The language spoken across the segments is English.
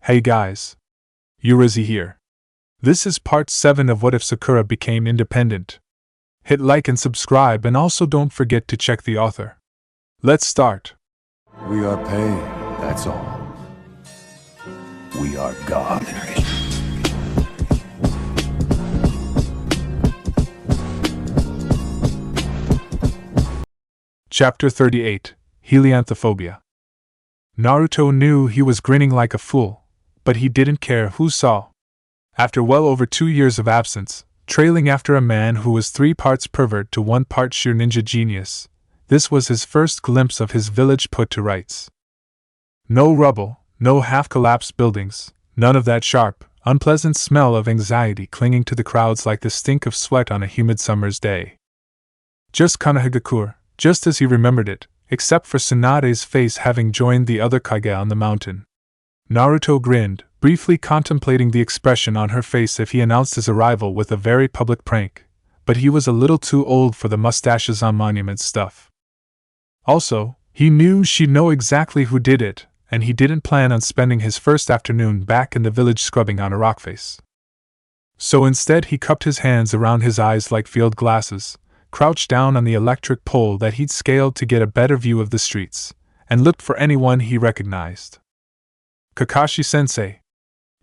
Hey guys. Urizi here. This is part 7 of What If Sakura Became Independent. Hit like and subscribe, and also don't forget to check the author. Let's start. We are pain, that's all. We are God. Chapter 38, Helianthrophobia. Naruto knew he was grinning like a fool, but he didn't care who saw. After well over 2 years of absence, trailing after a man who was 3 parts pervert to 1 part sheer ninja genius, this was his first glimpse of his village put to rights. No rubble, no half-collapsed buildings, none of that sharp, unpleasant smell of anxiety clinging to the crowds like the stink of sweat on a humid summer's day. Just Konohagakure, just as he remembered it, except for Tsunade's face having joined the other Kage on the mountain. Naruto grinned, briefly contemplating the expression on her face if he announced his arrival with a very public prank, but he was a little too old for the mustaches on monument stuff. Also, he knew she'd know exactly who did it, and he didn't plan on spending his first afternoon back in the village scrubbing on a rock face. So instead he cupped his hands around his eyes like field glasses, crouched down on the electric pole that he'd scaled to get a better view of the streets, and looked for anyone he recognized. Kakashi-sensei!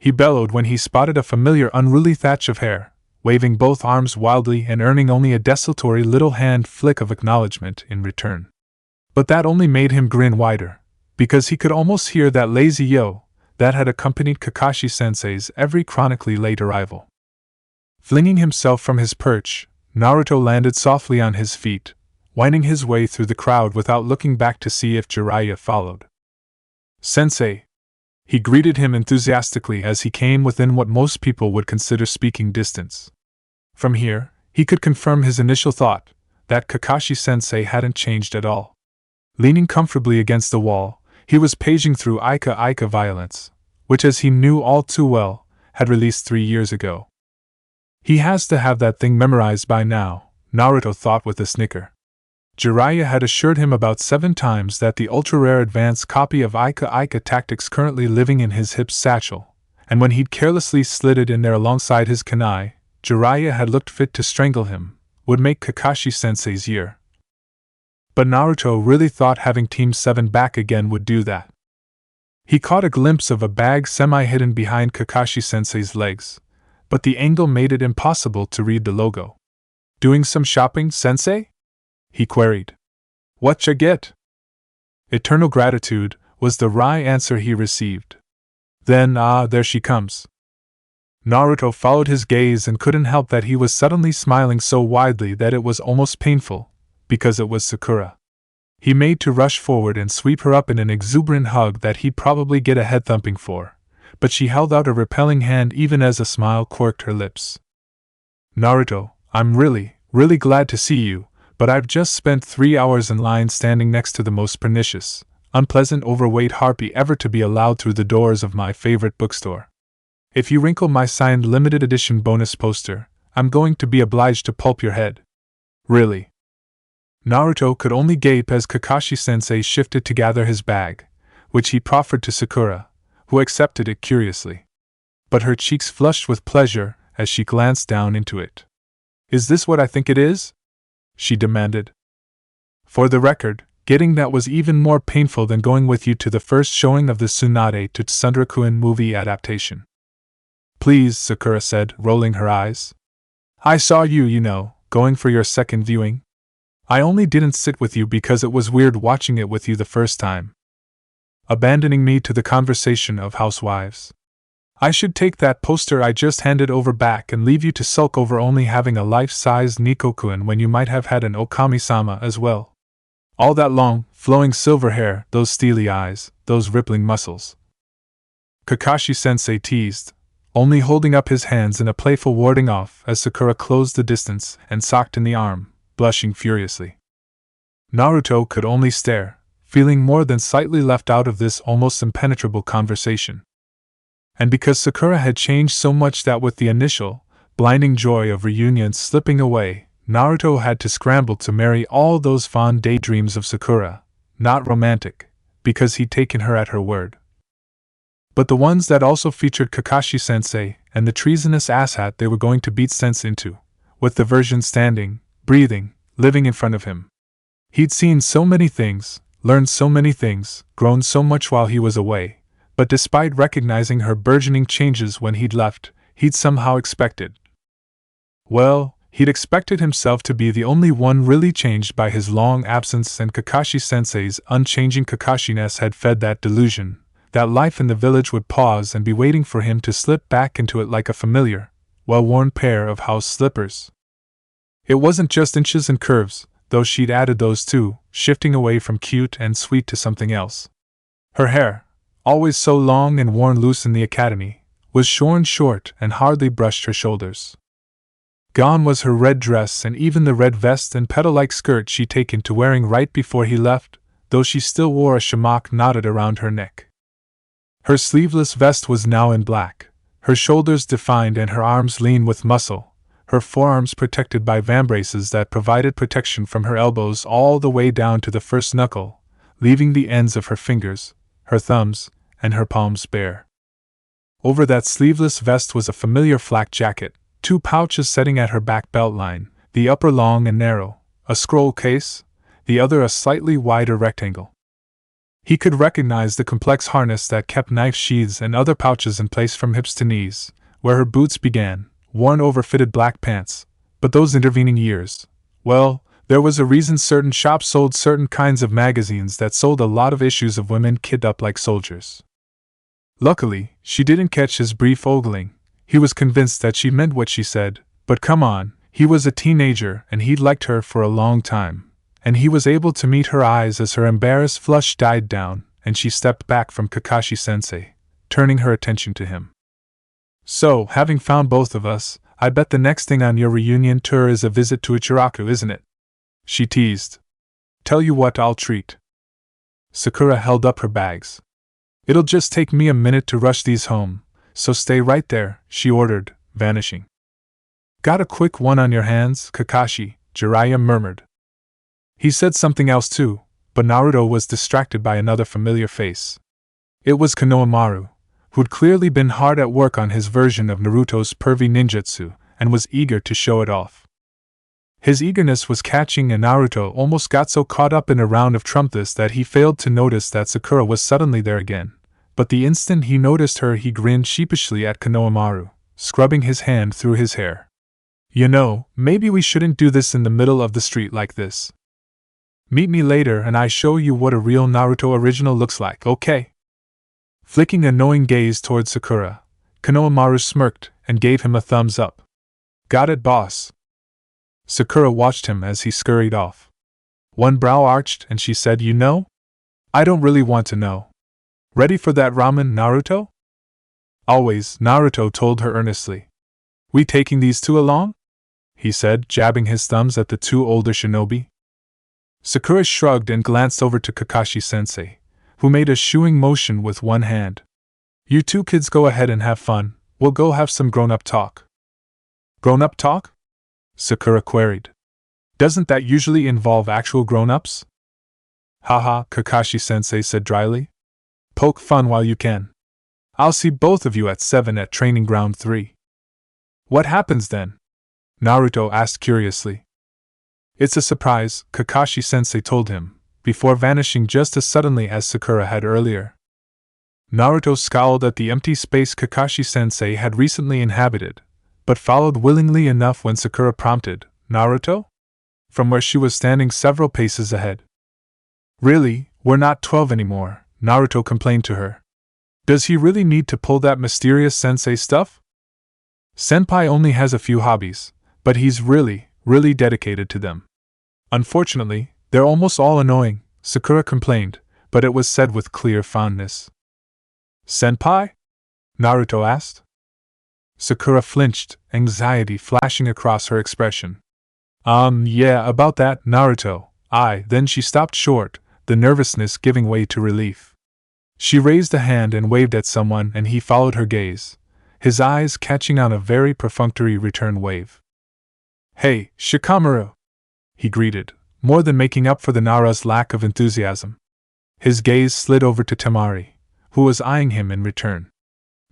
He bellowed when he spotted a familiar unruly thatch of hair, waving both arms wildly and earning only a desultory little hand flick of acknowledgement in return. But that only made him grin wider, because he could almost hear that lazy yo that had accompanied Kakashi-sensei's every chronically late arrival. Flinging himself from his perch, Naruto landed softly on his feet, winding his way through the crowd without looking back to see if Jiraiya followed. "Sensei!" He greeted him enthusiastically as he came within what most people would consider speaking distance. From here, he could confirm his initial thought, that Kakashi-sensei hadn't changed at all. Leaning comfortably against the wall, he was paging through Ika Violence, which, as he knew all too well, had released 3 years ago. He has to have that thing memorized by now, Naruto thought with a snicker. Jiraiya had assured him about 7 times that the ultra-rare advanced copy of Ika Tactics currently living in his hip satchel, and when he'd carelessly slid it in there alongside his kunai, Jiraiya had looked fit to strangle him, would make Kakashi-sensei's year. But Naruto really thought having Team 7 back again would do that. He caught a glimpse of a bag semi-hidden behind Kakashi-sensei's legs, but the angle made it impossible to read the logo. "Doing some shopping, sensei?" he queried. "Whatcha get?" "Eternal gratitude," was the wry answer he received. Then, there she comes. Naruto followed his gaze and couldn't help that he was suddenly smiling so widely that it was almost painful, because it was Sakura. He made to rush forward and sweep her up in an exuberant hug that he'd probably get a head thumping for, but she held out a repelling hand even as a smile quirked her lips. "Naruto, I'm really glad to see you, but I've just spent 3 hours in line standing next to the most pernicious, unpleasant overweight harpy ever to be allowed through the doors of my favorite bookstore. If you wrinkle my signed limited edition bonus poster, I'm going to be obliged to pulp your head. Really." Naruto could only gape as Kakashi-sensei shifted to gather his bag, which he proffered to Sakura, who accepted it curiously. But her cheeks flushed with pleasure as she glanced down into it. "Is this what I think it is?" she demanded. "For the record, getting that was even more painful than going with you to the first showing of the Tsunade to Tsunderakuin movie adaptation." "Please," Sakura said, rolling her eyes. "I saw you, going for your second viewing. I only didn't sit with you because it was weird watching it with you the first time. Abandoning me to the conversation of housewives. I should take that poster I just handed over back and leave you to sulk over only having a life-sized Nikokuen when you might have had an Okami-sama as well. All that long, flowing silver hair, those steely eyes, those rippling muscles." Kakashi-sensei teased, only holding up his hands in a playful warding off as Sakura closed the distance and socked in the arm, blushing furiously. Naruto could only stare, feeling more than slightly left out of this almost impenetrable conversation. And because Sakura had changed so much that with the initial, blinding joy of reunion slipping away, Naruto had to scramble to marry all those fond daydreams of Sakura, not romantic, because he'd taken her at her word. but the ones that also featured Kakashi-sensei and the treasonous asshat they were going to beat sense into, with the version standing, breathing, living in front of him. He'd seen so many things, learned so many things, grown so much while he was away, but despite recognizing her burgeoning changes when he'd left, he'd somehow expected. Well, he'd expected himself to be the only one really changed by his long absence, and Kakashi-sensei's unchanging Kakashiness had fed that delusion, that life in the village would pause and be waiting for him to slip back into it like a familiar, well-worn pair of house slippers. It wasn't just inches and curves, though she'd added those too, shifting away from cute and sweet to something else. Her hair, always so long and worn loose in the academy, was shorn short and hardly brushed her shoulders. Gone was her red dress and even the red vest and petal-like skirt she'd taken to wearing right before he left, though she still wore a shamak knotted around her neck. Her sleeveless vest was now in black, her shoulders defined and her arms lean with muscle, her forearms protected by vambraces that provided protection from her elbows all the way down to the first knuckle, leaving the ends of her fingers, her thumbs, and her palms bare. Over that sleeveless vest was a familiar flak jacket, 2 pouches setting at her back belt line, the upper long and narrow, a scroll case, the other a slightly wider rectangle. He could recognize the complex harness that kept knife sheaths and other pouches in place from hips to knees, where her boots began, worn over fitted black pants, but those intervening years, well, there was a reason certain shops sold certain kinds of magazines that sold a lot of issues of women kid up like soldiers. Luckily, she didn't catch his brief ogling. He was convinced that she meant what she said, but come on, he was a teenager and he'd liked her for a long time, and he was able to meet her eyes as her embarrassed flush died down and she stepped back from Kakashi-sensei, turning her attention to him. So, having found both of us, I bet the next thing on your reunion tour is a visit to Ichiraku, isn't it? She teased. Tell you what, I'll treat. Sakura held up her bags. It'll just take me a minute to rush these home, so stay right there, she ordered, vanishing. Got a quick one on your hands, Kakashi, Jiraiya murmured. He said something else too, but Naruto was distracted by another familiar face. It was Konohamaru, who'd clearly been hard at work on his version of Naruto's pervy ninjutsu, and was eager to show it off. His eagerness was catching, and Naruto almost got so caught up in a round of trumpets that he failed to notice that Sakura was suddenly there again. But the instant he noticed her, he grinned sheepishly at Konohamaru, scrubbing his hand through his hair. You know, maybe we shouldn't do this in the middle of the street like this. Meet me later and I show you what a real Naruto original looks like, okay? Flicking a knowing gaze toward Sakura, Konohamaru smirked and gave him a thumbs up. Got it, boss. Sakura watched him as he scurried off. One brow arched and she said, You know? I don't really want to know. Ready for that ramen, Naruto? Always, Naruto told her earnestly. We taking these two along? He said, jabbing his thumbs at the 2 older shinobi. Sakura shrugged and glanced over to Kakashi-sensei, who made a shooing motion with one hand. You 2 kids go ahead and have fun, we'll go have some grown-up talk. Grown-up talk? Sakura queried. Doesn't that usually involve actual grown-ups? Haha, Kakashi-sensei said dryly. Poke fun while you can. I'll see both of you at 7 at Training Ground 3. What happens then? Naruto asked curiously. It's a surprise, Kakashi-sensei told him, before vanishing just as suddenly as Sakura had earlier. Naruto scowled at the empty space Kakashi-sensei had recently inhabited, but followed willingly enough when Sakura prompted, Naruto? From where she was standing several paces ahead. Really, we're not 12 anymore, Naruto complained to her. Does he really need to pull that mysterious sensei stuff? Senpai only has a few hobbies, but he's really dedicated to them. Unfortunately, they're almost all annoying, Sakura complained, but it was said with clear fondness. Senpai? Naruto asked. Sakura flinched, anxiety flashing across her expression. Yeah, about that, Naruto. Then she stopped short, the nervousness giving way to relief. She raised a hand and waved at someone, and he followed her gaze, his eyes catching on a very perfunctory return wave. Hey, Shikamaru! He greeted, more than making up for the Nara's lack of enthusiasm. His gaze slid over to Temari, who was eyeing him in return.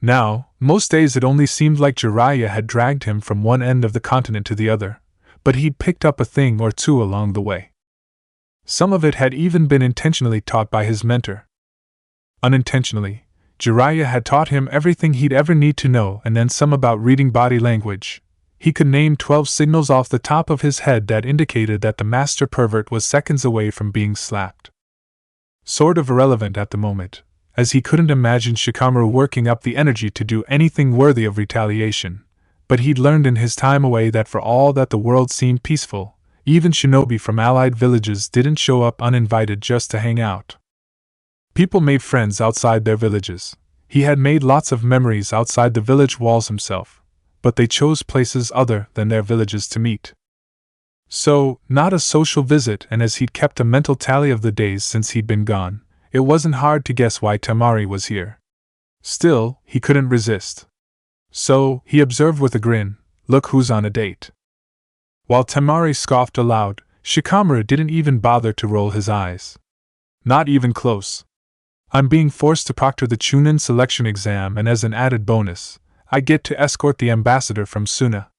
Now, most days it only seemed like Jiraiya had dragged him from one end of the continent to the other, but he'd picked up a thing or two along the way. Some of it had even been intentionally taught by his mentor. Unintentionally, Jiraiya had taught him everything he'd ever need to know, and then some about reading body language. He could name 12 signals off the top of his head that indicated that the master pervert was seconds away from being slapped. Sort of irrelevant at the moment, as he couldn't imagine Shikamaru working up the energy to do anything worthy of retaliation, but he'd learned in his time away that for all that the world seemed peaceful, even shinobi from allied villages didn't show up uninvited just to hang out. People made friends outside their villages. He had made lots of memories outside the village walls himself, but they chose places other than their villages to meet. So, not a social visit, and as he'd kept a mental tally of the days since he'd been gone, it wasn't hard to guess why Temari was here. Still, he couldn't resist. So, he observed with a grin, "Look who's on a date." While Temari scoffed aloud, Shikamaru didn't even bother to roll his eyes. Not even close. "I'm being forced to proctor the Chunin selection exam, and as an added bonus, I get to escort the ambassador from Suna.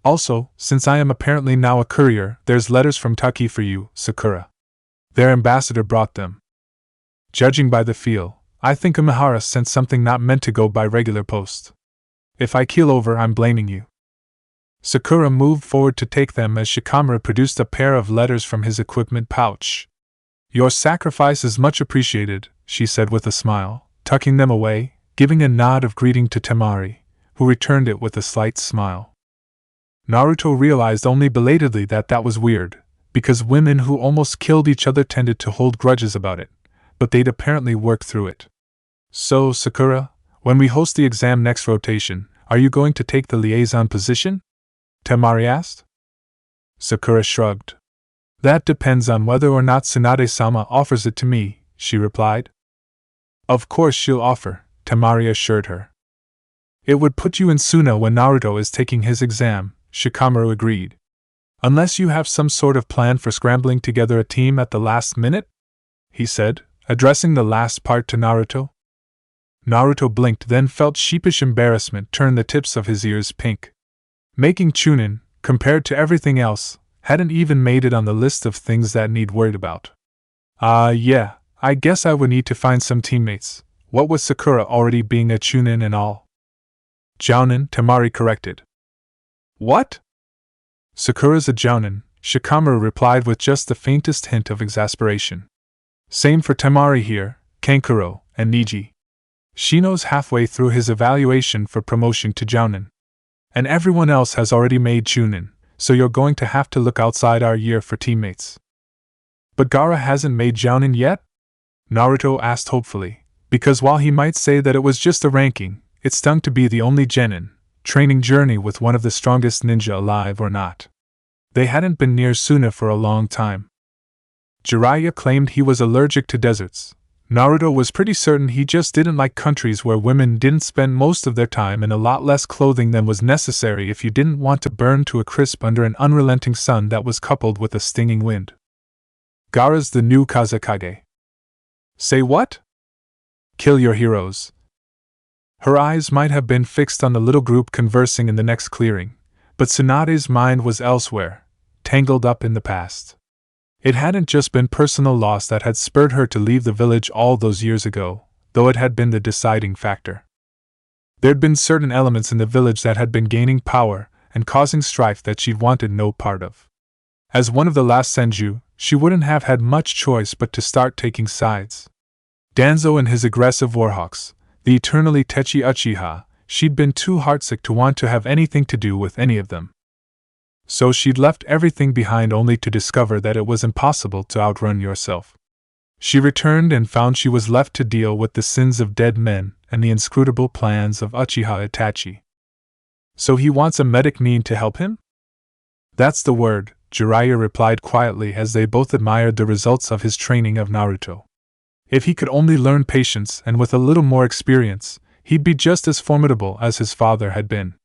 Also, since I am apparently now a courier, there's letters from Taki for you, Sakura. Their ambassador brought them. Judging by the feel, I think Amihara sent something not meant to go by regular post. If I keel over, I'm blaming you." Sakura moved forward to take them as Shikamaru produced a pair of letters from his equipment pouch. "Your sacrifice is much appreciated," she said with a smile, tucking them away, giving a nod of greeting to Temari, who returned it with a slight smile. Naruto realized only belatedly that that was weird, because women who almost killed each other tended to hold grudges about it, but they'd apparently worked through it. "So, Sakura, when we host the exam next rotation, are you going to take the liaison position?" Temari asked. Sakura shrugged. "That depends on whether or not Tsunade-sama offers it to me," she replied. "Of course she'll offer," Temari assured her. "It would put you in Suna when Naruto is taking his exam," Shikamaru agreed. "Unless you have some sort of plan for scrambling together a team at the last minute?" he said, addressing the last part to Naruto. Naruto blinked, then felt sheepish embarrassment turn the tips of his ears pink. Making Chunin, compared to everything else, hadn't even made it on the list of things that need worried about. Yeah, I guess I would need to find some teammates. What with Sakura already being a Chunin and all?" "Jounin," Temari corrected. "What?" "Sakura's a Jounin," Shikamaru replied with just the faintest hint of exasperation. "Same for Temari here, Kankuro, and Niji. Shino's halfway through his evaluation for promotion to Jounin. And everyone else has already made Chunin, so you're going to have to look outside our year for teammates." "But Gaara hasn't made Jounin yet?" Naruto asked hopefully, because while he might say that it was just a ranking, it stung to be the only genin, training journey with one of the strongest ninja alive or not. They hadn't been near Suna for a long time. Jiraiya claimed he was allergic to deserts. Naruto was pretty certain he just didn't like countries where women didn't spend most of their time in a lot less clothing than was necessary if you didn't want to burn to a crisp under an unrelenting sun that was coupled with a stinging wind. "Gaara's the new Kazekage." "Say what?" "Kill your heroes." Her eyes might have been fixed on the little group conversing in the next clearing, but Tsunade's mind was elsewhere, tangled up in the past. It hadn't just been personal loss that had spurred her to leave the village all those years ago, though it had been the deciding factor. There'd been certain elements in the village that had been gaining power and causing strife that she'd wanted no part of. As one of the last Senju, she wouldn't have had much choice but to start taking sides. Danzo and his aggressive warhawks, the eternally tetchy Uchiha, she'd been too heartsick to want to have anything to do with any of them. So she'd left everything behind only to discover that it was impossible to outrun yourself. She returned and found she was left to deal with the sins of dead men and the inscrutable plans of Uchiha Itachi. "So he wants a medic nin to help him?" "That's the word," Jiraiya replied quietly as they both admired the results of his training of Naruto. If he could only learn patience, and with a little more experience, he'd be just as formidable as his father had been.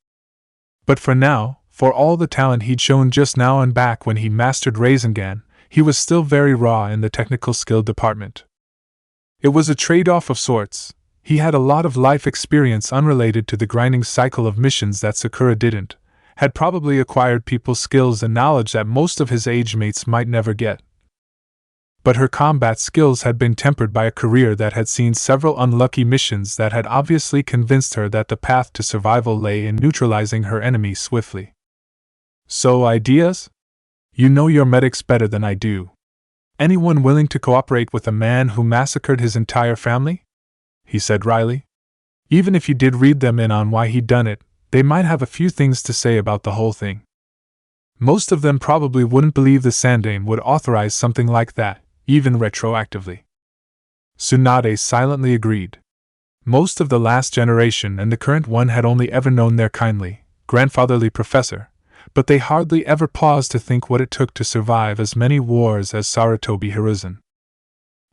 But for now, for all the talent he'd shown just now and back when he mastered Rasengan, he was still very raw in the technical skill department. It was a trade-off of sorts. He had a lot of life experience unrelated to the grinding cycle of missions that Sakura didn't, had probably acquired people skills and knowledge that most of his age mates might never get. But her combat skills had been tempered by a career that had seen several unlucky missions that had obviously convinced her that the path to survival lay in neutralizing her enemy swiftly. So, ideas? You know your medics better than I do. Anyone willing to cooperate with a man who massacred his entire family? He said wryly. Even if you did read them in on why he'd done it, they might have a few things to say about the whole thing. Most of them probably wouldn't believe the Sandaime would authorize something like that, even retroactively. Tsunade silently agreed. Most of the last generation and the current one had only ever known their kindly, grandfatherly professor, but they hardly ever paused to think what it took to survive as many wars as Sarutobi Hiruzen.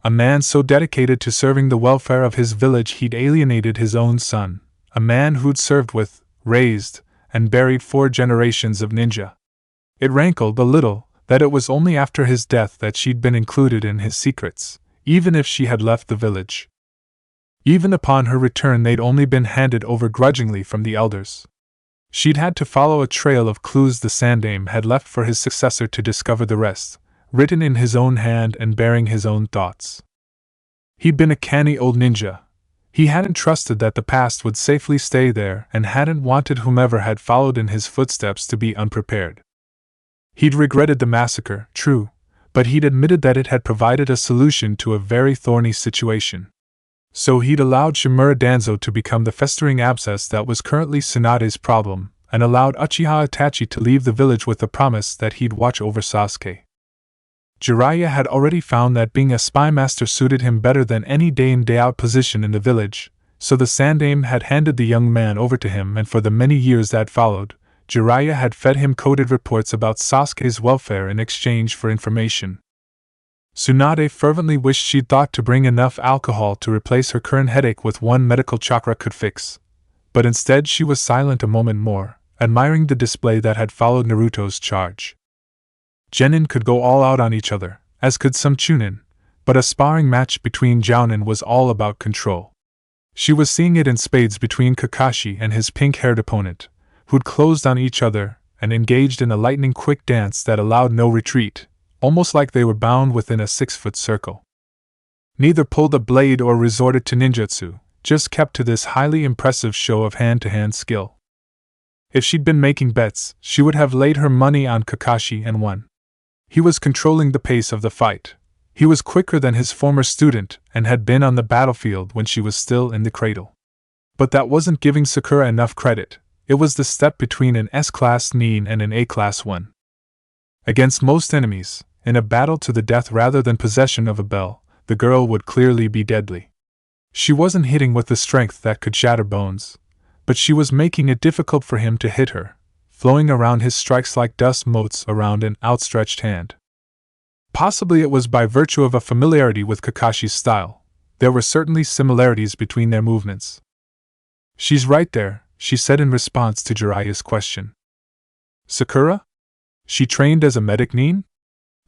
A man so dedicated to serving the welfare of his village he'd alienated his own son, a man who'd served with, raised, and buried 4 generations of ninja. It rankled a little that it was only after his death that she'd been included in his secrets, even if she had left the village. Even upon her return they'd only been handed over grudgingly from the elders. She'd had to follow a trail of clues the Sandaime had left for his successor to discover the rest, written in his own hand and bearing his own thoughts. He'd been a canny old ninja. He hadn't trusted that the past would safely stay there and hadn't wanted whomever had followed in his footsteps to be unprepared. He'd regretted the massacre, true, but he'd admitted that it had provided a solution to a very thorny situation. So he'd allowed Shimura Danzo to become the festering abscess that was currently Tsunade's problem, and allowed Uchiha Itachi to leave the village with the promise that he'd watch over Sasuke. Jiraiya had already found that being a spy master suited him better than any day-in day-out position in the village, so the Sandaime had handed the young man over to him, and for the many years that followed, Jiraiya had fed him coded reports about Sasuke's welfare in exchange for information. Tsunade fervently wished she'd thought to bring enough alcohol to replace her current headache with one medical chakra could fix, but instead she was silent a moment more, admiring the display that had followed Naruto's charge. Genin could go all out on each other, as could some Chunin, but a sparring match between Jounin was all about control. She was seeing it in spades between Kakashi and his pink-haired opponent, who'd closed on each other and engaged in a lightning-quick dance that allowed no retreat, almost like they were bound within a 6-foot circle. Neither pulled a blade or resorted to ninjutsu, just kept to this highly impressive show of hand-to-hand skill. If she'd been making bets, she would have laid her money on Kakashi and won. He was controlling the pace of the fight. He was quicker than his former student and had been on the battlefield when she was still in the cradle. But that wasn't giving Sakura enough credit. It was the step between an S-class nin and an A-class one. Against most enemies, in a battle to the death rather than possession of a bell, the girl would clearly be deadly. She wasn't hitting with the strength that could shatter bones, but she was making it difficult for him to hit her, flowing around his strikes like dust motes around an outstretched hand. Possibly it was by virtue of a familiarity with Kakashi's style. There were certainly similarities between their movements. "She's right there," she said in response to Jiraiya's question. "Sakura? She trained as a medic nin?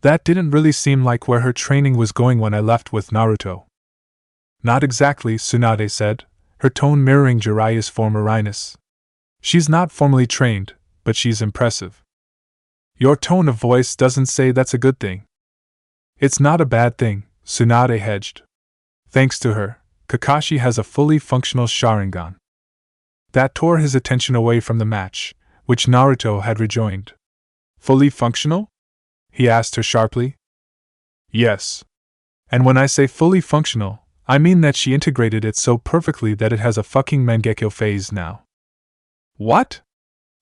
That didn't really seem like where her training was going when I left with Naruto." "Not exactly," Tsunade said, her tone mirroring Jiraiya's former wryness. "She's not formally trained, but she's impressive." "Your tone of voice doesn't say that's a good thing." "It's not a bad thing," Tsunade hedged. "Thanks to her, Kakashi has a fully functional Sharingan." That tore his attention away from the match, which Naruto had rejoined. "Fully functional?" he asked her sharply. "Yes. And when I say fully functional, I mean that she integrated it so perfectly that it has a fucking Mangekyo phase now." "What?"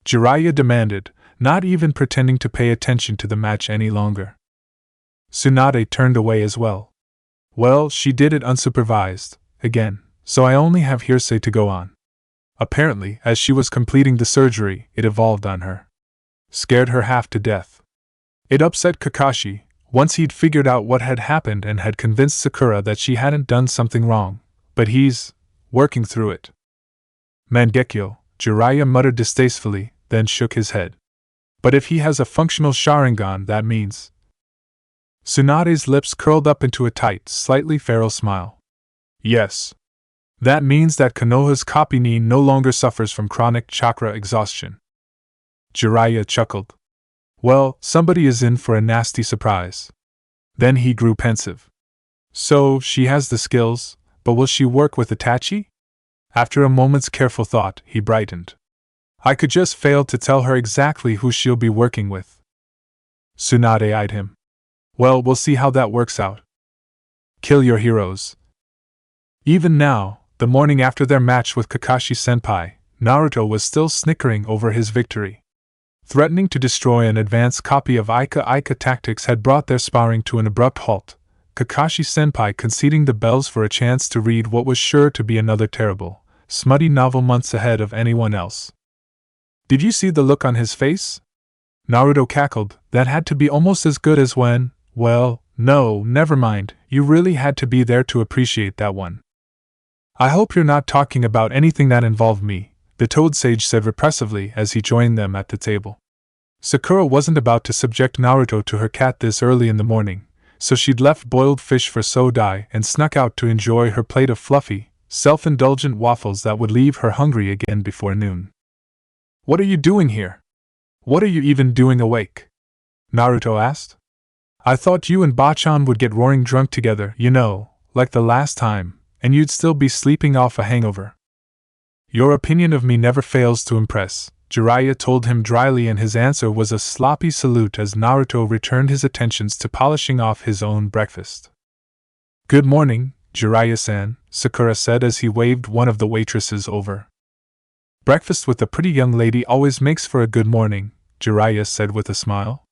Jiraiya demanded, not even pretending to pay attention to the match any longer. Tsunade turned away as well. "Well, she did it unsupervised, again, so I only have hearsay to go on. Apparently, as she was completing the surgery, it evolved on her. Scared her half to death. It upset Kakashi, once he'd figured out what had happened and had convinced Sakura that she hadn't done something wrong, but he's working through it." "Mangekyo," Jiraiya muttered distastefully, then shook his head. "But if he has a functional Sharingan, that means—" Tsunade's lips curled up into a tight, slightly feral smile. "Yes. That means that Konoha's copy no longer suffers from chronic chakra exhaustion. Jiraiya chuckled. Well, somebody is in for a nasty surprise. Then he grew pensive. So, she has the skills, but will she work with Itachi? After a moment's careful thought, he brightened. I could just fail to tell her exactly who she'll be working with. Tsunade eyed him. Well, we'll see how that works out. Kill your heroes. Even now, the morning after their match with Kakashi-senpai, Naruto was still snickering over his victory. Threatening to destroy an advanced copy of Ika tactics had brought their sparring to an abrupt halt, Kakashi-senpai conceding the bells for a chance to read what was sure to be another terrible, smutty novel months ahead of anyone else. Did you see the look on his face? Naruto cackled. That had to be almost as good as when, well, no, never mind, you really had to be there to appreciate that one. I hope you're not talking about anything that involved me, the Toad Sage said repressively as he joined them at the table. Sakura wasn't about to subject Naruto to her cat this early in the morning, so she'd left boiled fish for Sodai and snuck out to enjoy her plate of fluffy, self-indulgent waffles that would leave her hungry again before noon. What are you doing here? What are you even doing awake? Naruto asked. I thought you and Bachan would get roaring drunk together, you know, like the last time, and you'd still be sleeping off a hangover. Your opinion of me never fails to impress, Jiraiya told him dryly, and his answer was a sloppy salute as Naruto returned his attentions to polishing off his own breakfast. Good morning, Jiraiya-san, Sakura said as he waved one of the waitresses over. Breakfast with a pretty young lady always makes for a good morning, Jiraiya said with a smile.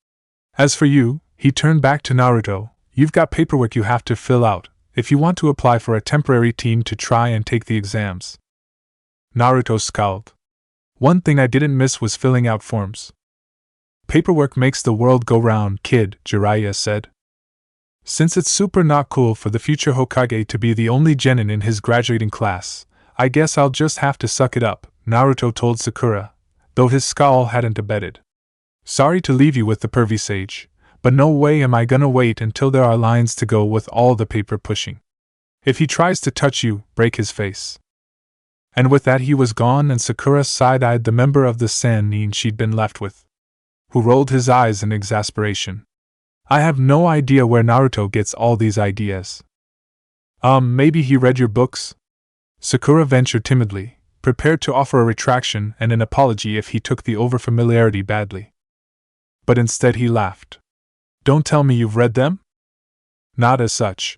As for you, he turned back to Naruto, you've got paperwork you have to fill out, if you want to apply for a temporary team to try and take the exams. Naruto scowled. One thing I didn't miss was filling out forms. Paperwork makes the world go round, kid, Jiraiya said. Since it's super not cool for the future Hokage to be the only genin in his graduating class, I guess I'll just have to suck it up, Naruto told Sakura, though his scowl hadn't abated. Sorry to leave you with the pervy sage, but no way am I gonna wait until there are lines to go with all the paper pushing. If he tries to touch you, break his face. And with that he was gone, and Sakura side-eyed the member of the Sannin she'd been left with, who rolled his eyes in exasperation. I have no idea where Naruto gets all these ideas. Maybe he read your books? Sakura ventured timidly, prepared to offer a retraction and an apology if he took the overfamiliarity badly. But instead he laughed. Don't tell me you've read them? Not as such.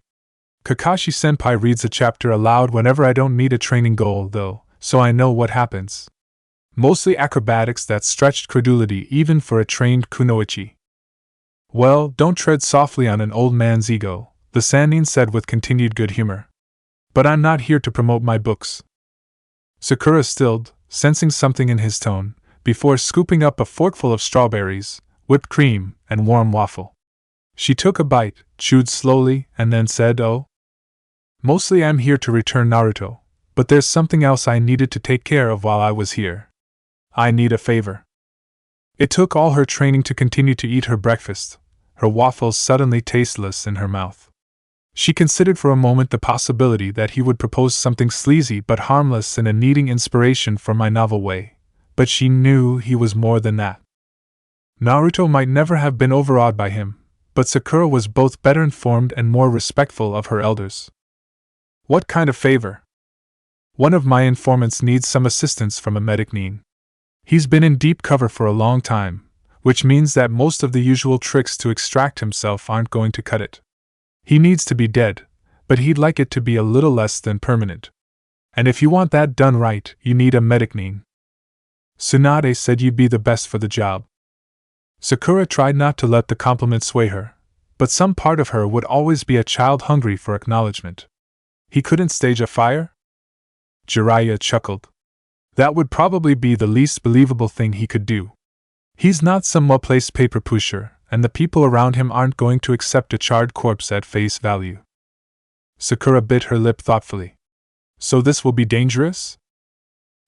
Kakashi-senpai reads a chapter aloud whenever I don't meet a training goal, though, so I know what happens. Mostly acrobatics that stretched credulity even for a trained kunoichi. Well, don't tread softly on an old man's ego, the Sannin said with continued good humor. But I'm not here to promote my books. Sakura stilled, sensing something in his tone, before scooping up a forkful of strawberries, whipped cream, and warm waffle. She took a bite, chewed slowly, and then said, Oh. Mostly I'm here to return Naruto, but there's something else I needed to take care of while I was here. I need a favor. It took all her training to continue to eat her breakfast, her waffles suddenly tasteless in her mouth. She considered for a moment the possibility that he would propose something sleazy but harmless in a needing inspiration for my novel way, but she knew he was more than that. Naruto might never have been overawed by him, but Sakura was both better informed and more respectful of her elders. What kind of favor? One of my informants needs some assistance from a medic nin. He's been in deep cover for a long time, which means that most of the usual tricks to extract himself aren't going to cut it. He needs to be dead, but he'd like it to be a little less than permanent. And if you want that done right, you need a medic nin. Tsunade said you'd be the best for the job. Sakura tried not to let the compliment sway her, but some part of her would always be a child hungry for acknowledgement. He couldn't stage a fire? Jiraiya chuckled. That would probably be the least believable thing he could do. He's not some well-placed paper pusher, and the people around him aren't going to accept a charred corpse at face value. Sakura bit her lip thoughtfully. So this will be dangerous?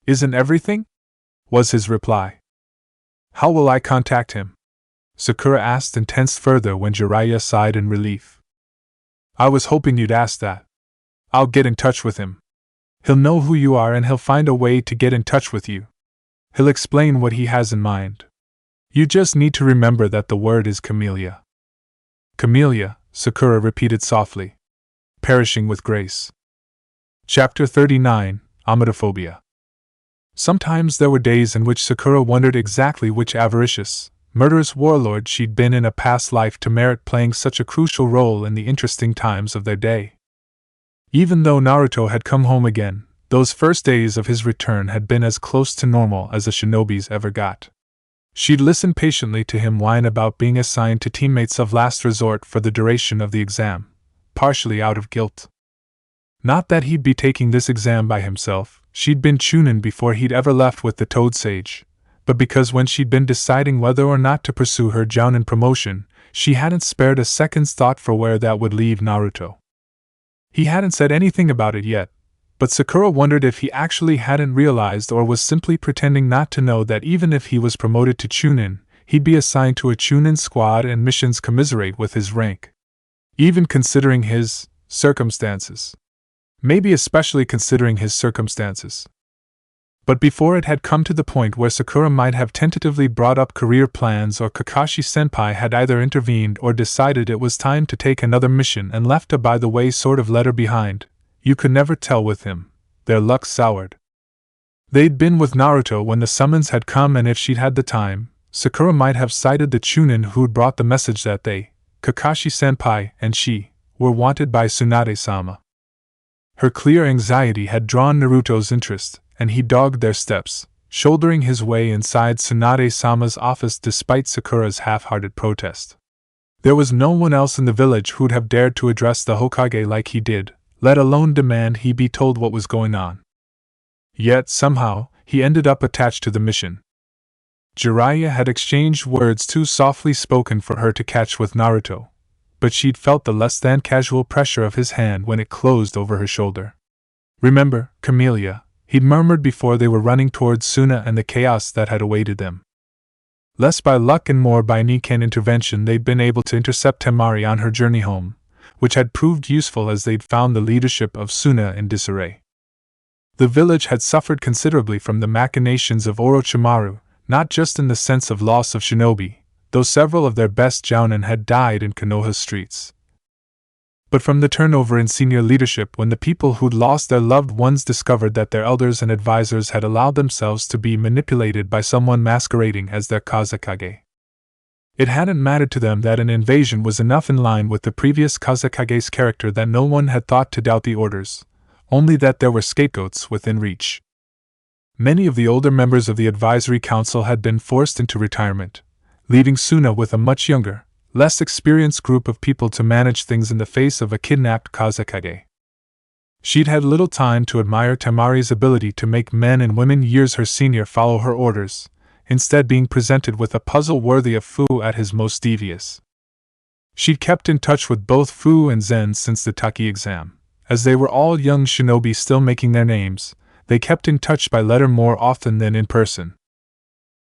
Isn't everything? Was his reply. How will I contact him? Sakura asked and tensed further when Jiraiya sighed in relief. I was hoping you'd ask that. I'll get in touch with him. He'll know who you are and he'll find a way to get in touch with you. He'll explain what he has in mind. You just need to remember that the word is camellia. Camellia, Sakura repeated softly. Perishing with grace. Chapter 39, Amatophobia. Sometimes there were days in which Sakura wondered exactly which avaricious, murderous warlord she'd been in a past life to merit playing such a crucial role in the interesting times of their day. Even though Naruto had come home again, those first days of his return had been as close to normal as a shinobi's ever got. She'd listened patiently to him whine about being assigned to teammates of last resort for the duration of the exam, partially out of guilt. Not that he'd be taking this exam by himself, she'd been Chunin before he'd ever left with the Toad Sage, but because when she'd been deciding whether or not to pursue her Jounin promotion, she hadn't spared a second's thought for where that would leave Naruto. He hadn't said anything about it yet, but Sakura wondered if he actually hadn't realized or was simply pretending not to know that even if he was promoted to Chunin, he'd be assigned to a Chunin squad and missions commiserate with his rank. Even considering his circumstances. Maybe especially considering his circumstances. But before it had come to the point where Sakura might have tentatively brought up career plans or Kakashi-senpai had either intervened or decided it was time to take another mission and left a by-the-way sort of letter behind, you could never tell with him. Their luck soured. They'd been with Naruto when the summons had come, and if she'd had the time, Sakura might have cited the Chunin who'd brought the message that they, Kakashi-senpai and she, were wanted by Tsunade-sama. Her clear anxiety had drawn Naruto's interest, and he dogged their steps, shouldering his way inside Tsunade-sama's office despite Sakura's half-hearted protest. There was no one else in the village who'd have dared to address the Hokage like he did, let alone demand he be told what was going on. Yet, somehow, he ended up attached to the mission. Jiraiya had exchanged words too softly spoken for her to catch with Naruto, but she'd felt the less-than-casual pressure of his hand when it closed over her shoulder. Remember, Camellia, he'd murmured before they were running towards Suna and the chaos that had awaited them. Less by luck and more by Nikken intervention, they'd been able to intercept Temari on her journey home, which had proved useful as they'd found the leadership of Suna in disarray. The village had suffered considerably from the machinations of Orochimaru, not just in the sense of loss of shinobi, though several of their best jounin had died in Konoha's streets, but from the turnover in senior leadership when the people who'd lost their loved ones discovered that their elders and advisors had allowed themselves to be manipulated by someone masquerading as their Kazekage. It hadn't mattered to them that an invasion was enough in line with the previous Kazekage's character that no one had thought to doubt the orders, only that there were scapegoats within reach. Many of the older members of the advisory council had been forced into retirement, leaving Suna with a much younger, less experienced group of people to manage things in the face of a kidnapped Kazekage. She'd had little time to admire Temari's ability to make men and women years her senior follow her orders, instead being presented with a puzzle worthy of Fu at his most devious. She'd kept in touch with both Fu and Zen since the Taki exam. As they were all young shinobi still making their names, they kept in touch by letter more often than in person.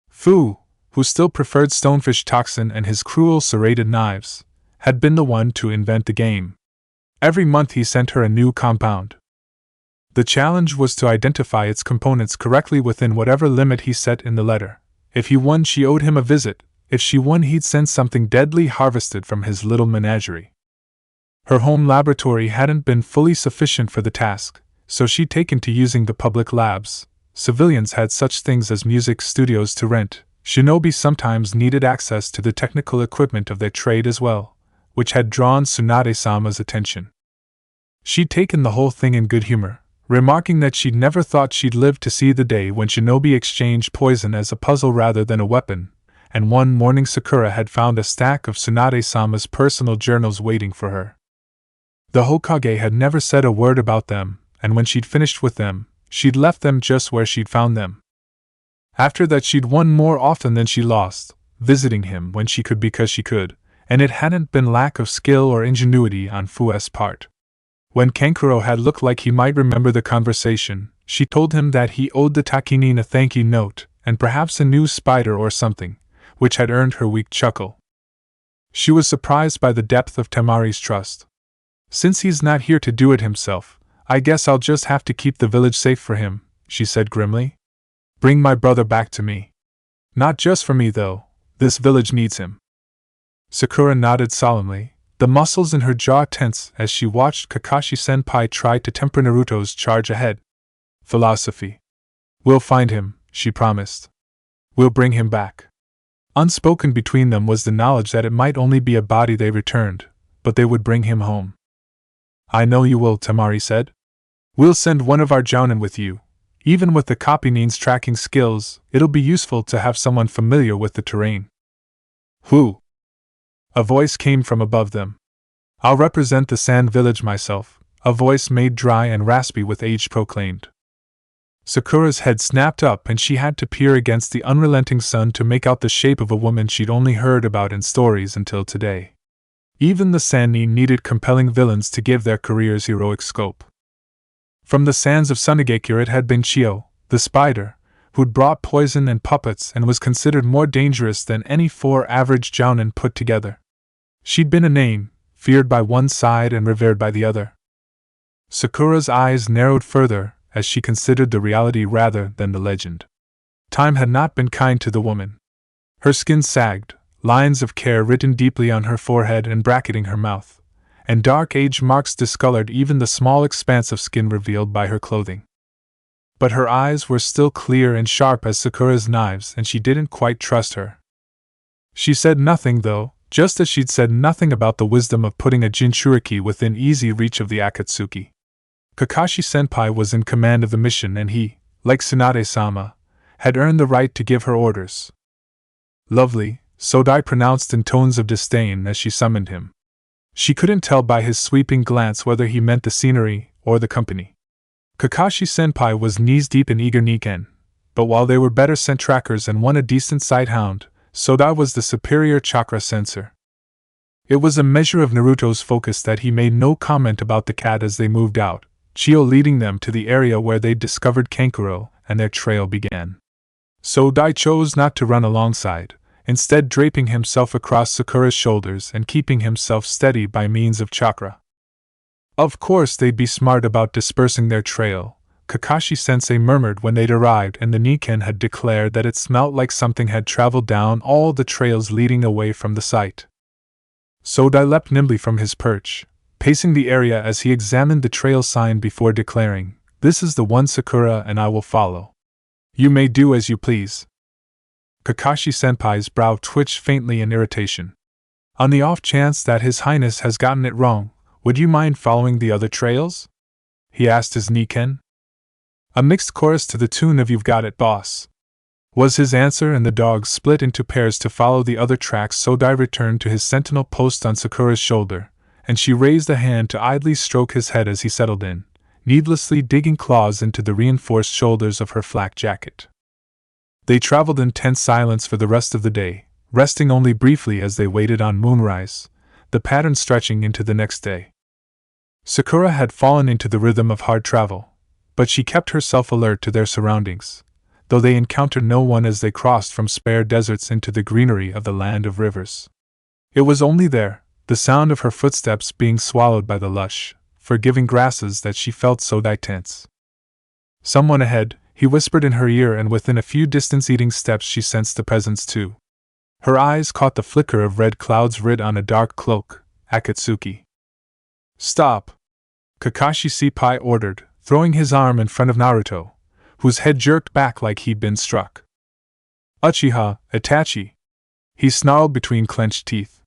Fu, who still preferred stonefish toxin and his cruel serrated knives, had been the one to invent the game. Every month he sent her a new compound. The challenge was to identify its components correctly within whatever limit he set in the letter. If he won, she owed him a visit. If she won, he'd send something deadly harvested from his little menagerie. Her home laboratory hadn't been fully sufficient for the task, so she'd taken to using the public labs. Civilians had such things as music studios to rent. Shinobi sometimes needed access to the technical equipment of their trade as well, which had drawn Tsunade-sama's attention. She'd taken the whole thing in good humor, remarking that she'd never thought she'd live to see the day when shinobi exchanged poison as a puzzle rather than a weapon, and one morning Sakura had found a stack of Tsunade-sama's personal journals waiting for her. The Hokage had never said a word about them, and when she'd finished with them, she'd left them just where she'd found them. After that she'd won more often than she lost, visiting him when she could because she could, and it hadn't been lack of skill or ingenuity on Fu's part. When Kankuro had looked like he might remember the conversation, she told him that he owed the Takinin a thank you note, and perhaps a new spider or something, which had earned her weak chuckle. She was surprised by the depth of Temari's trust. Since he's not here to do it himself, I guess I'll just have to keep the village safe for him, she said grimly. Bring my brother back to me. Not just for me, though. This village needs him. Sakura nodded solemnly, the muscles in her jaw tense as she watched Kakashi-senpai try to temper Naruto's charge ahead. Philosophy. We'll find him, she promised. We'll bring him back. Unspoken between them was the knowledge that it might only be a body they returned, but they would bring him home. I know you will, Temari said. We'll send one of our jounin with you. Even with the Copynin's tracking skills, it'll be useful to have someone familiar with the terrain. Who? A voice came from above them. I'll represent the Sand Village myself, a voice made dry and raspy with age proclaimed. Sakura's head snapped up and she had to peer against the unrelenting sun to make out the shape of a woman she'd only heard about in stories until today. Even the Sannin needed compelling villains to give their careers heroic scope. From the sands of Sunagakure it had been Chio, the spider, who'd brought poison and puppets and was considered more dangerous than any 4 average jounin put together. She'd been a name, feared by one side and revered by the other. Sakura's eyes narrowed further as she considered the reality rather than the legend. Time had not been kind to the woman. Her skin sagged, lines of care written deeply on her forehead and bracketing her mouth, and dark age marks discolored even the small expanse of skin revealed by her clothing. But her eyes were still clear and sharp as Sakura's knives, and she didn't quite trust her. She said nothing, though, just as she'd said nothing about the wisdom of putting a Jinchuriki within easy reach of the Akatsuki. Kakashi-senpai was in command of the mission and he, like Tsunade-sama, had earned the right to give her orders. Lovely, Sodai pronounced in tones of disdain as she summoned him. She couldn't tell by his sweeping glance whether he meant the scenery or the company. Kakashi-senpai was knees-deep in eager Niken, but while they were better scent trackers and one a decent sight hound, Sodai was the superior chakra sensor. It was a measure of Naruto's focus that he made no comment about the cat as they moved out, Chio leading them to the area where they'd discovered Kankuro, and their trail began. Sodai chose not to run alongside, instead draping himself across Sakura's shoulders and keeping himself steady by means of chakra. Of course they'd be smart about dispersing their trail, Kakashi-sensei murmured when they'd arrived and the Niken had declared that it smelt like something had traveled down all the trails leading away from the site. Sodai leapt nimbly from his perch, pacing the area as he examined the trail sign before declaring, "This is the one, Sakura, and I will follow. You may do as you please." Kakashi-senpai's brow twitched faintly in irritation. On the off chance that His Highness has gotten it wrong, would you mind following the other trails? He asked his Niken. A mixed chorus to the tune of "You've got it, boss," was his answer, and the dogs split into pairs to follow the other tracks. Sodai returned to his sentinel post on Sakura's shoulder, and she raised a hand to idly stroke his head as he settled in, needlessly digging claws into the reinforced shoulders of her flak jacket. They traveled in tense silence for the rest of the day, resting only briefly as they waited on moonrise, the pattern stretching into the next day. Sakura had fallen into the rhythm of hard travel, but she kept herself alert to their surroundings, though they encountered no one as they crossed from spare deserts into the greenery of the land of rivers. It was only there, the sound of her footsteps being swallowed by the lush, forgiving grasses, that she felt Sodai tense. Someone ahead, he whispered in her ear, and within a few distance-eating steps she sensed the presence too. Her eyes caught the flicker of red clouds writ on a dark cloak, Akatsuki. "Stop!" Kakashi-senpai ordered, throwing his arm in front of Naruto, whose head jerked back like he'd been struck. "Uchiha, Itachi!" he snarled between clenched teeth.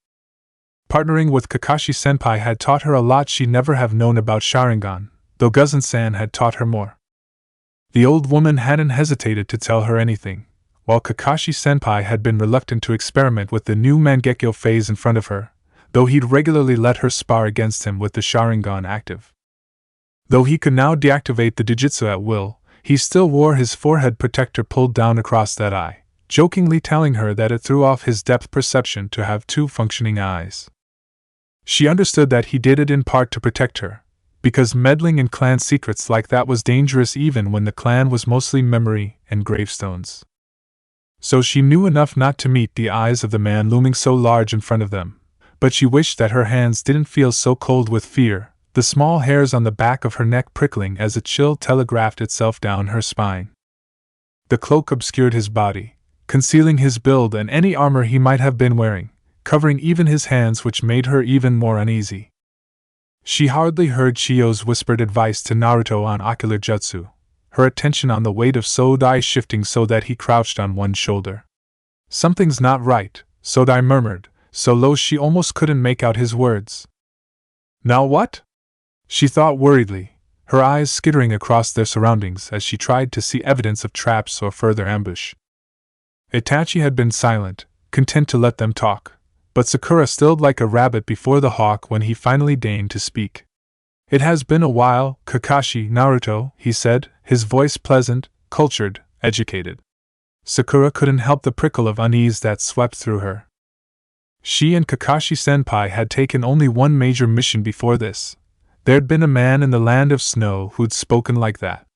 Partnering with Kakashi-senpai had taught her a lot she'd never have known about Sharingan, though Guzen-san had taught her more. The old woman hadn't hesitated to tell her anything, while Kakashi-senpai had been reluctant to experiment with the new Mangekyo phase in front of her, though he'd regularly let her spar against him with the Sharingan active. Though he could now deactivate the Dijutsu at will, he still wore his forehead protector pulled down across that eye, jokingly telling her that it threw off his depth perception to have 2 functioning eyes. She understood that he did it in part to protect her, because meddling in clan secrets like that was dangerous even when the clan was mostly memory and gravestones. So she knew enough not to meet the eyes of the man looming so large in front of them, but she wished that her hands didn't feel so cold with fear, the small hairs on the back of her neck prickling as a chill telegraphed itself down her spine. The cloak obscured his body, concealing his build and any armor he might have been wearing, covering even his hands, which made her even more uneasy. She hardly heard Chiyo's whispered advice to Naruto on ocular jutsu, her attention on the weight of Sodai shifting so that he crouched on one shoulder. "Something's not right," Sodai murmured, so low she almost couldn't make out his words. "Now what?" she thought worriedly, her eyes skittering across their surroundings as she tried to see evidence of traps or further ambush. Itachi had been silent, content to let them talk, but Sakura stilled like a rabbit before the hawk when he finally deigned to speak. "It has been a while, Kakashi, Naruto," he said, his voice pleasant, cultured, educated. Sakura couldn't help the prickle of unease that swept through her. She and Kakashi-senpai had taken only one major mission before this. There'd been a man in the land of snow who'd spoken like that.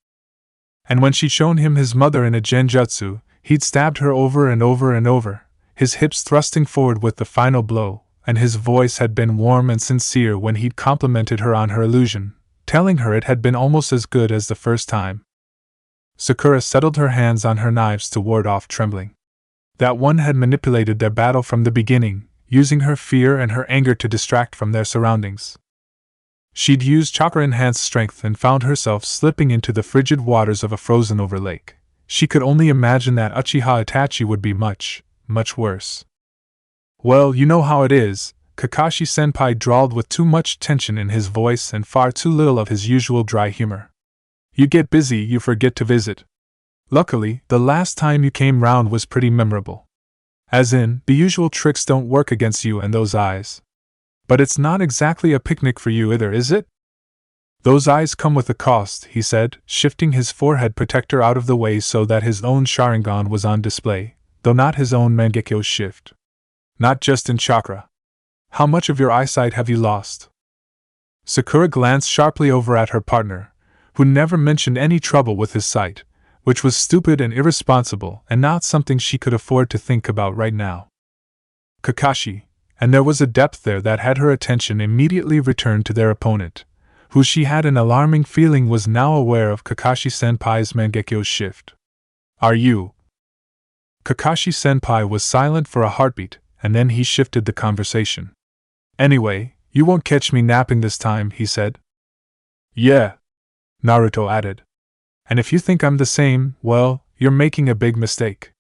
And when she'd shown him his mother in a genjutsu, he'd stabbed her over and over and over, his hips thrusting forward with the final blow, and his voice had been warm and sincere when he'd complimented her on her illusion, telling her it had been almost as good as the first time. Sakura settled her hands on her knives to ward off trembling. That one had manipulated their battle from the beginning, using her fear and her anger to distract from their surroundings. She'd used chakra-enhanced strength and found herself slipping into the frigid waters of a frozen-over lake. She could only imagine that Uchiha Itachi would be much, much worse. "Well, you know how it is," Kakashi-senpai drawled with too much tension in his voice and far too little of his usual dry humor. "You get busy, you forget to visit. Luckily, the last time you came round was pretty memorable. As in, the usual tricks don't work against you and those eyes. But it's not exactly a picnic for you either, is it?" "Those eyes come with a cost," he said, shifting his forehead protector out of the way so that his own Sharingan was on display, though not his own Mangekyo shift. "Not just in chakra. How much of your eyesight have you lost?" Sakura glanced sharply over at her partner, who never mentioned any trouble with his sight, which was stupid and irresponsible and not something she could afford to think about right now. Kakashi, and there was a depth there that had her attention immediately returned to their opponent, who she had an alarming feeling was now aware of Kakashi-senpai's Mangekyo shift. "Are you?" Kakashi-senpai was silent for a heartbeat, and then he shifted the conversation. "Anyway, you won't catch me napping this time," he said. "Yeah," Naruto added. "And if you think I'm the same, well, you're making a big mistake."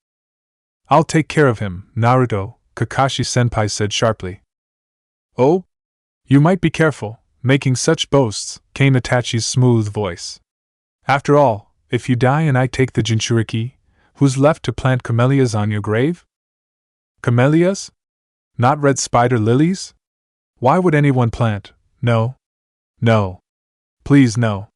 "I'll take care of him, Naruto," Kakashi-senpai said sharply. "Oh? You might be careful, making such boasts," came Itachi's smooth voice. "After all, if you die and I take the Jinchuriki, who's left to plant camellias on your grave?" "Camellias? Not red spider lilies? Why would anyone plant? No. No. Please no."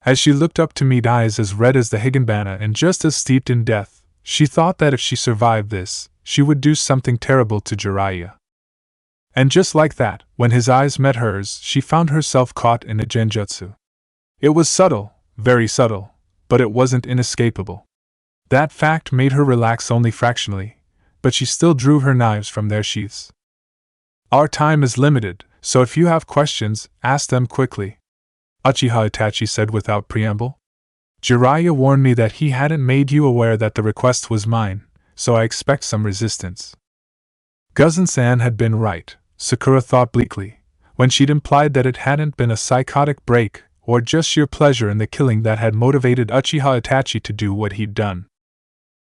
As she looked up to meet eyes as red as the Higanbana and just as steeped in death, she thought that if she survived this, she would do something terrible to Jiraiya. And just like that, when his eyes met hers, she found herself caught in a genjutsu. It was subtle, very subtle, but it wasn't inescapable. That fact made her relax only fractionally, but she still drew her knives from their sheaths. "Our time is limited, so if you have questions, ask them quickly," Uchiha Itachi said without preamble. "Jiraiya warned me that he hadn't made you aware that the request was mine, so I expect some resistance." Guzen-san had been right, Sakura thought bleakly, when she'd implied that it hadn't been a psychotic break or just sheer pleasure in the killing that had motivated Uchiha Itachi to do what he'd done.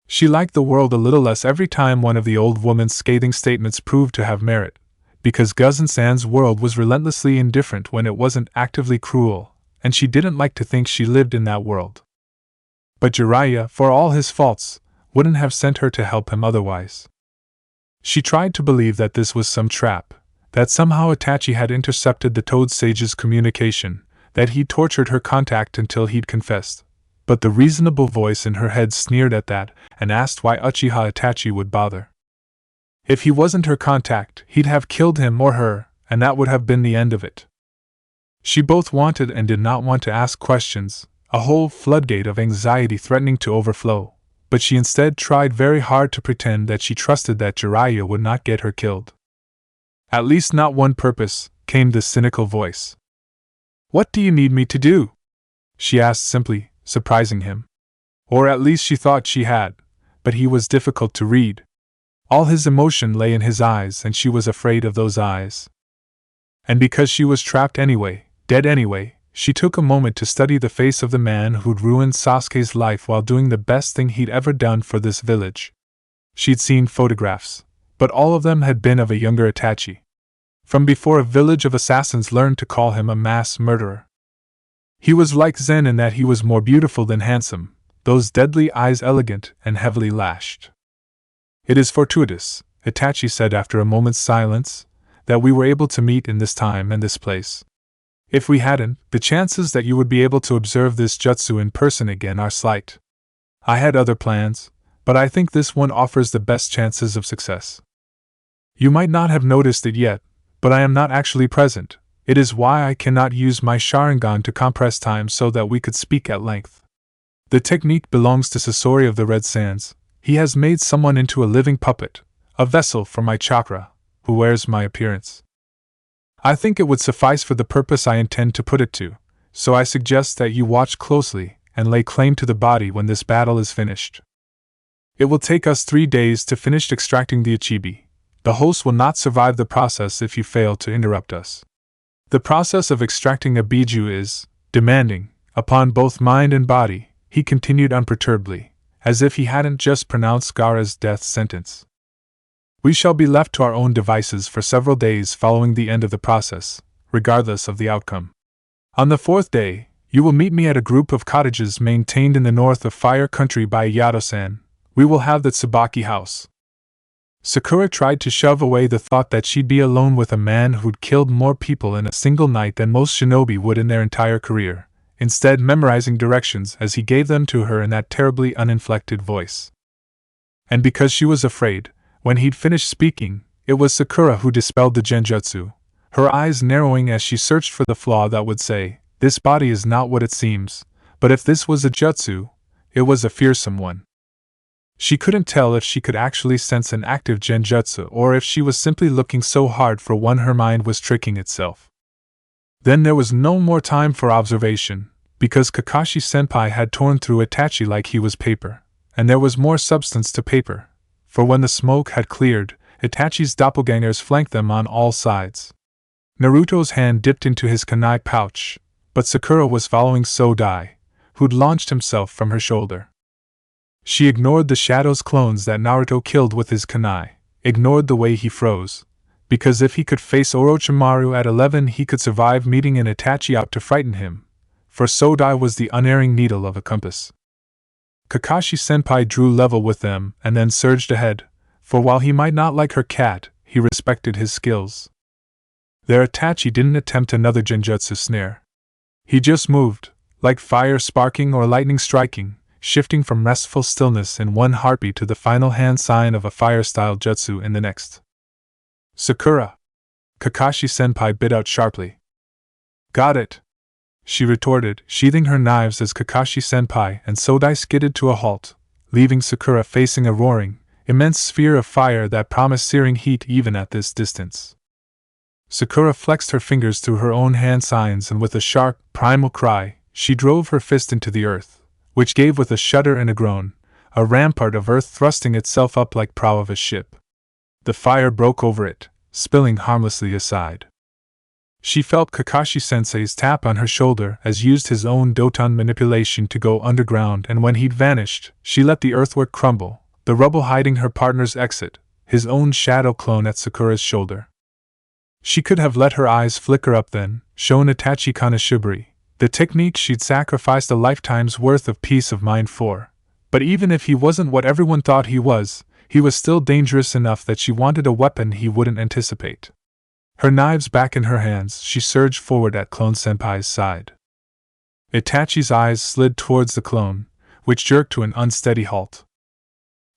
She liked the world a little less every time one of the old woman's scathing statements proved to have merit, because Guzen-san's world was relentlessly indifferent when it wasn't actively cruel, and she didn't like to think she lived in that world. But Jiraiya, for all his faults, wouldn't have sent her to help him otherwise. She tried to believe that this was some trap, that somehow Itachi had intercepted the Toad Sage's communication, that he'd tortured her contact until he'd confessed. But the reasonable voice in her head sneered at that and asked why Uchiha Itachi would bother. If he wasn't her contact, he'd have killed him or her, and that would have been the end of it. She both wanted and did not want to ask questions, a whole floodgate of anxiety threatening to overflow, but she instead tried very hard to pretend that she trusted that Jiraiya would not get her killed. "At least not one purpose," came the cynical voice. What do you need me to do? She asked simply, surprising him. Or at least she thought she had, but he was difficult to read. All his emotion lay in his eyes, and she was afraid of those eyes. And because she was trapped anyway, dead anyway, she took a moment to study the face of the man who'd ruined Sasuke's life while doing the best thing he'd ever done for this village. She'd seen photographs, but all of them had been of a younger Itachi. From before a village of assassins learned to call him a mass murderer. He was like Zen in that he was more beautiful than handsome, those deadly eyes elegant and heavily lashed. It is fortuitous, Itachi said after a moment's silence, that we were able to meet in this time and this place. If we hadn't, the chances that you would be able to observe this jutsu in person again are slight. I had other plans, but I think this one offers the best chances of success. You might not have noticed it yet, but I am not actually present. It is why I cannot use my Sharingan to compress time so that we could speak at length. The technique belongs to Sasori of the Red Sands. He has made someone into a living puppet, a vessel for my chakra, who wears my appearance. I think it would suffice for the purpose I intend to put it to, so I suggest that you watch closely and lay claim to the body when this battle is finished. It will take us 3 days to finish extracting the Ichibi. The host will not survive the process if you fail to interrupt us. The process of extracting a biju is demanding, upon both mind and body, he continued imperturbably, as if he hadn't just pronounced Gaara's death sentence. We shall be left to our own devices for several days following the end of the process, regardless of the outcome. On the 4th day, you will meet me at a group of cottages maintained in the north of Fire Country by Yato-san. We will have the Tsubaki house. Sakura tried to shove away the thought that she'd be alone with a man who'd killed more people in a single night than most shinobi would in their entire career, instead memorizing directions as he gave them to her in that terribly uninflected voice. And because she was afraid, when he'd finished speaking, it was Sakura who dispelled the genjutsu, her eyes narrowing as she searched for the flaw that would say, "This body is not what it seems," but if this was a jutsu, it was a fearsome one. She couldn't tell if she could actually sense an active genjutsu or if she was simply looking so hard for one her mind was tricking itself. Then there was no more time for observation, because Kakashi-senpai had torn through Itachi like he was paper, and there was more substance to paper, for when the smoke had cleared, Itachi's doppelgangers flanked them on all sides. Naruto's hand dipped into his kunai pouch, but Sakura was following Sodai, who'd launched himself from her shoulder. She ignored the Shadow's clones that Naruto killed with his kunai, ignored the way he froze, because if he could face Orochimaru at 11 he could survive meeting an Itachi out to frighten him, for Sodai was the unerring needle of a compass. Kakashi-senpai drew level with them and then surged ahead, for while he might not like her cat, he respected his skills. Their Itachi didn't attempt another genjutsu snare. He just moved, like fire sparking or lightning striking, shifting from restful stillness in one heartbeat to the final hand sign of a fire-style jutsu in the next. "Sakura!" Kakashi-senpai bit out sharply. "Got it!" she retorted, sheathing her knives as Kakashi-senpai and Sodai skidded to a halt, leaving Sakura facing a roaring, immense sphere of fire that promised searing heat even at this distance. Sakura flexed her fingers through her own hand signs and with a sharp, primal cry, she drove her fist into the earth, which gave with a shudder and a groan, a rampart of earth thrusting itself up like prow of a ship. The fire broke over it, spilling harmlessly aside. She felt Kakashi-sensei's tap on her shoulder as used his own Doton manipulation to go underground, and when he'd vanished, she let the earthwork crumble, the rubble hiding her partner's exit, his own shadow clone at Sakura's shoulder. She could have let her eyes flicker up then, shown Itachi Kanashibari, the technique she'd sacrificed a lifetime's worth of peace of mind for, but even if he wasn't what everyone thought he was still dangerous enough that she wanted a weapon he wouldn't anticipate. Her knives back in her hands, she surged forward at Clone Senpai's side. Itachi's eyes slid towards the clone, which jerked to an unsteady halt.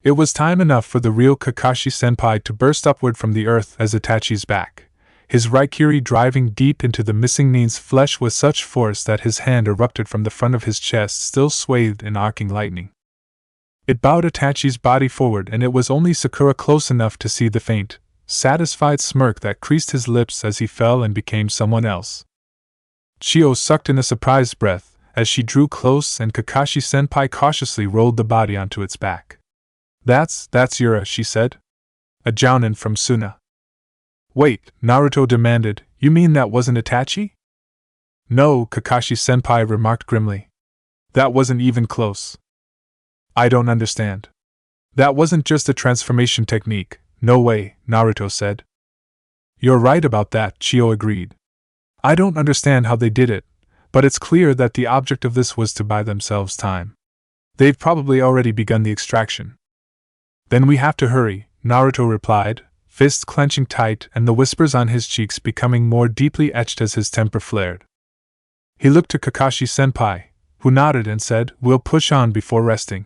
It was time enough for the real Kakashi-senpai to burst upward from the earth as Itachi's back, his Raikiri driving deep into the missing Nin's flesh with such force that his hand erupted from the front of his chest, still swathed in arcing lightning. It bowed Itachi's body forward, and it was only Sakura close enough to see the faint, satisfied smirk that creased his lips as he fell and became someone else. Chio sucked in a surprised breath as she drew close and Kakashi-senpai cautiously rolled the body onto its back. That's Yura, she said. A jounin from Suna. Wait, Naruto demanded, you mean that wasn't Itachi? No, Kakashi-senpai remarked grimly. That wasn't even close. I don't understand. That wasn't just a transformation technique, no way, Naruto said. You're right about that, Chio agreed. I don't understand how they did it, but it's clear that the object of this was to buy themselves time. They've probably already begun the extraction. Then we have to hurry, Naruto replied, fists clenching tight and the whispers on his cheeks becoming more deeply etched as his temper flared. He looked to Kakashi-senpai, who nodded and said, we'll push on before resting.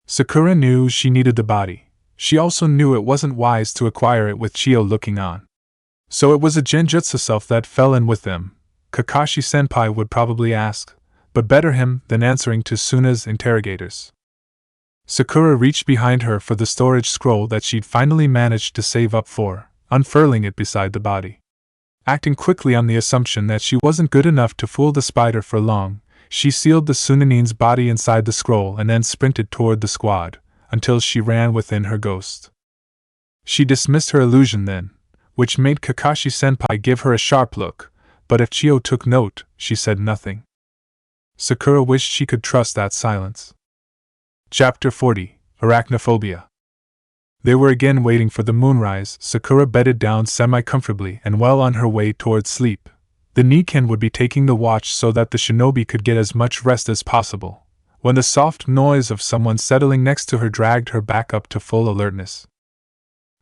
Sakura knew she needed the body. She also knew it wasn't wise to acquire it with Chio looking on. So it was a genjutsu self that fell in with them, Kakashi-senpai would probably ask, but better him than answering to Suna's interrogators. Sakura reached behind her for the storage scroll that she'd finally managed to save up for, unfurling it beside the body. Acting quickly on the assumption that she wasn't good enough to fool the spider for long, she sealed the Sunanin's body inside the scroll and then sprinted toward the squad, until she ran within her ghost. She dismissed her illusion then, which made Kakashi-senpai give her a sharp look, but if Chio took note, she said nothing. Sakura wished she could trust that silence. Chapter 40, Arachnophobia. They were again waiting for the moonrise. Sakura bedded down semi-comfortably and well on her way towards sleep. The Nikken would be taking the watch so that the shinobi could get as much rest as possible, when the soft noise of someone settling next to her dragged her back up to full alertness.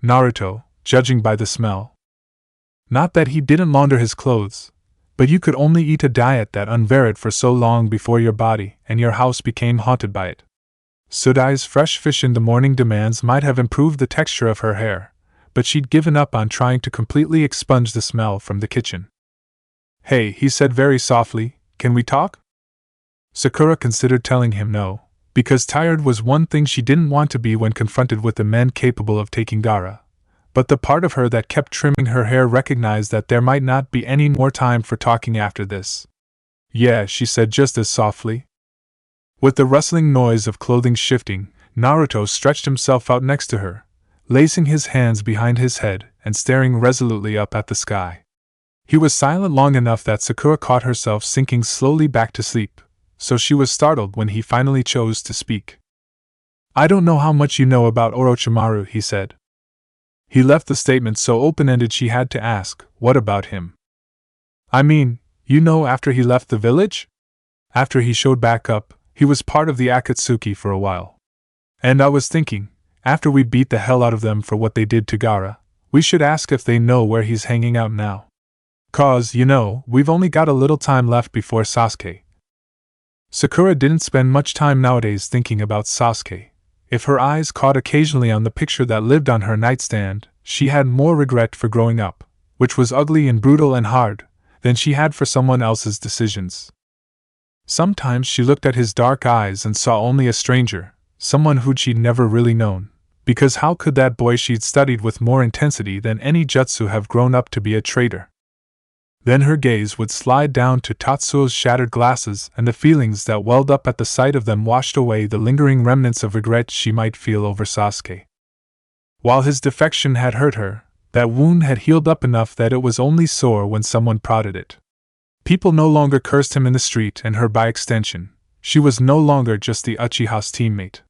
Naruto, judging by the smell. Not that he didn't launder his clothes, but you could only eat a diet that unvaried for so long before your body and your house became haunted by it. Sudai's fresh fish in the morning demands might have improved the texture of her hair, but she'd given up on trying to completely expunge the smell from the kitchen. Hey, he said very softly, can we talk? Sakura considered telling him no, because tired was one thing she didn't want to be when confronted with the men capable of taking Gaara. But the part of her that kept trimming her hair recognized that there might not be any more time for talking after this. Yeah, she said just as softly. With the rustling noise of clothing shifting, Naruto stretched himself out next to her, lacing his hands behind his head and staring resolutely up at the sky. He was silent long enough that Sakura caught herself sinking slowly back to sleep, so she was startled when he finally chose to speak. I don't know how much you know about Orochimaru, he said. He left the statement so open-ended she had to ask, what about him? I mean, you know, after he left the village? After he showed back up, he was part of the Akatsuki for a while. And I was thinking, after we beat the hell out of them for what they did to Gaara, we should ask if they know where he's hanging out now. 'Cause, you know, we've only got a little time left before Sasuke. Sakura didn't spend much time nowadays thinking about Sasuke. If her eyes caught occasionally on the picture that lived on her nightstand, she had more regret for growing up, which was ugly and brutal and hard, than she had for someone else's decisions. Sometimes she looked at his dark eyes and saw only a stranger, someone who'd she'd never really known, because how could that boy she'd studied with more intensity than any jutsu have grown up to be a traitor? Then her gaze would slide down to Tatsuo's shattered glasses, and the feelings that welled up at the sight of them washed away the lingering remnants of regret she might feel over Sasuke. While his defection had hurt her, that wound had healed up enough that it was only sore when someone prodded it. People no longer cursed him in the street, and her by extension. She was no longer just the Uchiha's teammate.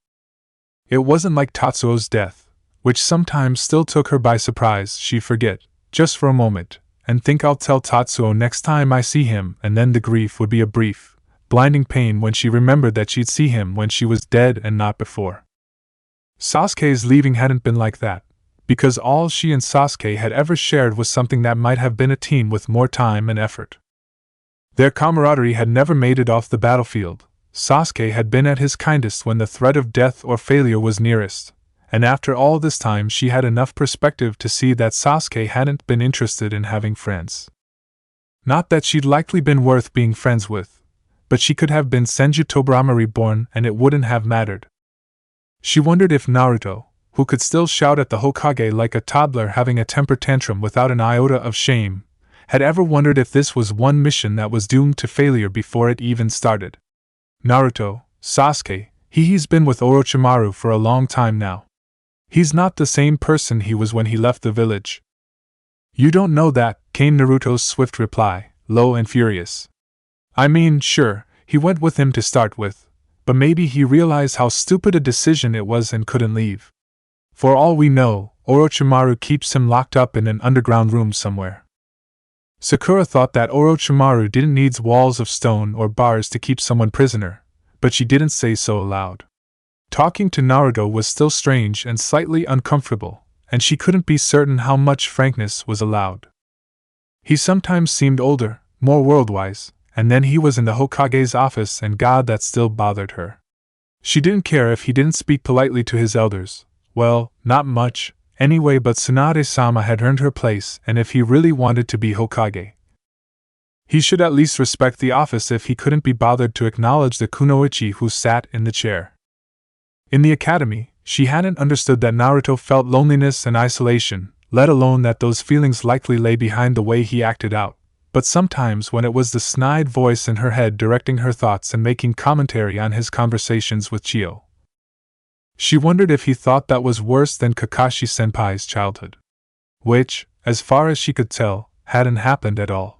It wasn't like Tatsuo's death, which sometimes still took her by surprise. She'd forget, just for a moment, and think I'll tell Tatsuo next time I see him, and then the grief would be a brief, blinding pain when she remembered that she'd see him when she was dead and not before. Sasuke's leaving hadn't been like that, because all she and Sasuke had ever shared was something that might have been a team with more time and effort. Their camaraderie had never made it off the battlefield. Sasuke had been at his kindest when the threat of death or failure was nearest, and after all this time she had enough perspective to see that Sasuke hadn't been interested in having friends. Not that she'd likely been worth being friends with, but she could have been Senju Tobirama reborn and it wouldn't have mattered. She wondered if Naruto, who could still shout at the Hokage like a toddler having a temper tantrum without an iota of shame, had ever wondered if this was one mission that was doomed to failure before it even started. Naruto, Sasuke, he's been with Orochimaru for a long time now. He's not the same person he was when he left the village. You don't know that, came Naruto's swift reply, low and furious. I mean, sure, he went with him to start with, but maybe he realized how stupid a decision it was and couldn't leave. For all we know, Orochimaru keeps him locked up in an underground room somewhere. Sakura thought that Orochimaru didn't need walls of stone or bars to keep someone prisoner, but she didn't say so aloud. Talking to Naruto was still strange and slightly uncomfortable, and she couldn't be certain how much frankness was allowed. He sometimes seemed older, more world-wise, and then he was in the Hokage's office, and God, that still bothered her. She didn't care if he didn't speak politely to his elders. Well, not much, anyway, but Tsunade-sama had earned her place, and if he really wanted to be Hokage, he should at least respect the office if he couldn't be bothered to acknowledge the kunoichi who sat in the chair. In the academy, she hadn't understood that Naruto felt loneliness and isolation, let alone that those feelings likely lay behind the way he acted out, but sometimes when it was the snide voice in her head directing her thoughts and making commentary on his conversations with Chio, she wondered if he thought that was worse than Kakashi-senpai's childhood. Which, as far as she could tell, hadn't happened at all.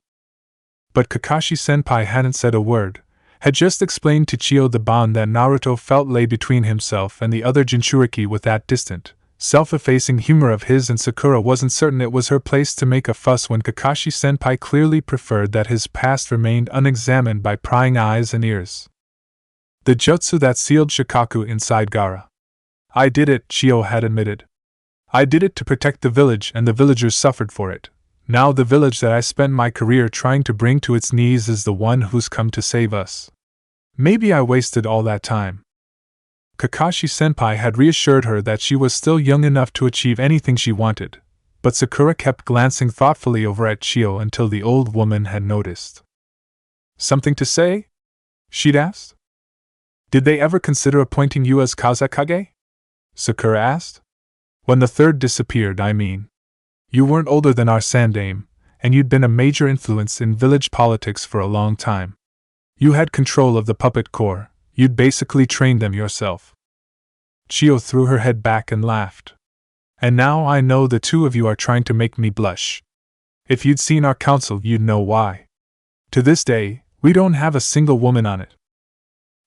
But Kakashi-senpai hadn't said a word, had just explained to Chio the bond that Naruto felt lay between himself and the other Jinchuriki with that distant, self-effacing humor of his, and Sakura wasn't certain it was her place to make a fuss when Kakashi-senpai clearly preferred that his past remained unexamined by prying eyes and ears. The jutsu that sealed Shikaku inside Gaara. I did it, Chio had admitted. I did it to protect the village, and the villagers suffered for it. Now the village that I spent my career trying to bring to its knees is the one who's come to save us. Maybe I wasted all that time. Kakashi-senpai had reassured her that she was still young enough to achieve anything she wanted, but Sakura kept glancing thoughtfully over at Chio until the old woman had noticed. Something to say? She'd asked. Did they ever consider appointing you as Kazekage? Sakura asked. When the third disappeared, I mean. You weren't older than our Sandaime, and you'd been a major influence in village politics for a long time. You had control of the puppet corps, you'd basically trained them yourself. Chio threw her head back and laughed. And now I know the two of you are trying to make me blush. If you'd seen our council, you'd know why. To this day, we don't have a single woman on it.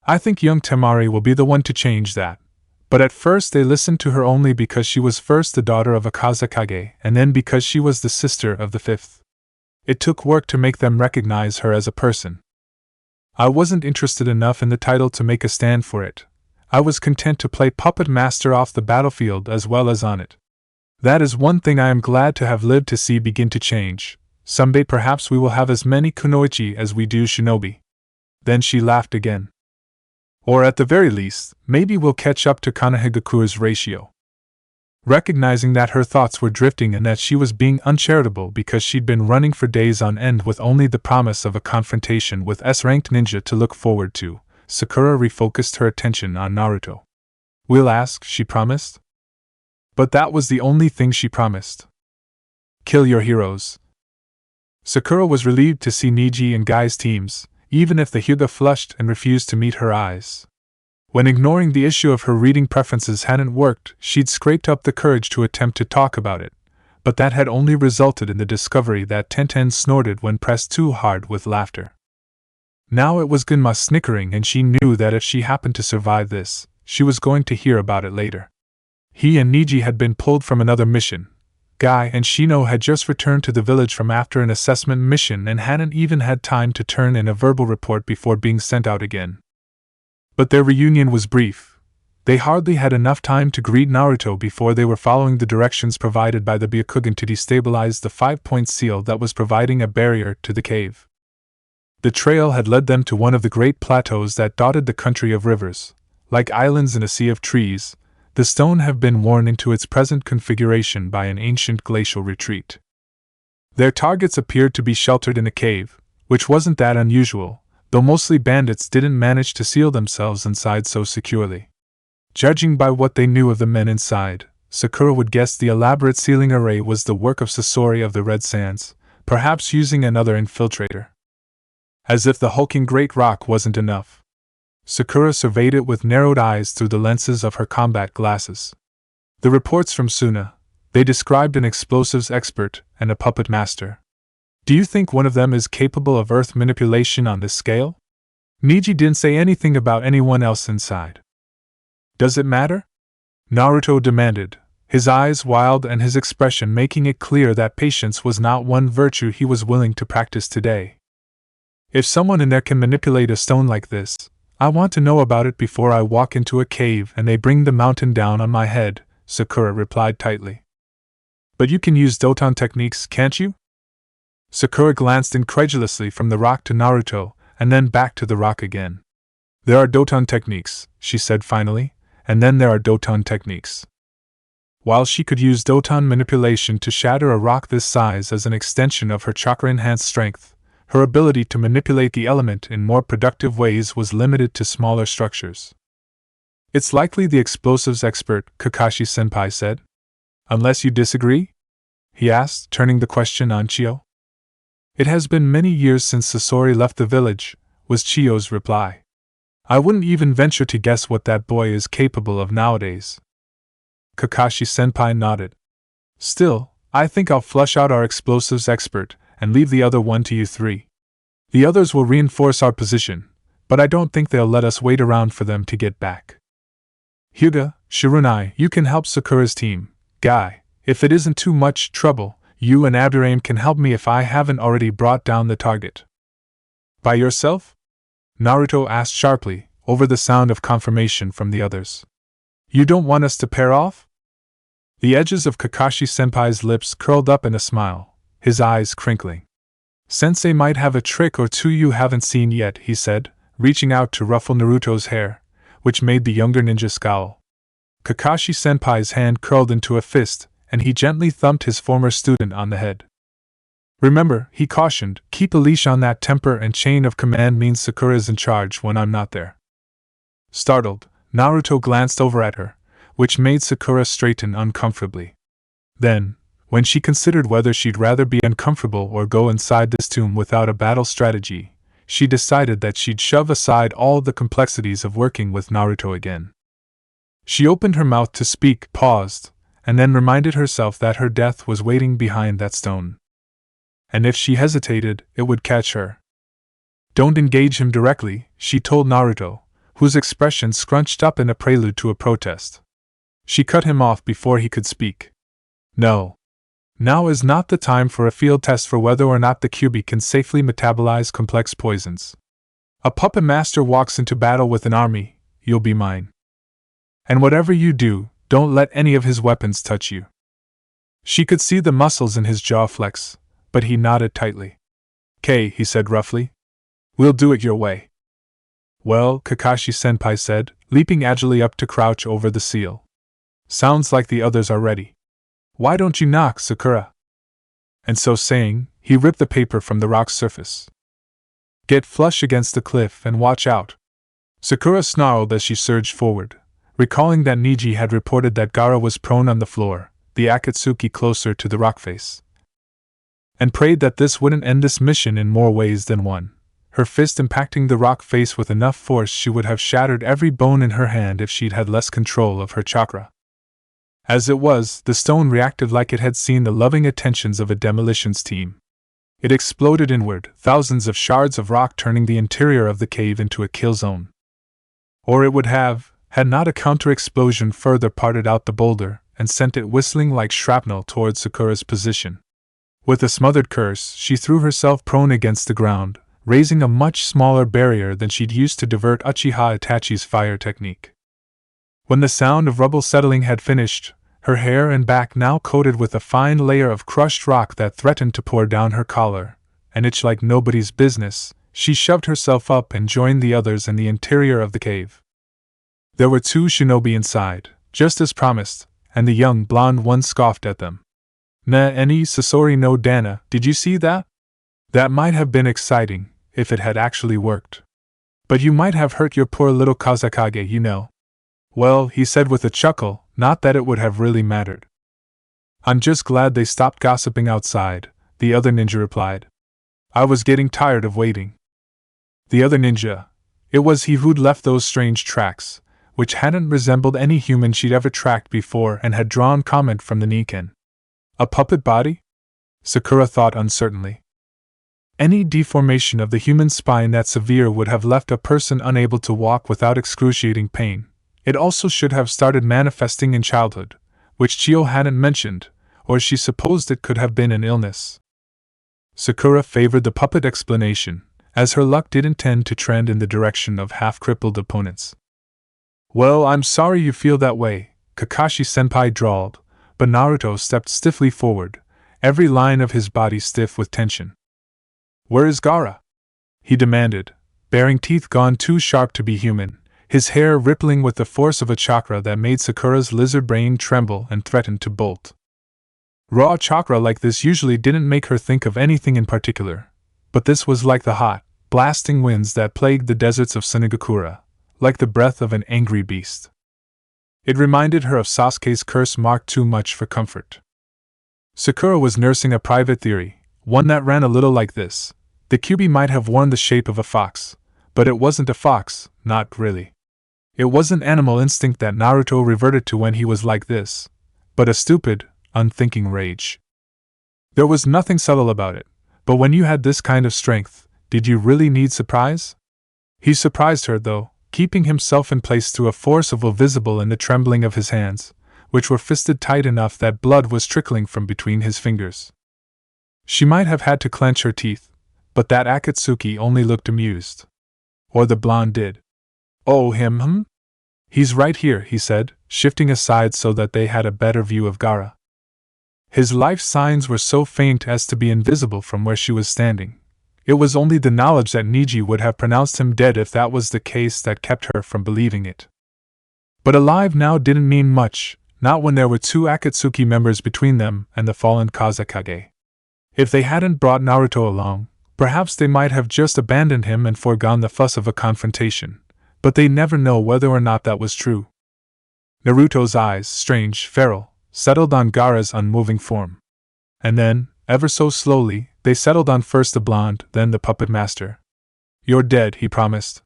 I think young Temari will be the one to change that. But at first they listened to her only because she was first the daughter of a Kazekage, and then because she was the sister of the fifth. It took work to make them recognize her as a person. I wasn't interested enough in the title to make a stand for it. I was content to play puppet master off the battlefield as well as on it. That is one thing I am glad to have lived to see begin to change. Someday perhaps we will have as many kunoichi as we do shinobi. Then she laughed again. Or at the very least, maybe we'll catch up to Konohagakure's ratio. Recognizing that her thoughts were drifting and that she was being uncharitable because she'd been running for days on end with only the promise of a confrontation with S-ranked ninja to look forward to, Sakura refocused her attention on Naruto. We'll ask, she promised. But that was the only thing she promised. Kill your heroes. Sakura was relieved to see Niji and Gai's teams, even if the Hyuga flushed and refused to meet her eyes. When ignoring the issue of her reading preferences hadn't worked, she'd scraped up the courage to attempt to talk about it, but that had only resulted in the discovery that Tenten snorted when pressed too hard with laughter. Now it was Gunma snickering, and she knew that if she happened to survive this, she was going to hear about it later. He and Niji had been pulled from another mission. Gai and Shino had just returned to the village from after an assessment mission and hadn't even had time to turn in a verbal report before being sent out again. But their reunion was brief. They hardly had enough time to greet Naruto before they were following the directions provided by the Byakugan to destabilize the 5-point seal that was providing a barrier to the cave. The trail had led them to one of the great plateaus that dotted the country of rivers. Like islands in a sea of trees, the stone have been worn into its present configuration by an ancient glacial retreat. Their targets appeared to be sheltered in a cave, which wasn't that unusual, though mostly bandits didn't manage to seal themselves inside so securely. Judging by what they knew of the men inside, Sakura would guess the elaborate sealing array was the work of Sasori of the Red Sands, perhaps using another infiltrator. As if the hulking great rock wasn't enough, Sakura surveyed it with narrowed eyes through the lenses of her combat glasses. The reports from Suna, they described an explosives expert and a puppet master. Do you think one of them is capable of earth manipulation on this scale? Niji didn't say anything about anyone else inside. Does it matter? Naruto demanded, his eyes wild and his expression making it clear that patience was not one virtue he was willing to practice today. If someone in there can manipulate a stone like this, I want to know about it before I walk into a cave and they bring the mountain down on my head, Sakura replied tightly. But you can use Doton techniques, can't you? Sakura glanced incredulously from the rock to Naruto, and then back to the rock again. There are Doton techniques, she said finally, and then there are Doton techniques. While she could use Doton manipulation to shatter a rock this size as an extension of her chakra-enhanced strength, her ability to manipulate the element in more productive ways was limited to smaller structures. It's likely the explosives expert, Kakashi-senpai said. Unless you disagree? He asked, turning the question on Chiyo. It has been many years since Sasori left the village, was Chiyo's reply. I wouldn't even venture to guess what that boy is capable of nowadays. Kakashi-senpai nodded. Still, I think I'll flush out our explosives expert and leave the other one to you three. The others will reinforce our position, but I don't think they'll let us wait around for them to get back. Hyuga, Shirunai, you can help Sakura's team. Guy, if it isn't too much trouble, you and Abdurrahim can help me if I haven't already brought down the target. By yourself? Naruto asked sharply, over the sound of confirmation from the others. You don't want us to pair off? The edges of Kakashi-senpai's lips curled up in a smile, his eyes crinkling. Sensei might have a trick or two you haven't seen yet, he said, reaching out to ruffle Naruto's hair, which made the younger ninja scowl. Kakashi-senpai's hand curled into a fist, and he gently thumped his former student on the head. Remember, he cautioned, keep a leash on that temper and chain of command means Sakura's in charge when I'm not there. Startled, Naruto glanced over at her, which made Sakura straighten uncomfortably. Then, when she considered whether she'd rather be uncomfortable or go inside this tomb without a battle strategy, she decided that she'd shove aside all the complexities of working with Naruto again. She opened her mouth to speak, paused, and then reminded herself that her death was waiting behind that stone. And if she hesitated, it would catch her. Don't engage him directly, she told Naruto, whose expression scrunched up in a prelude to a protest. She cut him off before he could speak. No. Now is not the time for a field test for whether or not the Kyuubi can safely metabolize complex poisons. A puppet master walks into battle with an army, you'll be mine. And whatever you do, don't let any of his weapons touch you. She could see the muscles in his jaw flex, but he nodded tightly. "'Kay," he said roughly. "We'll do it your way." "Well," Kakashi-senpai said, leaping agilely up to crouch over the seal. "Sounds like the others are ready. Why don't you knock, Sakura?" And so saying, he ripped the paper from the rock's surface. "Get flush against the cliff and watch out." Sakura snarled as she surged forward, recalling that Niji had reported that Gaara was prone on the floor, the Akatsuki closer to the rock face, and prayed that this wouldn't end this mission in more ways than one. Her fist impacting the rock face with enough force she would have shattered every bone in her hand if she'd had less control of her chakra. As it was, the stone reacted like it had seen the loving attentions of a demolitions team. It exploded inward, thousands of shards of rock turning the interior of the cave into a kill zone. Or it would have, had not a counter-explosion further parted out the boulder and sent it whistling like shrapnel towards Sakura's position. With a smothered curse, she threw herself prone against the ground, raising a much smaller barrier than she'd used to divert Uchiha Itachi's fire technique. When the sound of rubble settling had finished, her hair and back now coated with a fine layer of crushed rock that threatened to pour down her collar, and itch like nobody's business, she shoved herself up and joined the others in the interior of the cave. There were 2 shinobi inside, just as promised, and the young blonde one scoffed at them. "Na any Sasori no Dana, did you see that? That might have been exciting, if it had actually worked. But you might have hurt your poor little Kazakage, you know." "Well," he said with a chuckle, "not that it would have really mattered. I'm just glad they stopped gossiping outside, the other ninja replied. I was getting tired of waiting. The other ninja. It was he who'd left those strange tracks, which hadn't resembled any human she'd ever tracked before and had drawn comment from the Nikken. A puppet body? Sakura thought uncertainly. Any deformation of the human spine that severe would have left a person unable to walk without excruciating pain. It also should have started manifesting in childhood, which Chio hadn't mentioned, or she supposed it could have been an illness. Sakura favored the puppet explanation, as her luck didn't tend to trend in the direction of half-crippled opponents. Well, I'm sorry you feel that way, Kakashi-senpai drawled, but Naruto stepped stiffly forward, every line of his body stiff with tension. Where is Gaara? He demanded, baring teeth gone too sharp to be human, his hair rippling with the force of a chakra that made Sakura's lizard brain tremble and threatened to bolt. Raw chakra like this usually didn't make her think of anything in particular, but this was like the hot, blasting winds that plagued the deserts of Sunagakura, like the breath of an angry beast. It reminded her of Sasuke's curse marked too much for comfort. Sakura was nursing a private theory, one that ran a little like this. The Kyuubi might have worn the shape of a fox, but it wasn't a fox, not really. It wasn't animal instinct that Naruto reverted to when he was like this, but a stupid, unthinking rage. There was nothing subtle about it, but when you had this kind of strength, did you really need surprise? He surprised her, though, keeping himself in place through a force of will visible in the trembling of his hands, which were fisted tight enough that blood was trickling from between his fingers. She might have had to clench her teeth, but that Akatsuki only looked amused. Or the blonde did. Oh, him? He's right here, he said, shifting aside so that they had a better view of Gaara. His life signs were so faint as to be invisible from where she was standing. It was only the knowledge that Niji would have pronounced him dead if that was the case that kept her from believing it. But alive now didn't mean much, not when there were two Akatsuki members between them and the fallen Kazekage. If they hadn't brought Naruto along, perhaps they might have just abandoned him and foregone the fuss of a confrontation, but they never know whether or not that was true. Naruto's eyes, strange, feral, settled on Gaara's unmoving form. And then, ever so slowly, they settled on first the blonde, then the puppet master. You're dead, he promised.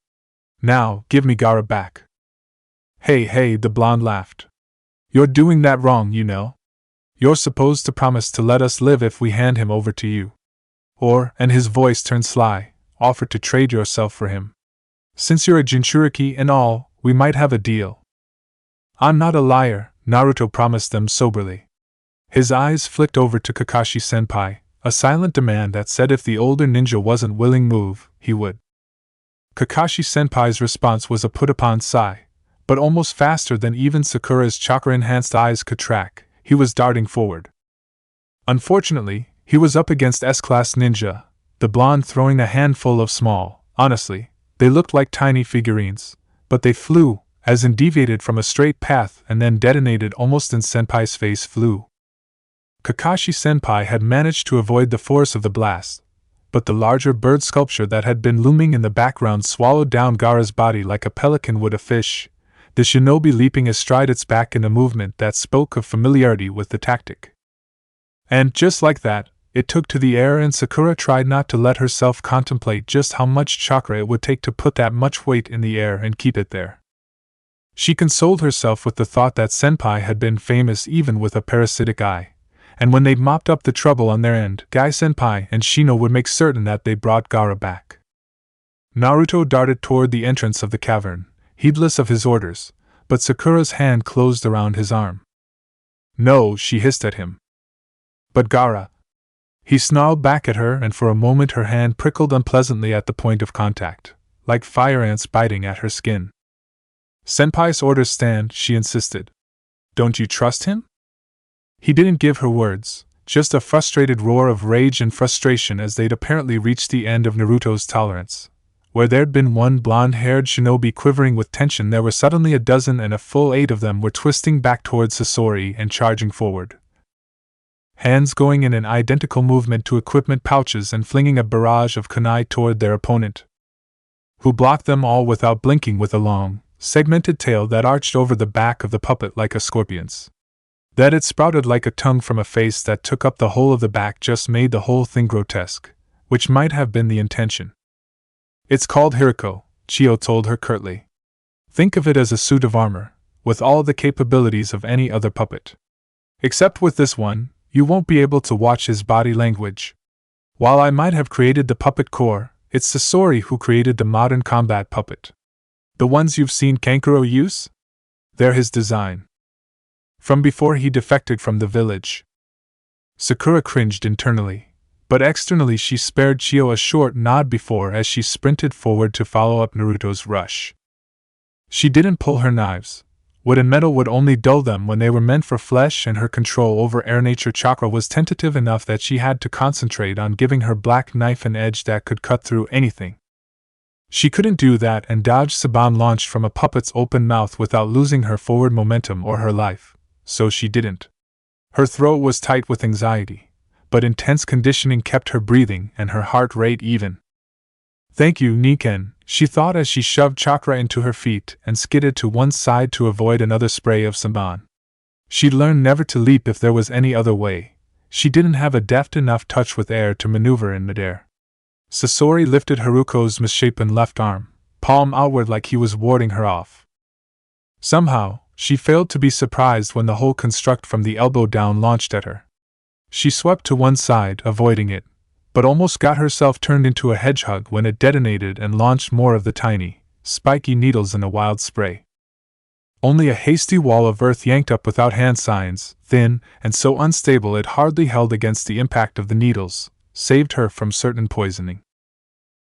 Now, give me Gaara back. Hey, the blonde laughed. You're doing that wrong, you know. You're supposed to promise to let us live if we hand him over to you. Or, and his voice turned sly, offer to trade yourself for him. Since you're a Jinchuriki and all, we might have a deal. I'm not a liar, Naruto promised them soberly. His eyes flicked over to Kakashi-senpai, a silent demand that said if the older ninja wasn't willing move, he would. Kakashi-senpai's response was a put-upon sigh, but almost faster than even Sakura's chakra-enhanced eyes could track, he was darting forward. Unfortunately, he was up against S-class ninja, the blonde throwing a handful of small, honestly, they looked like tiny figurines, but they flew, as in deviated from a straight path and then detonated almost in Senpai's face flew. Kakashi-senpai had managed to avoid the force of the blast, but the larger bird sculpture that had been looming in the background swallowed down Gaara's body like a pelican would a fish, the shinobi leaping astride its back in a movement that spoke of familiarity with the tactic. And just like that, it took to the air and Sakura tried not to let herself contemplate just how much chakra it would take to put that much weight in the air and keep it there. She consoled herself with the thought that Senpai had been famous even with a parasitic eye, and when they'd mopped up the trouble on their end, Gai-senpai and Shino would make certain that they brought Gaara back. Naruto darted toward the entrance of the cavern, heedless of his orders, but Sakura's hand closed around his arm. No, she hissed at him. But Gaara. He snarled back at her, and for a moment her hand prickled unpleasantly at the point of contact, like fire ants biting at her skin. Senpai's orders stand, she insisted. Don't you trust him? He didn't give her words, just a frustrated roar of rage and frustration as they'd apparently reached the end of Naruto's tolerance. Where there'd been one blonde-haired shinobi quivering with tension, there were suddenly a dozen, and a full 8 of them were twisting back towards Sasori and charging forward. Hands going in an identical movement to equipment pouches and flinging a barrage of kunai toward their opponent, who blocked them all without blinking with a long, segmented tail that arched over the back of the puppet like a scorpion's. That it sprouted like a tongue from a face that took up the whole of the back just made the whole thing grotesque, which might have been the intention. It's called Hiriko, Chio told her curtly. Think of it as a suit of armor, with all the capabilities of any other puppet. Except with this one, you won't be able to watch his body language. While I might have created the puppet core, it's Sasori who created the modern combat puppet. The ones you've seen Kankuro use? They're his design. From before he defected from the village. Sakura cringed internally, but externally she spared Chio a short nod before as she sprinted forward to follow up Naruto's rush. She didn't pull her knives. Wood and metal would only dull them when they were meant for flesh, and her control over air nature chakra was tentative enough that she had to concentrate on giving her black knife an edge that could cut through anything. She couldn't do that and dodge Saban launched from a puppet's open mouth without losing her forward momentum or her life, so she didn't. Her throat was tight with anxiety, but intense conditioning kept her breathing and her heart rate even. Thank you, Niken, she thought as she shoved chakra into her feet and skidded to one side to avoid another spray of Saban. She'd learned never to leap if there was any other way. She didn't have a deft enough touch with air to maneuver in midair. Sasori lifted Haruko's misshapen left arm, palm outward like he was warding her off. Somehow, she failed to be surprised when the whole construct from the elbow down launched at her. She swept to one side, avoiding it, but almost got herself turned into a hedgehog when it detonated and launched more of the tiny, spiky needles in a wild spray. Only a hasty wall of earth yanked up without hand signs, thin and so unstable it hardly held against the impact of the needles, saved her from certain poisoning.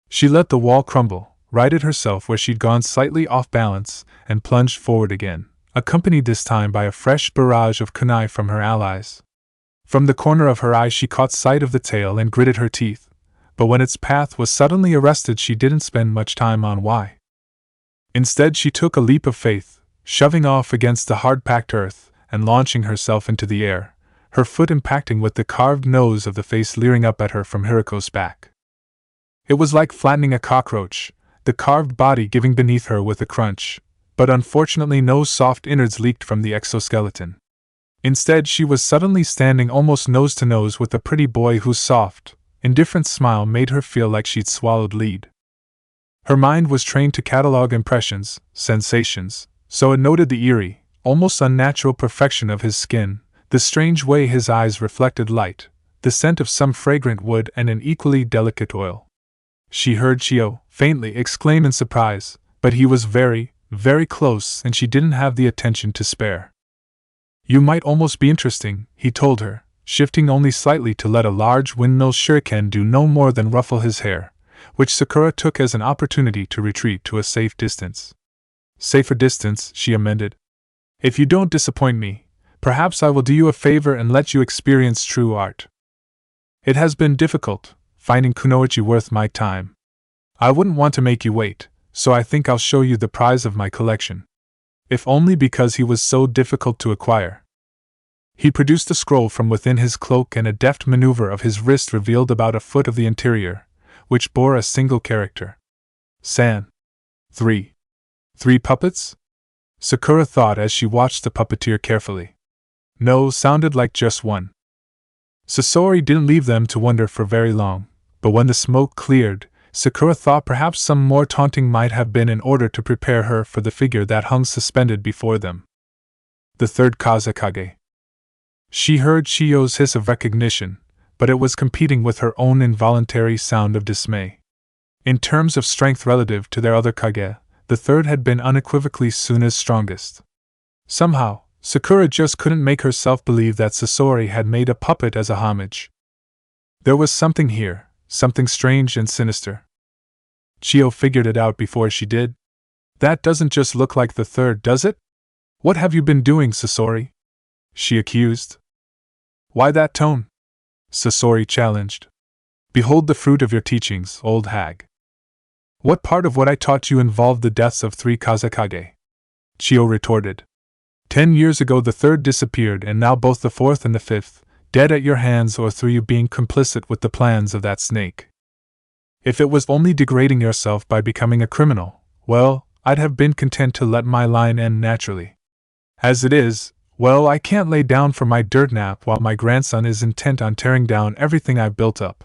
She let the wall crumble, righted herself where she'd gone slightly off balance, and plunged forward again, accompanied this time by a fresh barrage of kunai from her allies. From the corner of her eye she caught sight of the tail and gritted her teeth, but when its path was suddenly arrested she didn't spend much time on why. Instead she took a leap of faith, shoving off against the hard-packed earth and launching herself into the air, her foot impacting with the carved nose of the face leering up at her from Hiriko's back. It was like flattening a cockroach, the carved body giving beneath her with a crunch, but unfortunately no soft innards leaked from the exoskeleton. Instead, she was suddenly standing almost nose to nose with a pretty boy whose soft, indifferent smile made her feel like she'd swallowed lead. Her mind was trained to catalog impressions, sensations, so it noted the eerie, almost unnatural perfection of his skin, the strange way his eyes reflected light, the scent of some fragrant wood and an equally delicate oil. She heard Chio faintly exclaim in surprise, but he was very, very close and she didn't have the attention to spare. You might almost be interesting, he told her, shifting only slightly to let a large windmill shuriken do no more than ruffle his hair, which Sakura took as an opportunity to retreat to a safe distance. Safer distance, she amended. If you don't disappoint me, perhaps I will do you a favor and let you experience true art. It has been difficult, finding kunoichi worth my time. I wouldn't want to make you wait, so I think I'll show you the prize of my collection. If only because he was so difficult to acquire. He produced a scroll from within his cloak and a deft maneuver of his wrist revealed about a foot of the interior, which bore a single character. San. 3. 3 puppets? Sakura thought as she watched the puppeteer carefully. No, sounded like just one. Sasori didn't leave them to wonder for very long, but when the smoke cleared, Sakura thought perhaps some more taunting might have been in order to prepare her for the figure that hung suspended before them. The third Kazekage. She heard Chio's hiss of recognition, but it was competing with her own involuntary sound of dismay. In terms of strength relative to their other Kage, the third had been unequivocally Suna's strongest. Somehow, Sakura just couldn't make herself believe that Sasori had made a puppet as a homage. There was something here, something strange and sinister. Chio figured it out before she did. That doesn't just look like the third, does it? What have you been doing, Sasori? She accused. Why that tone? Sasori challenged. Behold the fruit of your teachings, old hag. What part of what I taught you involved the deaths of 3 Kazekage? Chio retorted. 10 years ago the third disappeared and now both the fourth and the fifth, dead at your hands or through you being complicit with the plans of that snake. If it was only degrading yourself by becoming a criminal, well, I'd have been content to let my line end naturally. As it is, Well, I can't lay down for my dirt nap while my grandson is intent on tearing down everything I've built up.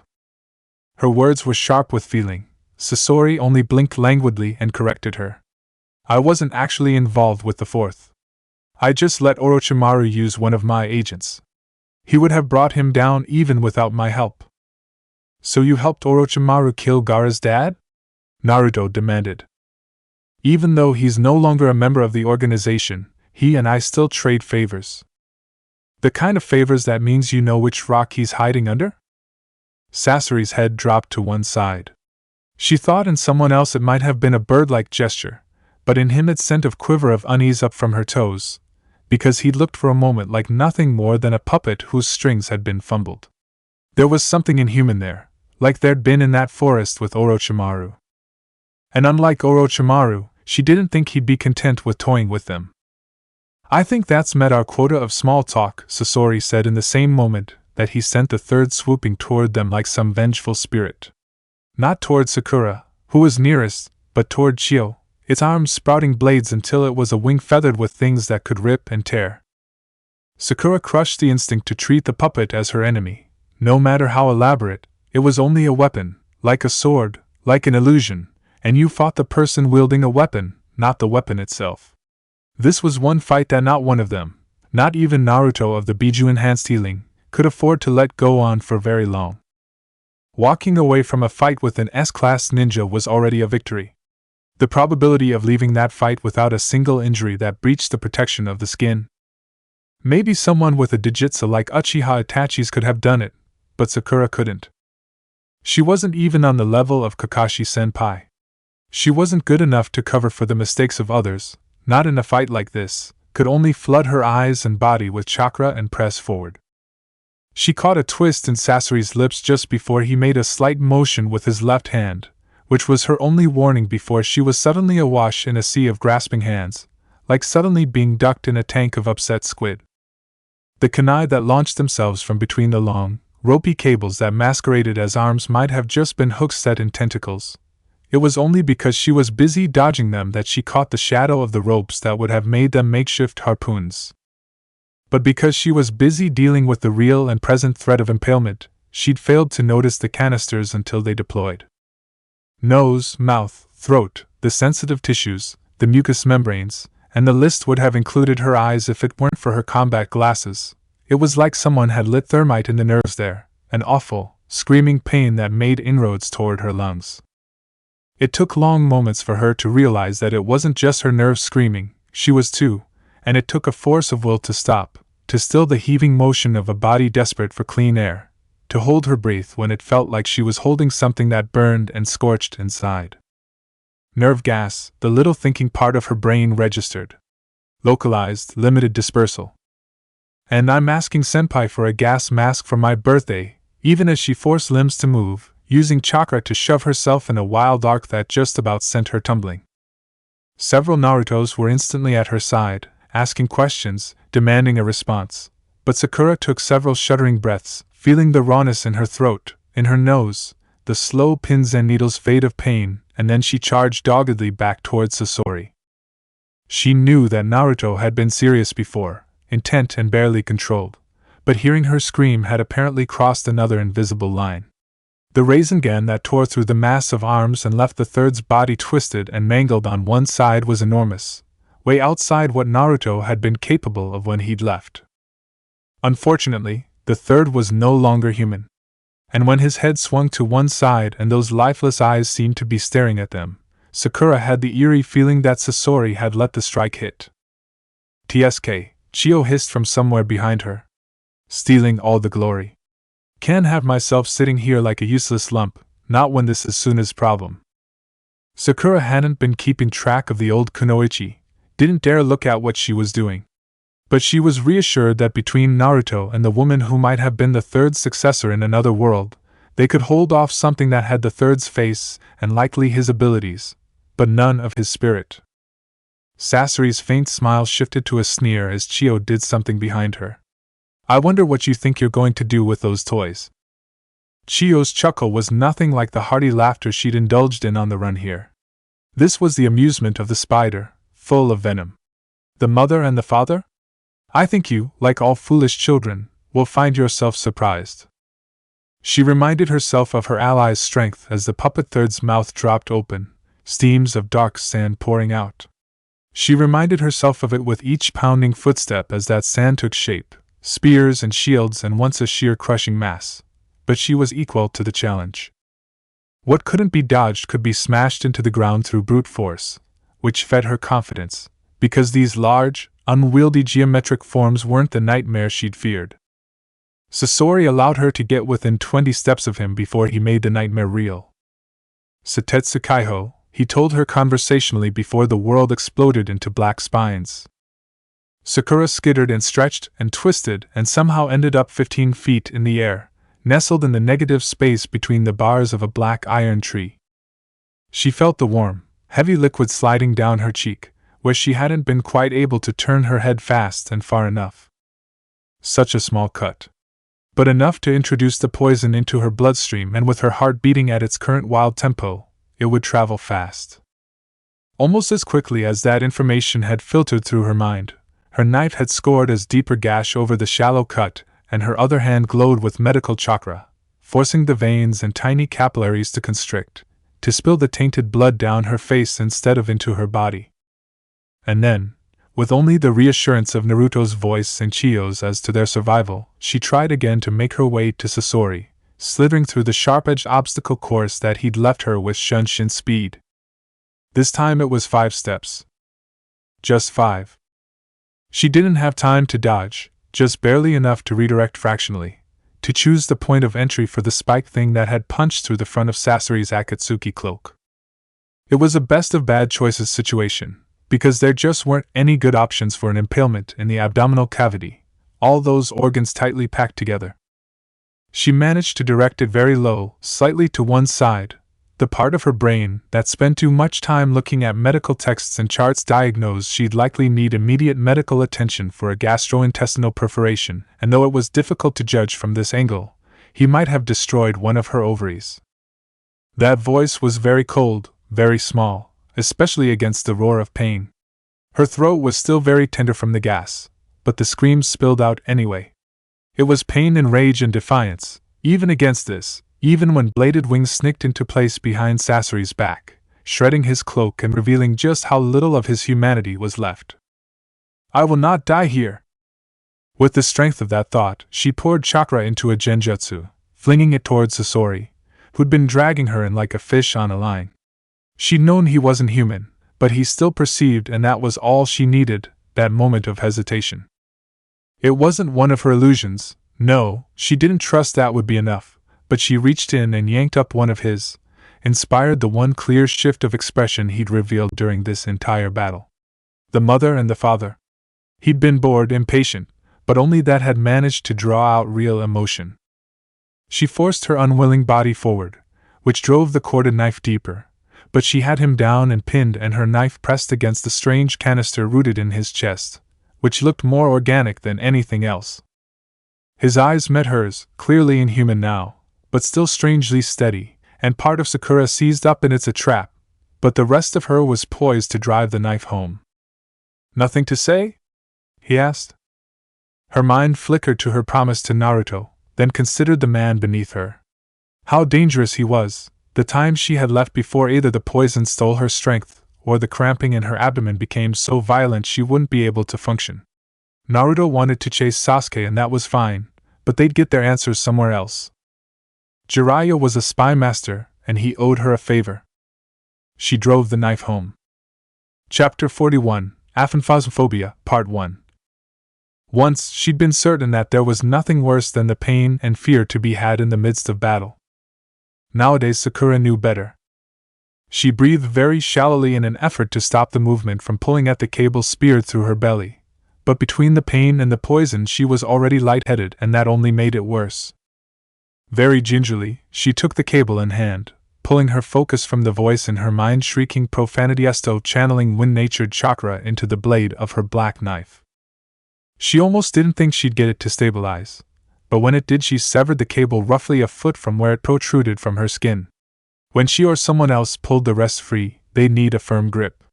Her words were sharp with feeling. Sasori only blinked languidly and corrected her. I wasn't actually involved with the fourth. I just let Orochimaru use one of my agents. He would have brought him down even without my help. So you helped Orochimaru kill Gaara's dad? Naruto demanded. Even though he's no longer a member of the organization, he and I still trade favors. The kind of favors that means you know which rock he's hiding under? Sasori's head dropped to one side. She thought in someone else it might have been a bird-like gesture, but in him it sent a quiver of unease up from her toes, because he looked for a moment like nothing more than a puppet whose strings had been fumbled. There was something inhuman there, like there'd been in that forest with Orochimaru. And unlike Orochimaru, she didn't think he'd be content with toying with them. I think that's met our quota of small talk, Sasori said in the same moment that he sent the third swooping toward them like some vengeful spirit. Not toward Sakura, who was nearest, but toward Chio, its arms sprouting blades until it was a wing feathered with things that could rip and tear. Sakura crushed the instinct to treat the puppet as her enemy. No matter how elaborate, it was only a weapon, like a sword, like an illusion, and you fought the person wielding a weapon, not the weapon itself. This was one fight that not one of them, not even Naruto of the Biju-enhanced healing, could afford to let go on for very long. Walking away from a fight with an S-class ninja was already a victory. The probability of leaving that fight without a single injury that breached the protection of the skin. Maybe someone with a digitsu like Uchiha Itachi's could have done it, but Sakura couldn't. She wasn't even on the level of Kakashi-senpai. She wasn't good enough to cover for the mistakes of others, not in a fight like this, could only flood her eyes and body with chakra and press forward. She caught a twist in Sasori's lips just before he made a slight motion with his left hand, which was her only warning before she was suddenly awash in a sea of grasping hands, like suddenly being ducked in a tank of upset squid. The kunai that launched themselves from between the long, ropey cables that masqueraded as arms might have just been hooks set in tentacles. It was only because she was busy dodging them that she caught the shadow of the ropes that would have made them makeshift harpoons. But because she was busy dealing with the real and present threat of impalement, she'd failed to notice the canisters until they deployed. Nose, mouth, throat, the sensitive tissues, the mucous membranes, and the list would have included her eyes if it weren't for her combat glasses. It was like someone had lit thermite in the nerves there, an awful, screaming pain that made inroads toward her lungs. It took long moments for her to realize that it wasn't just her nerves screaming, she was too, and it took a force of will to stop, to still the heaving motion of a body desperate for clean air, to hold her breath when it felt like she was holding something that burned and scorched inside. Nerve gas, the little thinking part of her brain registered. Localized, limited dispersal. And I'm asking Senpai for a gas mask for my birthday, even as she forced limbs to move, using chakra to shove herself in a wild arc that just about sent her tumbling. Several Narutos were instantly at her side, asking questions, demanding a response, but Sakura took several shuddering breaths, feeling the rawness in her throat, in her nose, the slow pins and needles fade of pain, and then she charged doggedly back towards Sasori. She knew that Naruto had been serious before, intent and barely controlled, but hearing her scream had apparently crossed another invisible line. The Rasengan that tore through the mass of arms and left the third's body twisted and mangled on one side was enormous, way outside what Naruto had been capable of when he'd left. Unfortunately, the third was no longer human. And when his head swung to one side and those lifeless eyes seemed to be staring at them, Sakura had the eerie feeling that Sasori had let the strike hit. TSK, Chio hissed from somewhere behind her. Stealing all the glory. Can't have myself sitting here like a useless lump, not when this is Suna's problem. Sakura hadn't been keeping track of the old kunoichi, didn't dare look at what she was doing. But she was reassured that between Naruto and the woman who might have been the third's successor in another world, they could hold off something that had the third's face and likely his abilities, but none of his spirit. Sasori's faint smile shifted to a sneer as Chio did something behind her. I wonder what you think you're going to do with those toys. Chio's chuckle was nothing like the hearty laughter she'd indulged in on the run here. This was the amusement of the spider, full of venom. The mother and the father? I think you, like all foolish children, will find yourself surprised. She reminded herself of her ally's strength as the puppet third's mouth dropped open, steams of dark sand pouring out. She reminded herself of it with each pounding footstep as that sand took shape, spears and shields and once a sheer crushing mass. But she was equal to the challenge. What couldn't be dodged could be smashed into the ground through brute force, which fed her confidence, because these large, unwieldy geometric forms weren't the nightmare she'd feared. Sasori allowed her to get within 20 steps of him before he made the nightmare real. Satetsu Kaiho, he told her conversationally before the world exploded into black spines. Sakura skittered and stretched and twisted and somehow ended up 15 feet in the air, nestled in the negative space between the bars of a black iron tree. She felt the warm, heavy liquid sliding down her cheek, where she hadn't been quite able to turn her head fast and far enough. Such a small cut. But enough to introduce the poison into her bloodstream, and with her heart beating at its current wild tempo, it would travel fast. Almost as quickly as that information had filtered through her mind, her knife had scored a deeper gash over the shallow cut, and her other hand glowed with medical chakra, forcing the veins and tiny capillaries to constrict, to spill the tainted blood down her face instead of into her body. And then, with only the reassurance of Naruto's voice and Chiyo's as to their survival, she tried again to make her way to Sasori, slithering through the sharp-edged obstacle course that he'd left her with Shunshin speed. This time it was 5 steps. Just 5. She didn't have time to dodge, just barely enough to redirect fractionally, to choose the point of entry for the spike thing that had punched through the front of Sasori's Akatsuki cloak. It was a best of bad choices situation, because there just weren't any good options for an impalement in the abdominal cavity, all those organs tightly packed together. She managed to direct it very low, slightly to one side. The part of her brain that spent too much time looking at medical texts and charts diagnosed she'd likely need immediate medical attention for a gastrointestinal perforation, and though it was difficult to judge from this angle, he might have destroyed one of her ovaries. That voice was very cold, very small, especially against the roar of pain. Her throat was still very tender from the gas, but the screams spilled out anyway. It was pain and rage and defiance, even against this, even when bladed wings snicked into place behind Sasori's back, shredding his cloak and revealing just how little of his humanity was left. I will not die here. With the strength of that thought, she poured chakra into a genjutsu, flinging it towards Sasori, who'd been dragging her in like a fish on a line. She'd known he wasn't human, but he still perceived, and that was all she needed, that moment of hesitation. It wasn't one of her illusions, no, she didn't trust that would be enough, but she reached in and yanked up one of his, inspired the one clear shift of expression he'd revealed during this entire battle. The mother and the father. He'd been bored, impatient, but only that had managed to draw out real emotion. She forced her unwilling body forward, which drove the corded knife deeper, but she had him down and pinned, and her knife pressed against the strange canister rooted in his chest, which looked more organic than anything else. His eyes met hers, clearly inhuman now, but still strangely steady, and part of Sakura seized up in it's a trap, but the rest of her was poised to drive the knife home. Nothing to say? He asked. Her mind flickered to her promise to Naruto, then considered the man beneath her. How dangerous he was, the time she had left before either the poison stole her strength, or the cramping in her abdomen became so violent she wouldn't be able to function. Naruto wanted to chase Sasuke, and that was fine, but they'd get their answers somewhere else. Jiraiya was a spy master, and he owed her a favor. She drove the knife home. Chapter 41, Aphanphasmophobia, Part 1. Once she'd been certain that there was nothing worse than the pain and fear to be had in the midst of battle. Nowadays Sakura knew better. She breathed very shallowly in an effort to stop the movement from pulling at the cable speared through her belly, but between the pain and the poison she was already lightheaded, and that only made it worse. Very gingerly, she took the cable in hand, pulling her focus from the voice in her mind, shrieking profanity, channeling wind-natured chakra into the blade of her black knife. She almost didn't think she'd get it to stabilize, but when it did she severed the cable roughly a foot from where it protruded from her skin. When she or someone else pulled the rest free, they'd need a firm grip.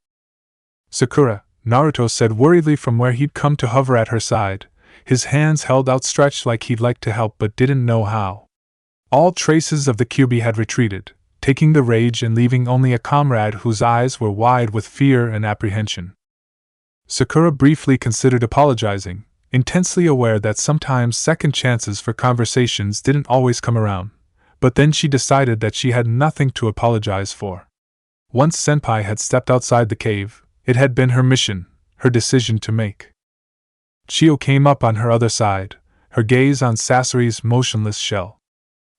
Sakura, Naruto said worriedly from where he'd come to hover at her side, his hands held outstretched like he'd like to help but didn't know how. All traces of the Kyuubi had retreated, taking the rage and leaving only a comrade whose eyes were wide with fear and apprehension. Sakura briefly considered apologizing, intensely aware that sometimes second chances for conversations didn't always come around, but then she decided that she had nothing to apologize for. Once Senpai had stepped outside the cave, it had been her mission, her decision to make. Chio came up on her other side, her gaze on Sasori's motionless shell.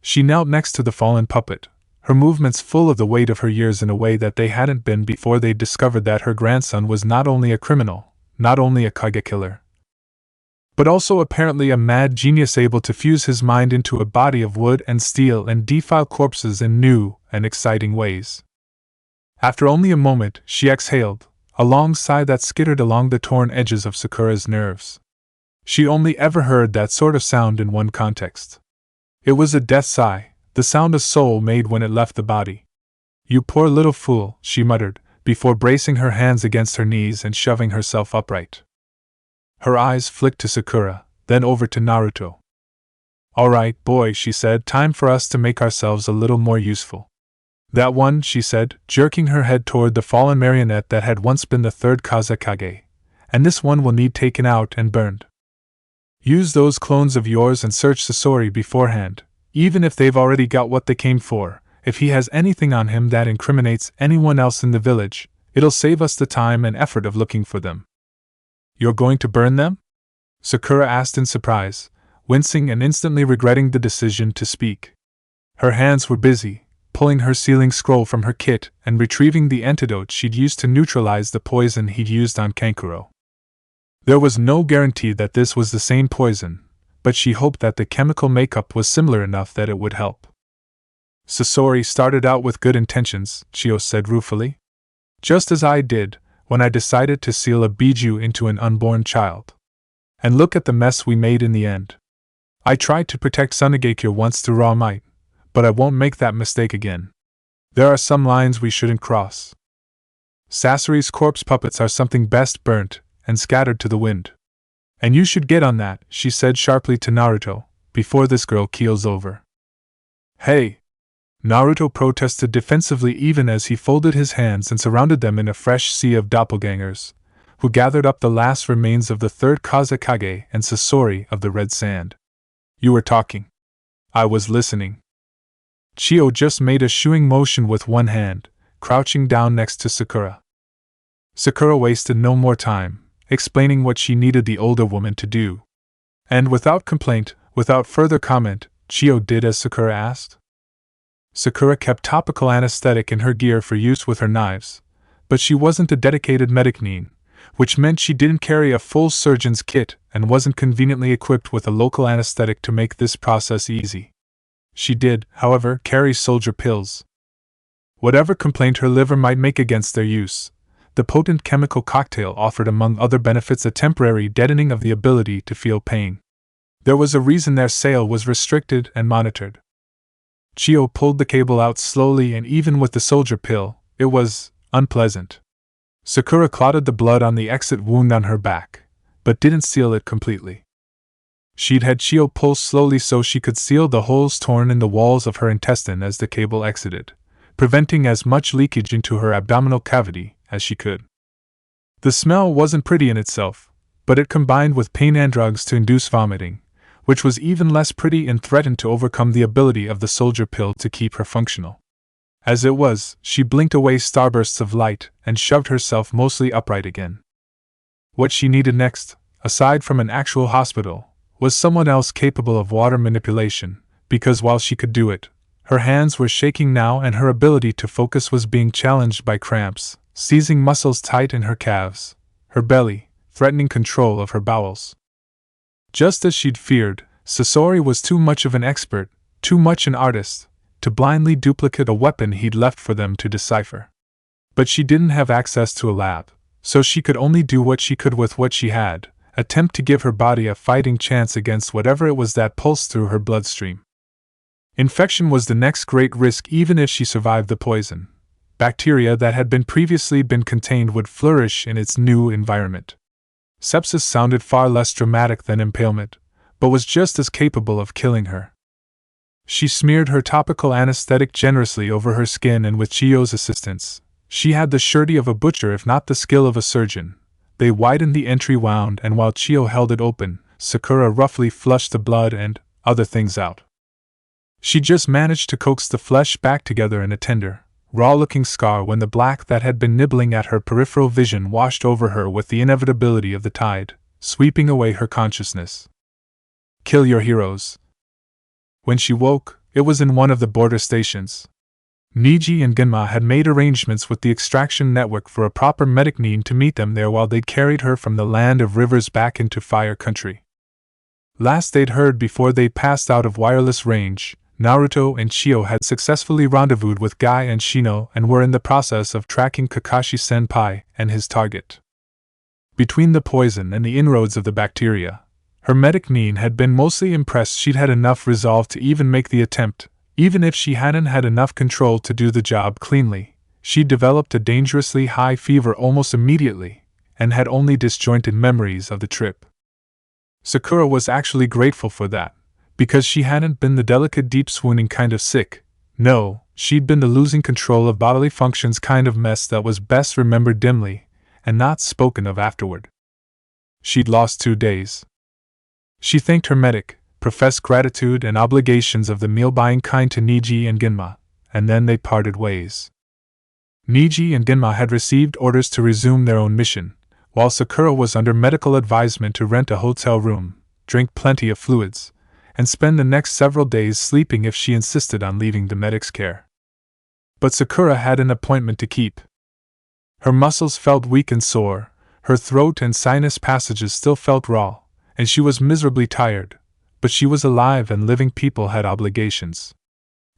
She knelt next to the fallen puppet, her movements full of the weight of her years in a way that they hadn't been before they discovered that her grandson was not only a criminal, not only a Kage killer, but also apparently a mad genius able to fuse his mind into a body of wood and steel and defile corpses in new and exciting ways. After only a moment, she exhaled, a long sigh that skittered along the torn edges of Sakura's nerves. She only ever heard that sort of sound in one context. It was a death sigh, the sound a soul made when it left the body. "You poor little fool," she muttered, before bracing her hands against her knees and shoving herself upright. Her eyes flicked to Sakura, then over to Naruto. "All right, boy," she said, "time for us to make ourselves a little more useful." "That one," she said, jerking her head toward the fallen marionette that had once been the third Kazekage, "and this one will need taken out and burned. Use those clones of yours and search Sasori beforehand, even if they've already got what they came for. If he has anything on him that incriminates anyone else in the village, it'll save us the time and effort of looking for them." "You're going to burn them?" Sakura asked in surprise, wincing and instantly regretting the decision to speak. Her hands were busy, pulling her sealing scroll from her kit and retrieving the antidote she'd used to neutralize the poison he'd used on Kankuro. There was no guarantee that this was the same poison, but she hoped that the chemical makeup was similar enough that it would help. "Sasori started out with good intentions," Chio said ruefully. "Just as I did, when I decided to seal a biju into an unborn child. And look at the mess we made in the end. I tried to protect Tsunegakure once through raw might, but I won't make that mistake again. There are some lines we shouldn't cross. Sasori's corpse puppets are something best burnt and scattered to the wind. And you should get on that," she said sharply to Naruto, "before this girl keels over." "Hey!" Naruto protested defensively even as he folded his hands and surrounded them in a fresh sea of doppelgangers, who gathered up the last remains of the third Kazekage and Sasori of the Red Sand. "You were talking. I was listening." Chio just made a shooing motion with one hand, crouching down next to Sakura. Sakura wasted no more time, explaining what she needed the older woman to do. And without complaint, without further comment, Chio did as Sakura asked. Sakura kept topical anesthetic in her gear for use with her knives, but she wasn't a dedicated medicnine, which meant she didn't carry a full surgeon's kit and wasn't conveniently equipped with a local anesthetic to make this process easy. She did, however, carry soldier pills. Whatever complaint her liver might make against their use, the potent chemical cocktail offered among other benefits a temporary deadening of the ability to feel pain. There was a reason their sale was restricted and monitored. Chio pulled the cable out slowly, and even with the soldier pill, it was unpleasant. Sakura clotted the blood on the exit wound on her back, but didn't seal it completely. She'd had Chio pull slowly so she could seal the holes torn in the walls of her intestine as the cable exited, preventing as much leakage into her abdominal cavity as she could. The smell wasn't pretty in itself, but it combined with pain and drugs to induce vomiting, which was even less pretty and threatened to overcome the ability of the soldier pill to keep her functional. As it was, she blinked away starbursts of light and shoved herself mostly upright again. What she needed next, aside from an actual hospital, was someone else capable of water manipulation, because while she could do it, her hands were shaking now and her ability to focus was being challenged by cramps, seizing muscles tight in her calves, her belly, threatening control of her bowels. Just as she'd feared, Sasori was too much of an expert, too much an artist, to blindly duplicate a weapon he'd left for them to decipher. But she didn't have access to a lab, so she could only do what she could with what she had, attempt to give her body a fighting chance against whatever it was that pulsed through her bloodstream. Infection was the next great risk even if she survived the poison, bacteria that had been previously been contained would flourish in its new environment. Sepsis sounded far less dramatic than impalement, but was just as capable of killing her. She smeared her topical anesthetic generously over her skin, and with Chiyo's assistance, she had the surety of a butcher if not the skill of a surgeon. They widened the entry wound, and while Chiyo held it open, Sakura roughly flushed the blood and other things out. She just managed to coax the flesh back together in a tender, raw-looking scar when the black that had been nibbling at her peripheral vision washed over her with the inevitability of the tide, sweeping away her consciousness. Kill your heroes. When she woke, it was in one of the border stations. Niji and Genma had made arrangements with the extraction network for a proper medic need to meet them there while they'd carried her from the land of rivers back into fire country. Last they'd heard before they'd passed out of wireless range, Naruto and Chiyo had successfully rendezvoused with Guy and Shino and were in the process of tracking Kakashi-senpai and his target. Between the poison and the inroads of the bacteria, her medic Nin had been mostly impressed she'd had enough resolve to even make the attempt. Even if she hadn't had enough control to do the job cleanly, she developed a dangerously high fever almost immediately, and had only disjointed memories of the trip. Sakura was actually grateful for that, because she hadn't been the delicate deep swooning kind of sick. No, she'd been the losing control of bodily functions kind of mess that was best remembered dimly, and not spoken of afterward. She'd lost 2 days. She thanked her medic, professed gratitude and obligations of the meal-buying kind to Niji and Genma, and then they parted ways. Niji and Genma had received orders to resume their own mission, while Sakura was under medical advisement to rent a hotel room, drink plenty of fluids, and spend the next several days sleeping if she insisted on leaving the medic's care. But Sakura had an appointment to keep. Her muscles felt weak and sore, her throat and sinus passages still felt raw, and she was miserably tired. But she was alive, and living people had obligations.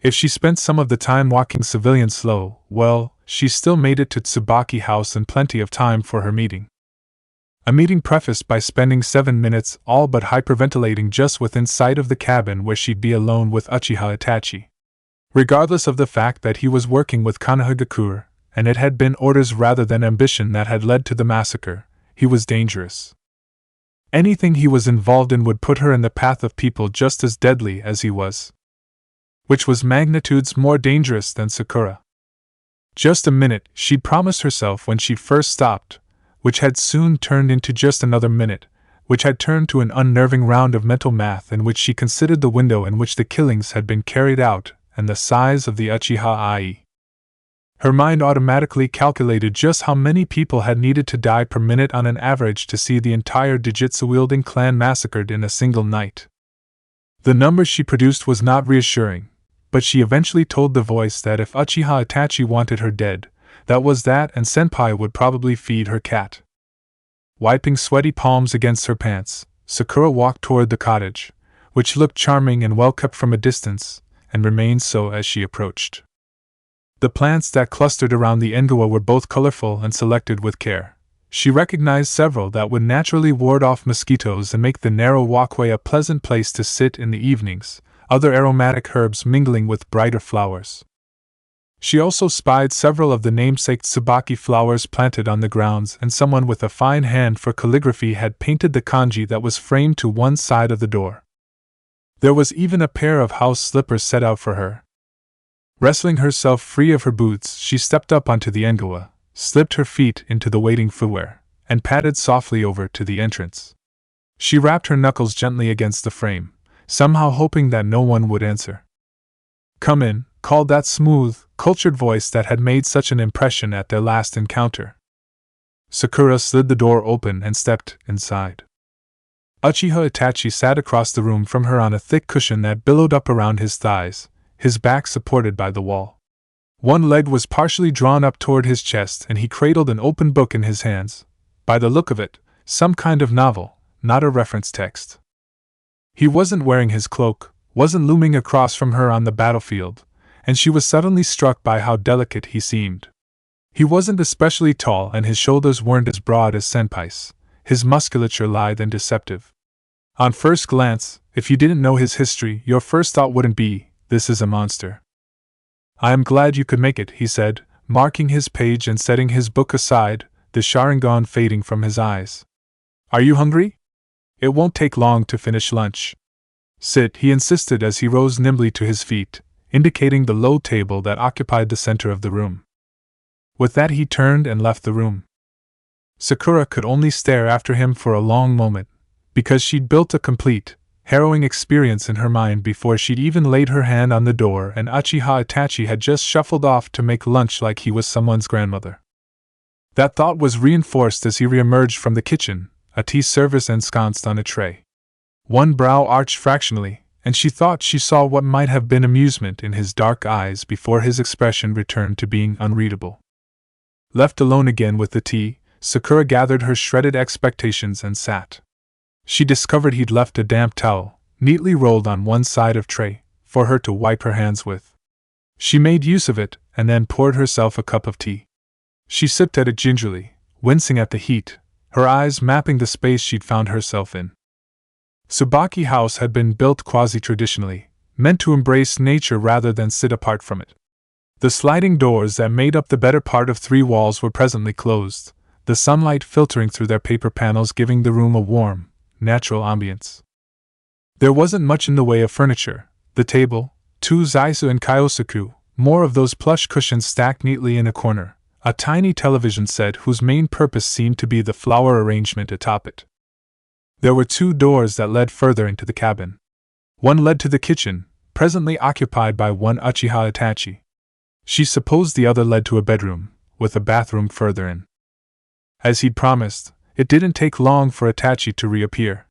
If she spent some of the time walking civilian slow, well, she still made it to Tsubaki House in plenty of time for her meeting. A meeting prefaced by spending 7 minutes all but hyperventilating just within sight of the cabin where she'd be alone with Uchiha Itachi. Regardless of the fact that he was working with Konohagakure, and it had been orders rather than ambition that had led to the massacre, he was dangerous. Anything he was involved in would put her in the path of people just as deadly as he was. Which was magnitudes more dangerous than Sakura. Just a minute, she'd promised herself when she first stopped, which had soon turned into just another minute, which had turned to an unnerving round of mental math in which she considered the window in which the killings had been carried out and the size of the Uchiha IE. Her mind automatically calculated just how many people had needed to die per minute on an average to see the entire Jujutsu-wielding clan massacred in a single night. The number she produced was not reassuring, but she eventually told the voice that if Uchiha Itachi wanted her dead, that was that, and Senpai would probably feed her cat. Wiping sweaty palms against her pants, Sakura walked toward the cottage, which looked charming and well kept from a distance, and remained so as she approached. The plants that clustered around the engawa were both colorful and selected with care. She recognized several that would naturally ward off mosquitoes and make the narrow walkway a pleasant place to sit in the evenings, other aromatic herbs mingling with brighter flowers. She also spied several of the namesake tsubaki flowers planted on the grounds, and someone with a fine hand for calligraphy had painted the kanji that was framed to one side of the door. There was even a pair of house slippers set out for her. Wrestling herself free of her boots, she stepped up onto the engawa, slipped her feet into the waiting footwear, and padded softly over to the entrance. She rapped her knuckles gently against the frame, somehow hoping that no one would answer. "Come in," called that smooth, cultured voice that had made such an impression at their last encounter. Sakura slid the door open and stepped inside. Uchiha Itachi sat across the room from her on a thick cushion that billowed up around his thighs, his back supported by the wall. One leg was partially drawn up toward his chest, and he cradled an open book in his hands. By the look of it, some kind of novel, not a reference text. He wasn't wearing his cloak, wasn't looming across from her on the battlefield, and she was suddenly struck by how delicate he seemed. He wasn't especially tall, and his shoulders weren't as broad as Senpai's, his musculature lithe and deceptive. On first glance, if you didn't know his history, your first thought wouldn't be, "This is a monster." "I am glad you could make it," he said, marking his page and setting his book aside, the Sharingan fading from his eyes. Are you hungry? It won't take long to finish lunch. Sit, he insisted as he rose nimbly to his feet, indicating the low table that occupied the center of the room. With that he turned and left the room. Sakura could only stare after him for a long moment, because she'd built a complete, harrowing experience in her mind before she'd even laid her hand on the door and Uchiha Itachi had just shuffled off to make lunch like he was someone's grandmother. That thought was reinforced as he reemerged from the kitchen, a tea service ensconced on a tray. One brow arched fractionally, and she thought she saw what might have been amusement in his dark eyes before his expression returned to being unreadable. Left alone again with the tea, Sakura gathered her shredded expectations and sat. She discovered he'd left a damp towel, neatly rolled on one side of tray, for her to wipe her hands with. She made use of it, and then poured herself a cup of tea. She sipped at it gingerly, wincing at the heat, her eyes mapping the space she'd found herself in. Tsubaki House had been built quasi-traditionally, meant to embrace nature rather than sit apart from it. The sliding doors that made up the better part of 3 walls were presently closed, the sunlight filtering through their paper panels giving the room a warm, natural ambience. There wasn't much in the way of furniture: the table, 2 zaisu and kyosaku, more of those plush cushions stacked neatly in a corner, a tiny television set whose main purpose seemed to be the flower arrangement atop it. There were 2 doors that led further into the cabin. One led to the kitchen, presently occupied by one Uchiha Itachi. She supposed the other led to a bedroom, with a bathroom further in. As he'd promised, it didn't take long for Itachi to reappear.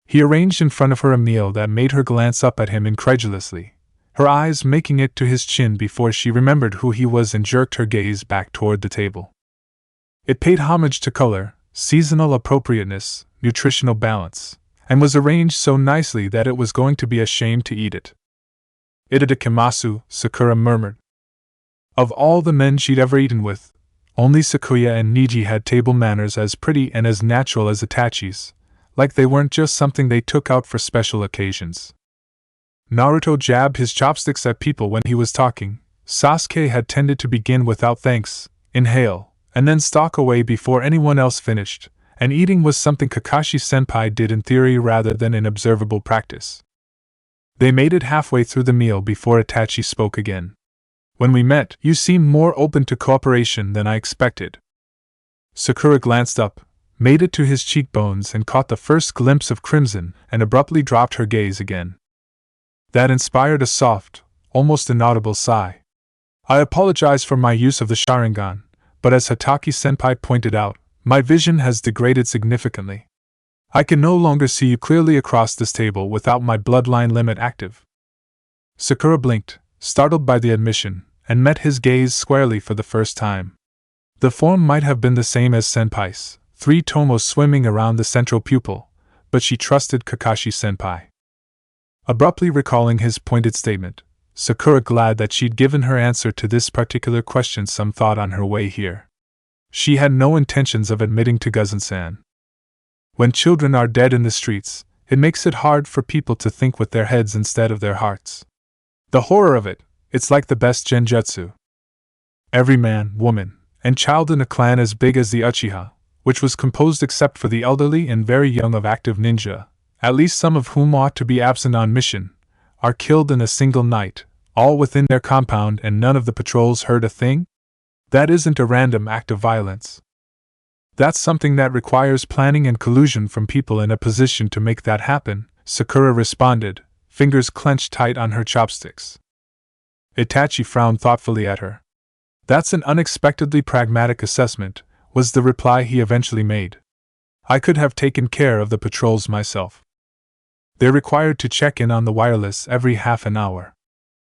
He arranged in front of her a meal that made her glance up at him incredulously, her eyes making it to his chin before she remembered who he was and jerked her gaze back toward the table. It paid homage to color, seasonal appropriateness, nutritional balance, and was arranged so nicely that it was going to be a shame to eat it. Itadakimasu, Sakura murmured. Of all the men she'd ever eaten with, only Sakuya and Niji had table manners as pretty and as natural as Itachi's, like they weren't just something they took out for special occasions. Naruto jabbed his chopsticks at people when he was talking. Sasuke had tended to begin without thanks, inhale, and then stalk away before anyone else finished, and eating was something Kakashi-senpai did in theory rather than in observable practice. They made it halfway through the meal before Itachi spoke again. When we met, you seemed more open to cooperation than I expected. Sakura glanced up, made it to his cheekbones and caught the first glimpse of crimson and abruptly dropped her gaze again. That inspired a soft, almost inaudible sigh. I apologize for my use of the Sharingan, but as Hataki-senpai pointed out, my vision has degraded significantly. I can no longer see you clearly across this table without my bloodline limit active. Sakura blinked, startled by the admission, and met his gaze squarely for the first time. The form might have been the same as Senpai's, 3 tomos swimming around the central pupil, but she trusted Kakashi-senpai. Abruptly recalling his pointed statement, Sakura glad that she'd given her answer to this particular question some thought on her way here. She had no intentions of admitting to Guzen-san. When children are dead in the streets, it makes it hard for people to think with their heads instead of their hearts. The horror of it, it's like the best genjutsu. Every man, woman, and child in a clan as big as the Uchiha, which was composed except for the elderly and very young of active ninja, at least some of whom ought to be absent on mission, are killed in a single night, all within their compound and none of the patrols heard a thing? That isn't a random act of violence. That's something that requires planning and collusion from people in a position to make that happen, Sakura responded, fingers clenched tight on her chopsticks. Itachi frowned thoughtfully at her. That's an unexpectedly pragmatic assessment, was the reply he eventually made. I could have taken care of the patrols myself. They're required to check in on the wireless every half an hour.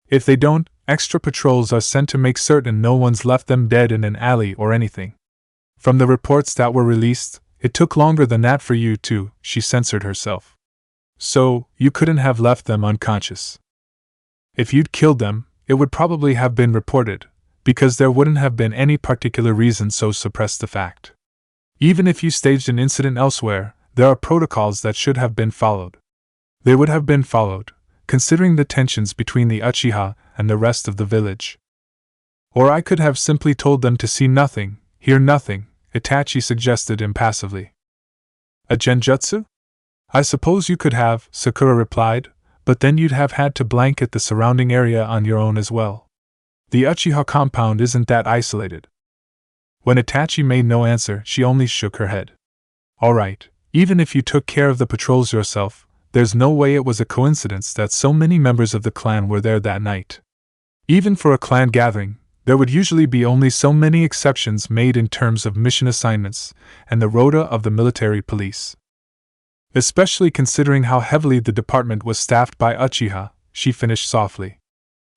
If they don't, extra patrols are sent to make certain no one's left them dead in an alley or anything. From the reports that were released, it took longer than that for you to, she censored herself. So, you couldn't have left them unconscious. If you'd killed them, it would probably have been reported, because there wouldn't have been any particular reason so suppress the fact. Even if you staged an incident elsewhere, there are protocols that should have been followed. They would have been followed, considering the tensions between the Uchiha and the rest of the village. Or I could have simply told them to see nothing, hear nothing, Itachi suggested impassively. A genjutsu? I suppose you could have, Sakura replied, but then you'd have had to blanket the surrounding area on your own as well. The Uchiha compound isn't that isolated. When Itachi made no answer, she only shook her head. Alright, even if you took care of the patrols yourself, there's no way it was a coincidence that so many members of the clan were there that night. Even for a clan gathering, there would usually be only so many exceptions made in terms of mission assignments and the rota of the military police. Especially considering how heavily the department was staffed by Uchiha, she finished softly.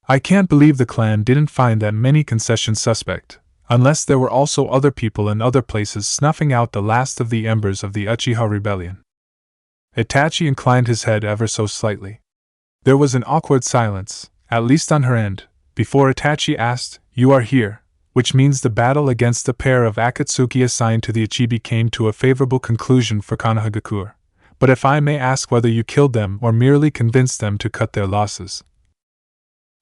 I can't believe the clan didn't find that many concessions suspect, unless there were also other people in other places snuffing out the last of the embers of the Uchiha rebellion. Itachi inclined his head ever so slightly. There was an awkward silence, at least on her end, before Itachi asked, "You are here, which means the battle against the pair of Akatsuki assigned to the Ichibi came to a favorable conclusion for Konohagakure. But if I may ask whether you killed them or merely convinced them to cut their losses."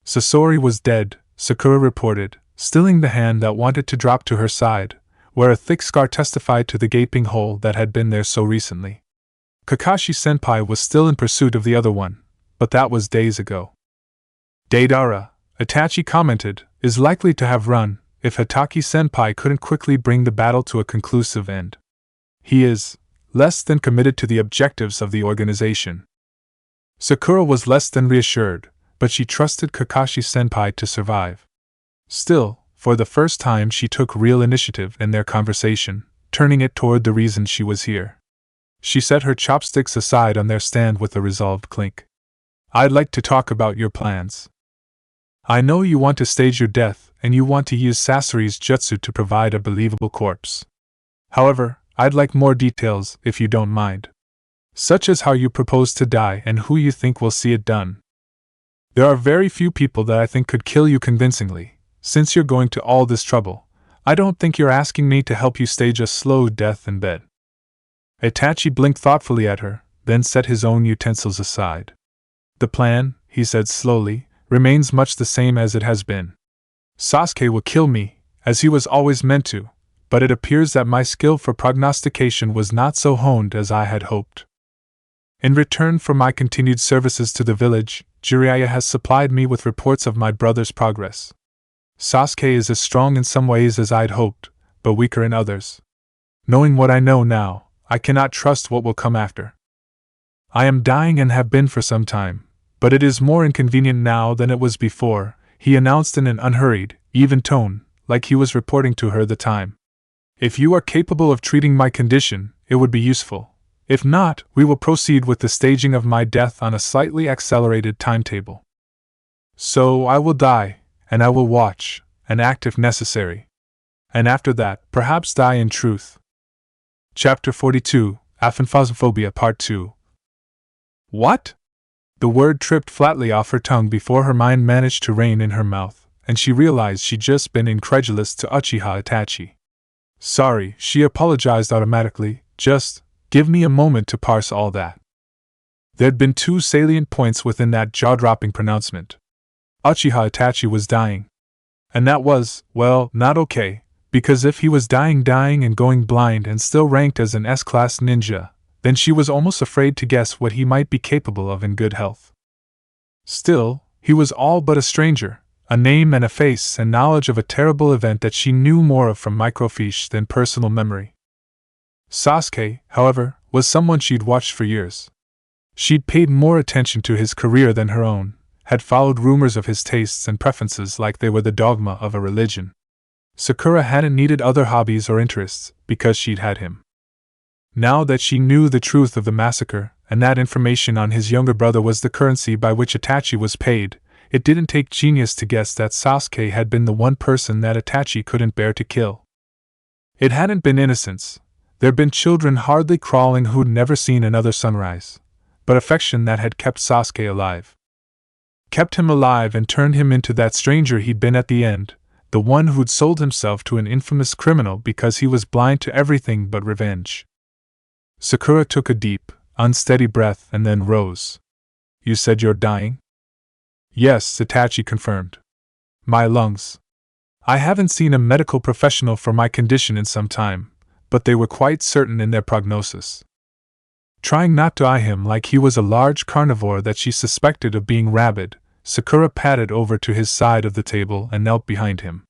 Sasori was dead, Sakura reported, stilling the hand that wanted to drop to her side, where a thick scar testified to the gaping hole that had been there so recently. Kakashi-senpai was still in pursuit of the other one, but that was days ago. Deidara, Itachi commented, is likely to have run, if Hatake-senpai couldn't quickly bring the battle to a conclusive end. He is less than committed to the objectives of the organization. Sakura was less than reassured, but she trusted Kakashi-senpai to survive. Still, for the first time she took real initiative in their conversation, turning it toward the reason she was here. She set her chopsticks aside on their stand with a resolved clink. I'd like to talk about your plans. I know you want to stage your death, and you want to use Sasori's jutsu to provide a believable corpse. However, I'd like more details, if you don't mind. Such as how you propose to die and who you think will see it done. There are very few people that I think could kill you convincingly. Since you're going to all this trouble, I don't think you're asking me to help you stage a slow death in bed. Itachi blinked thoughtfully at her, then set his own utensils aside. The plan, he said slowly, remains much the same as it has been. Sasuke will kill me, as he was always meant to, but it appears that my skill for prognostication was not so honed as I had hoped. In return for my continued services to the village, Jiraiya has supplied me with reports of my brother's progress. Sasuke is as strong in some ways as I'd hoped, but weaker in others. Knowing what I know now, I cannot trust what will come after. I am dying and have been for some time, but it is more inconvenient now than it was before, he announced in an unhurried, even tone, like he was reporting to her the time. If you are capable of treating my condition, it would be useful. If not, we will proceed with the staging of my death on a slightly accelerated timetable. So I will die, and I will watch, and act if necessary. And after that, perhaps die in truth. Chapter 42, Aphanphasmophobia Part 2. What? The word tripped flatly off her tongue before her mind managed to rein in her mouth, and she realized she'd just been incredulous to Uchiha Itachi. Sorry, she apologized automatically, just give me a moment to parse all that. There'd been two salient points within that jaw-dropping pronouncement. Uchiha Itachi was dying. And that was, well, not okay, because if he was dying and going blind and still ranked as an S-class ninja, then she was almost afraid to guess what he might be capable of in good health. Still, he was all but a stranger, a name and a face and knowledge of a terrible event that she knew more of from microfiche than personal memory. Sasuke, however, was someone she'd watched for years. She'd paid more attention to his career than her own, had followed rumors of his tastes and preferences like they were the dogma of a religion. Sakura hadn't needed other hobbies or interests, because she'd had him. Now that she knew the truth of the massacre, and that information on his younger brother was the currency by which Itachi was paid, it didn't take genius to guess that Sasuke had been the one person that Itachi couldn't bear to kill. It hadn't been innocence. There'd been children hardly crawling who'd never seen another sunrise, but affection that had kept Sasuke alive. Kept him alive and turned him into that stranger he'd been at the end, the one who'd sold himself to an infamous criminal because he was blind to everything but revenge. Sakura took a deep, unsteady breath and then rose. You said you're dying? Yes, Itachi confirmed. My lungs. I haven't seen a medical professional for my condition in some time, but they were quite certain in their prognosis. Trying not to eye him like he was a large carnivore that she suspected of being rabid, Sakura padded over to his side of the table and knelt behind him.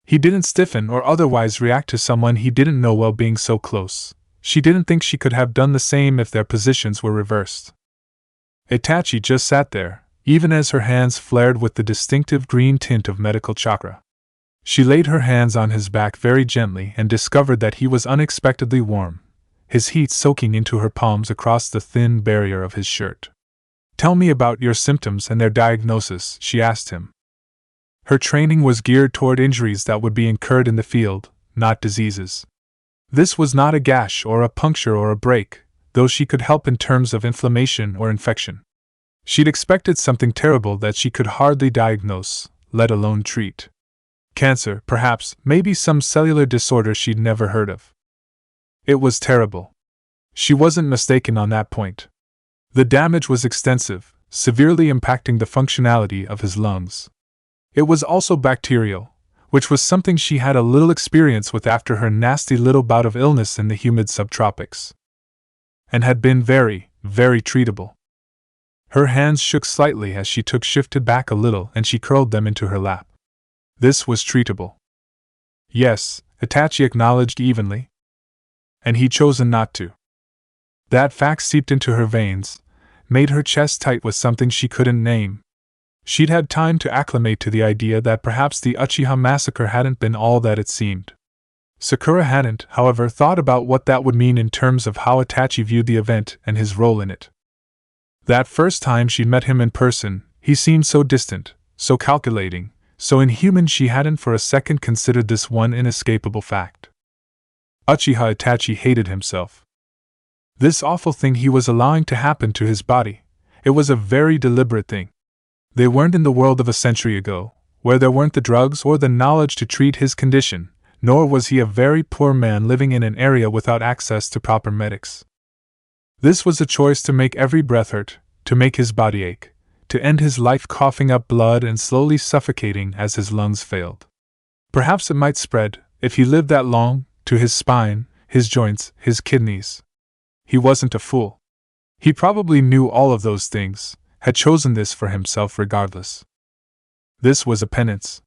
He didn't stiffen or otherwise react to someone he didn't know while being so close. She didn't think she could have done the same if their positions were reversed. Itachi just sat there, even as her hands flared with the distinctive green tint of medical chakra. She laid her hands on his back very gently and discovered that he was unexpectedly warm, his heat soaking into her palms across the thin barrier of his shirt. "Tell me about your symptoms and their diagnosis," she asked him. Her training was geared toward injuries that would be incurred in the field, not diseases. This was not a gash or a puncture or a break, though she could help in terms of inflammation or infection. She'd expected something terrible that she could hardly diagnose, let alone treat. Cancer, perhaps, maybe some cellular disorder she'd never heard of. It was terrible. She wasn't mistaken on that point. The damage was extensive, severely impacting the functionality of his lungs. It was also bacterial, which was something she had a little experience with after her nasty little bout of illness in the humid subtropics. And had been very, very treatable. Her hands shook slightly as she shifted back a little and she curled them into her lap. This was treatable. Yes, Itachi acknowledged evenly. And he'd chosen not to. That fact seeped into her veins, made her chest tight with something she couldn't name. She'd had time to acclimate to the idea that perhaps the Uchiha massacre hadn't been all that it seemed. Sakura hadn't, however, thought about what that would mean in terms of how Itachi viewed the event and his role in it. That first time she'd met him in person, he seemed so distant, so calculating, so inhuman she hadn't for a second considered this one inescapable fact. Uchiha Itachi hated himself. This awful thing he was allowing to happen to his body, it was a very deliberate thing. They weren't in the world of a century ago, where there weren't the drugs or the knowledge to treat his condition, nor was he a very poor man living in an area without access to proper medics. This was a choice to make every breath hurt, to make his body ache, to end his life coughing up blood and slowly suffocating as his lungs failed. Perhaps it might spread, if he lived that long, to his spine, his joints, his kidneys. He wasn't a fool. He probably knew all of those things, had chosen this for himself regardless. This was a penance.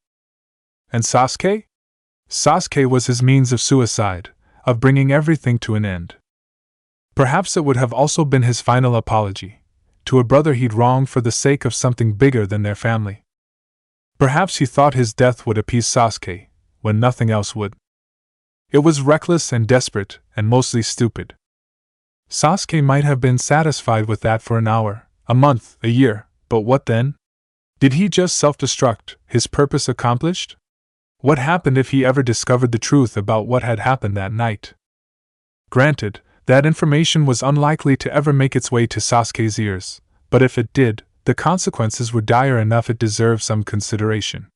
And Sasuke? Sasuke was his means of suicide, of bringing everything to an end. Perhaps it would have also been his final apology, to a brother he'd wronged for the sake of something bigger than their family. Perhaps he thought his death would appease Sasuke, when nothing else would. It was reckless and desperate, and mostly stupid. Sasuke might have been satisfied with that for an hour, a month, a year, but what then? Did he just self-destruct, his purpose accomplished? What happened if he ever discovered the truth about what had happened that night? Granted, that information was unlikely to ever make its way to Sasuke's ears, but if it did, the consequences were dire enough it deserved some consideration.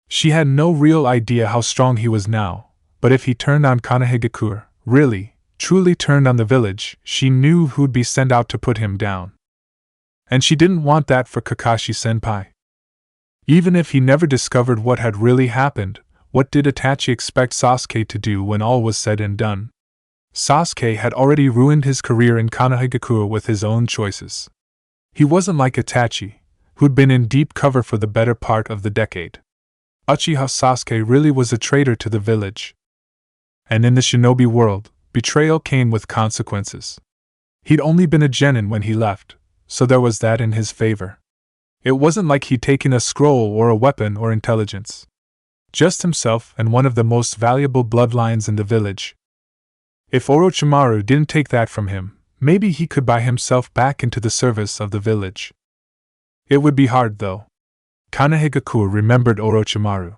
She had no real idea how strong he was now, but if he turned on Konohagakure, really, truly turned on the village, she knew who'd be sent out to put him down. And she didn't want that for Kakashi-senpai. Even if he never discovered what had really happened, what did Itachi expect Sasuke to do when all was said and done? Sasuke had already ruined his career in Konohagakure with his own choices. He wasn't like Itachi, who'd been in deep cover for the better part of the decade. Uchiha Sasuke really was a traitor to the village. And in the shinobi world, betrayal came with consequences. He'd only been a genin when he left, so there was that in his favor. It wasn't like he'd taken a scroll or a weapon or intelligence. Just himself and one of the most valuable bloodlines in the village. If Orochimaru didn't take that from him, maybe he could buy himself back into the service of the village. It would be hard, though. Konohagakure remembered Orochimaru.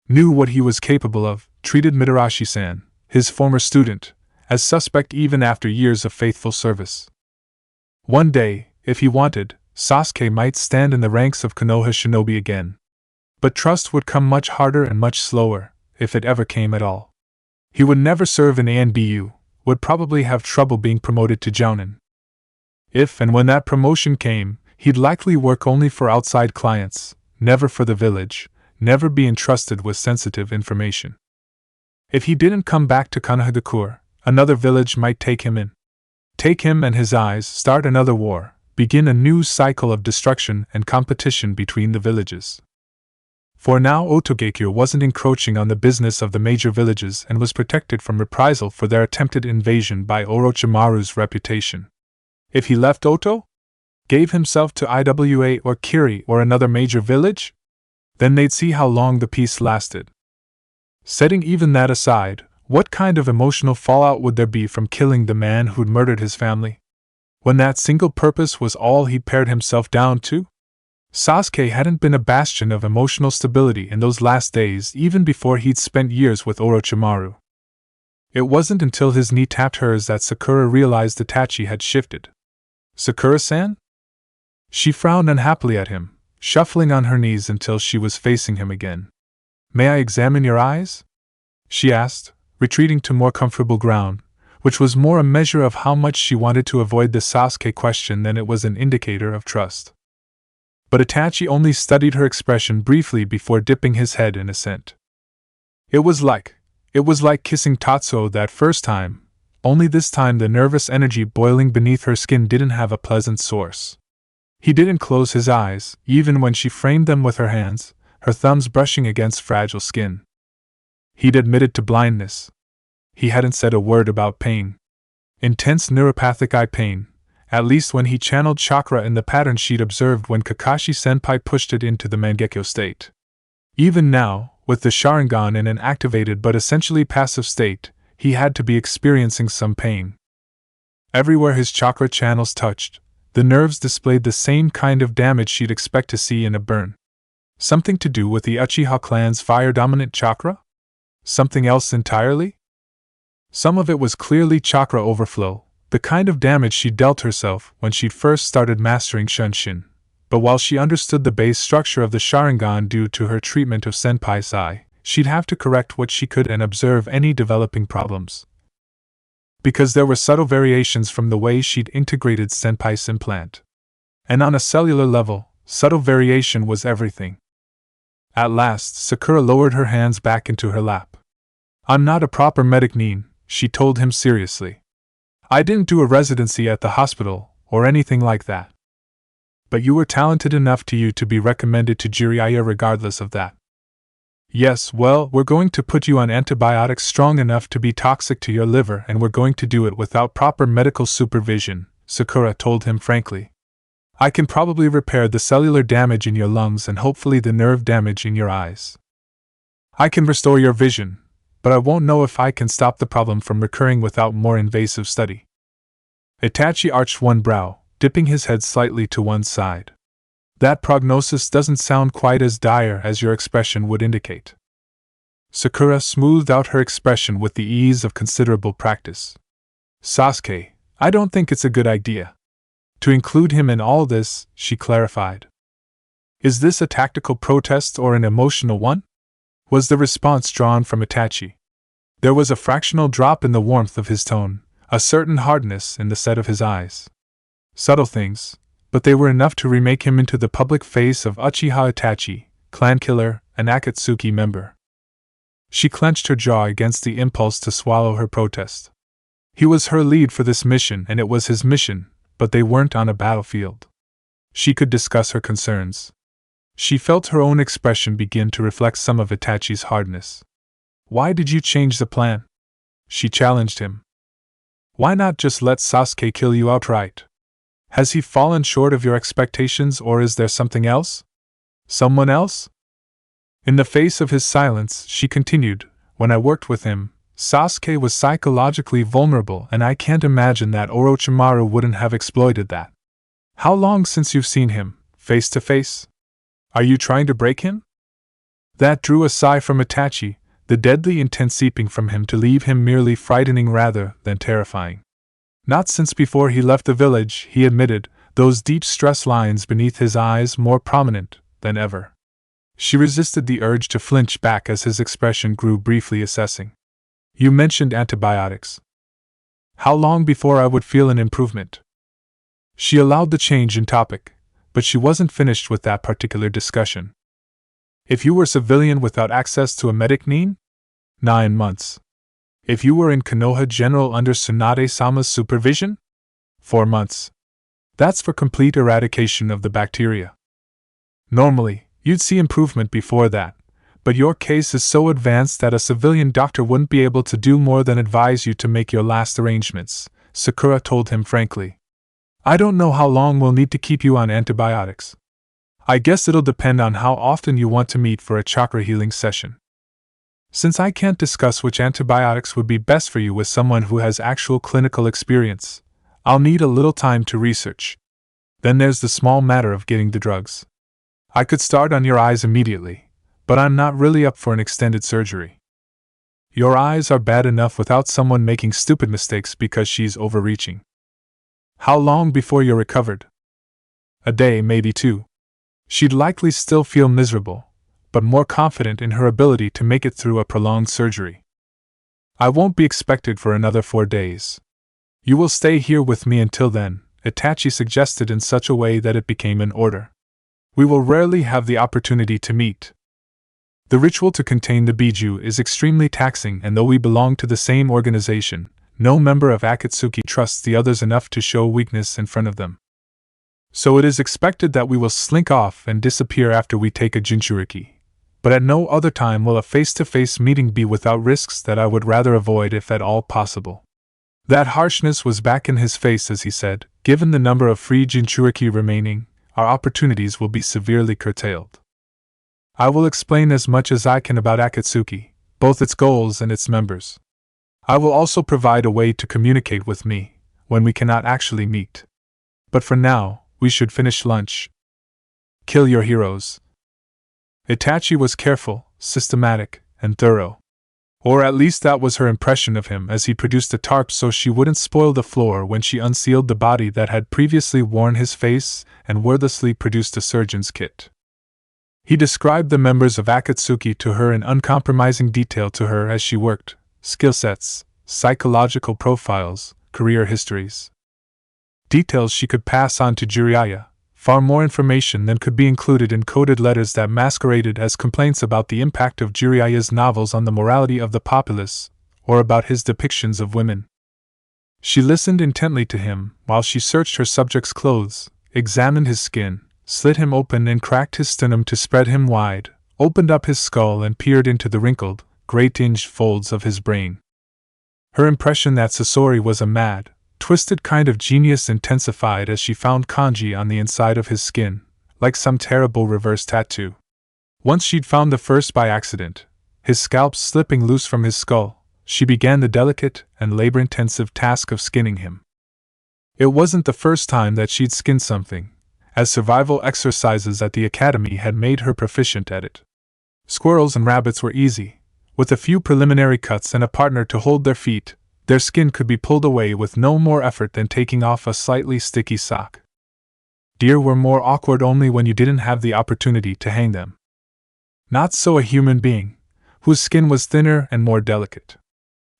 Knew what he was capable of, treated Mitarashi-san, his former student, as suspect even after years of faithful service. One day, if he wanted, Sasuke might stand in the ranks of Konoha shinobi again. But trust would come much harder and much slower, if it ever came at all. He would never serve in ANBU, would probably have trouble being promoted to Jounin. If and when that promotion came, he'd likely work only for outside clients, never for the village, never be entrusted with sensitive information. If he didn't come back to Kanahagakur, another village might take him in. Take him and his eyes, start another war, begin a new cycle of destruction and competition between the villages. For now Otogekure wasn't encroaching on the business of the major villages and was protected from reprisal for their attempted invasion by Orochimaru's reputation. If he left Oto? Gave himself to Iwa or Kiri or another major village? Then they'd see how long the peace lasted. Setting even that aside, what kind of emotional fallout would there be from killing the man who'd murdered his family? When that single purpose was all he'd pared himself down to? Sasuke hadn't been a bastion of emotional stability in those last days, even before he'd spent years with Orochimaru. It wasn't until his knee tapped hers that Sakura realized Itachi had shifted. "Sakura-san?" She frowned unhappily at him, shuffling on her knees until she was facing him again. "May I examine your eyes?" she asked, retreating to more comfortable ground, which was more a measure of how much she wanted to avoid the Sasuke question than it was an indicator of trust. But Itachi only studied her expression briefly before dipping his head in assent. It was like kissing Tatsuo that first time, only this time the nervous energy boiling beneath her skin didn't have a pleasant source. He didn't close his eyes, even when she framed them with her hands, her thumbs brushing against fragile skin. He'd admitted to blindness. He hadn't said a word about pain. Intense neuropathic eye pain, at least when he channeled chakra in the pattern she'd observed when Kakashi-senpai pushed it into the Mangekyo state. Even now, with the Sharingan in an activated but essentially passive state, he had to be experiencing some pain. Everywhere his chakra channels touched, the nerves displayed the same kind of damage she'd expect to see in a burn. Something to do with the Uchiha clan's fire-dominant chakra? Something else entirely? Some of it was clearly chakra overflow, the kind of damage she dealt herself when she'd first started mastering Shunshin. But while she understood the base structure of the Sharingan due to her treatment of Senpai's eye, she'd have to correct what she could and observe any developing problems. Because there were subtle variations from the way she'd integrated Senpai's implant. And on a cellular level, subtle variation was everything. At last, Sakura lowered her hands back into her lap. "I'm not a proper medic nin," she told him seriously. "I didn't do a residency at the hospital, or anything like that. But you were talented enough to be recommended to Jiraiya regardless of that. Yes, well, we're going to put you on antibiotics strong enough to be toxic to your liver, and we're going to do it without proper medical supervision," Sakura told him frankly. "I can probably repair the cellular damage in your lungs and hopefully the nerve damage in your eyes. I can restore your vision, but I won't know if I can stop the problem from recurring without more invasive study." Itachi arched one brow, dipping his head slightly to one side. "That prognosis doesn't sound quite as dire as your expression would indicate." Sakura smoothed out her expression with the ease of considerable practice. "Sasuke, I don't think it's a good idea to include him in all this," she clarified. "Is this a tactical protest or an emotional one?" was the response drawn from Itachi. There was a fractional drop in the warmth of his tone, a certain hardness in the set of his eyes. Subtle things, but they were enough to remake him into the public face of Uchiha Itachi, clan killer, and Akatsuki member. She clenched her jaw against the impulse to swallow her protest. He was her lead for this mission and it was his mission, but they weren't on a battlefield. She could discuss her concerns. She felt her own expression begin to reflect some of Itachi's hardness. "Why did you change the plan?" she challenged him. "Why not just let Sasuke kill you outright? Has he fallen short of your expectations or is there something else? Someone else?" In the face of his silence, she continued, "When I worked with him, Sasuke was psychologically vulnerable and I can't imagine that Orochimaru wouldn't have exploited that. How long since you've seen him, face to face? Are you trying to break him?" That drew a sigh from Itachi, the deadly intent seeping from him to leave him merely frightening rather than terrifying. "Not since before he left the village," he admitted, those deep stress lines beneath his eyes more prominent than ever. She resisted the urge to flinch back as his expression grew briefly assessing. "You mentioned antibiotics. How long before I would feel an improvement?" She allowed the change in topic, but she wasn't finished with that particular discussion. If you were civilian without access to a medic need? 9 months. If you were in Konoha General under Tsunade-sama's supervision? 4 months. That's for complete eradication of the bacteria. Normally, you'd see improvement before that, but your case is so advanced that a civilian doctor wouldn't be able to do more than advise you to make your last arrangements, Sakura told him frankly. I don't know how long we'll need to keep you on antibiotics. I guess it'll depend on how often you want to meet for a chakra healing session. Since I can't discuss which antibiotics would be best for you with someone who has actual clinical experience, I'll need a little time to research. Then there's the small matter of getting the drugs. I could start on your eyes immediately, but I'm not really up for an extended surgery. Your eyes are bad enough without someone making stupid mistakes because she's overreaching. How long before you're recovered? A day, maybe 2. She'd likely still feel miserable, but more confident in her ability to make it through a prolonged surgery. I won't be expected for another 4 days. You will stay here with me until then, Itachi suggested in such a way that it became an order. We will rarely have the opportunity to meet. The ritual to contain the Biju is extremely taxing, and though we belong to the same organization, no member of Akatsuki trusts the others enough to show weakness in front of them. So it is expected that we will slink off and disappear after we take a Jinchuriki. But at no other time will a face-to-face meeting be without risks that I would rather avoid if at all possible. That harshness was back in his face as he said, given the number of free Jinchuriki remaining, our opportunities will be severely curtailed. I will explain as much as I can about Akatsuki, both its goals and its members. I will also provide a way to communicate with me, when we cannot actually meet. But for now, we should finish lunch. Kill your heroes. Itachi was careful, systematic, and thorough. Or at least that was her impression of him as he produced a tarp so she wouldn't spoil the floor when she unsealed the body that had previously worn his face and wordlessly produced a surgeon's kit. He described the members of Akatsuki to her in uncompromising detail to her as she worked, skill sets, psychological profiles, career histories. Details she could pass on to Jiraiya, far more information than could be included in coded letters that masqueraded as complaints about the impact of Jiraiya's novels on the morality of the populace, or about his depictions of women. She listened intently to him while she searched her subject's clothes, examined his skin, slit him open and cracked his sternum to spread him wide, opened up his skull and peered into the wrinkled, gray-tinged folds of his brain. Her impression that Sasori was a mad, twisted kind of genius intensified as she found kanji on the inside of his skin, like some terrible reverse tattoo. Once she'd found the first by accident, his scalp slipping loose from his skull, she began the delicate and labor-intensive task of skinning him. It wasn't the first time that she'd skinned something, as survival exercises at the academy had made her proficient at it. Squirrels and rabbits were easy. With a few preliminary cuts and a partner to hold their feet, their skin could be pulled away with no more effort than taking off a slightly sticky sock. Deer were more awkward only when you didn't have the opportunity to hang them. Not so a human being, whose skin was thinner and more delicate.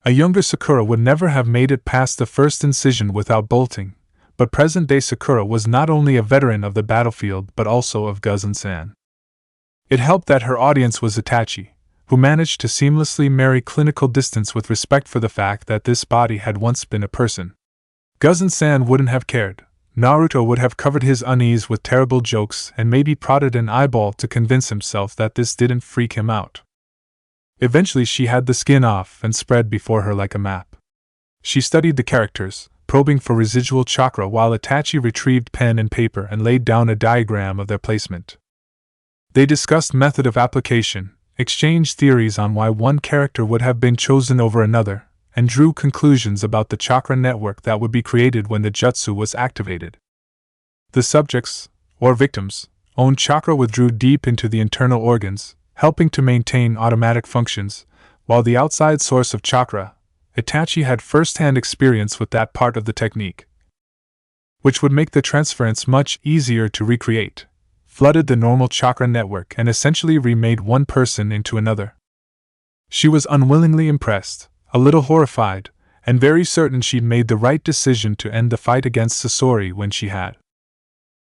A younger Sakura would never have made it past the first incision without bolting, but present-day Sakura was not only a veteran of the battlefield but also of Guzen-san. It helped that her audience was Itachi, who managed to seamlessly marry clinical distance with respect for the fact that this body had once been a person. Guzen-san wouldn't have cared. Naruto would have covered his unease with terrible jokes and maybe prodded an eyeball to convince himself that this didn't freak him out. Eventually she had the skin off and spread before her like a map. She studied the characters, probing for residual chakra while Itachi retrieved pen and paper and laid down a diagram of their placement. They discussed method of application, exchanged theories on why one character would have been chosen over another, and drew conclusions about the chakra network that would be created when the jutsu was activated. The subjects, or victims, own chakra withdrew deep into the internal organs, helping to maintain automatic functions, while the outside source of chakra, Itachi had first-hand experience with that part of the technique, which would make the transference much easier to recreate, flooded the normal chakra network and essentially remade one person into another. She was unwillingly impressed, a little horrified, and very certain she'd made the right decision to end the fight against Sasori when she had.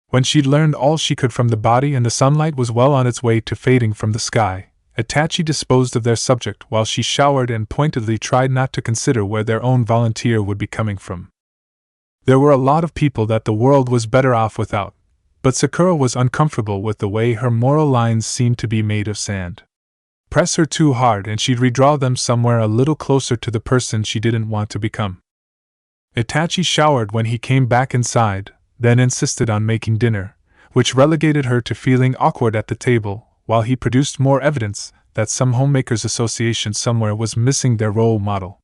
When she'd learned all she could from the body and the sunlight was well on its way to fading from the sky, Itachi disposed of their subject while she showered and pointedly tried not to consider where their own volunteer would be coming from. There were a lot of people that the world was better off without, but Sakura was uncomfortable with the way her moral lines seemed to be made of sand. Press her too hard and she'd redraw them somewhere a little closer to the person she didn't want to become. Itachi showered when he came back inside, then insisted on making dinner, which relegated her to feeling awkward at the table, while he produced more evidence that some homemakers' association somewhere was missing their role model.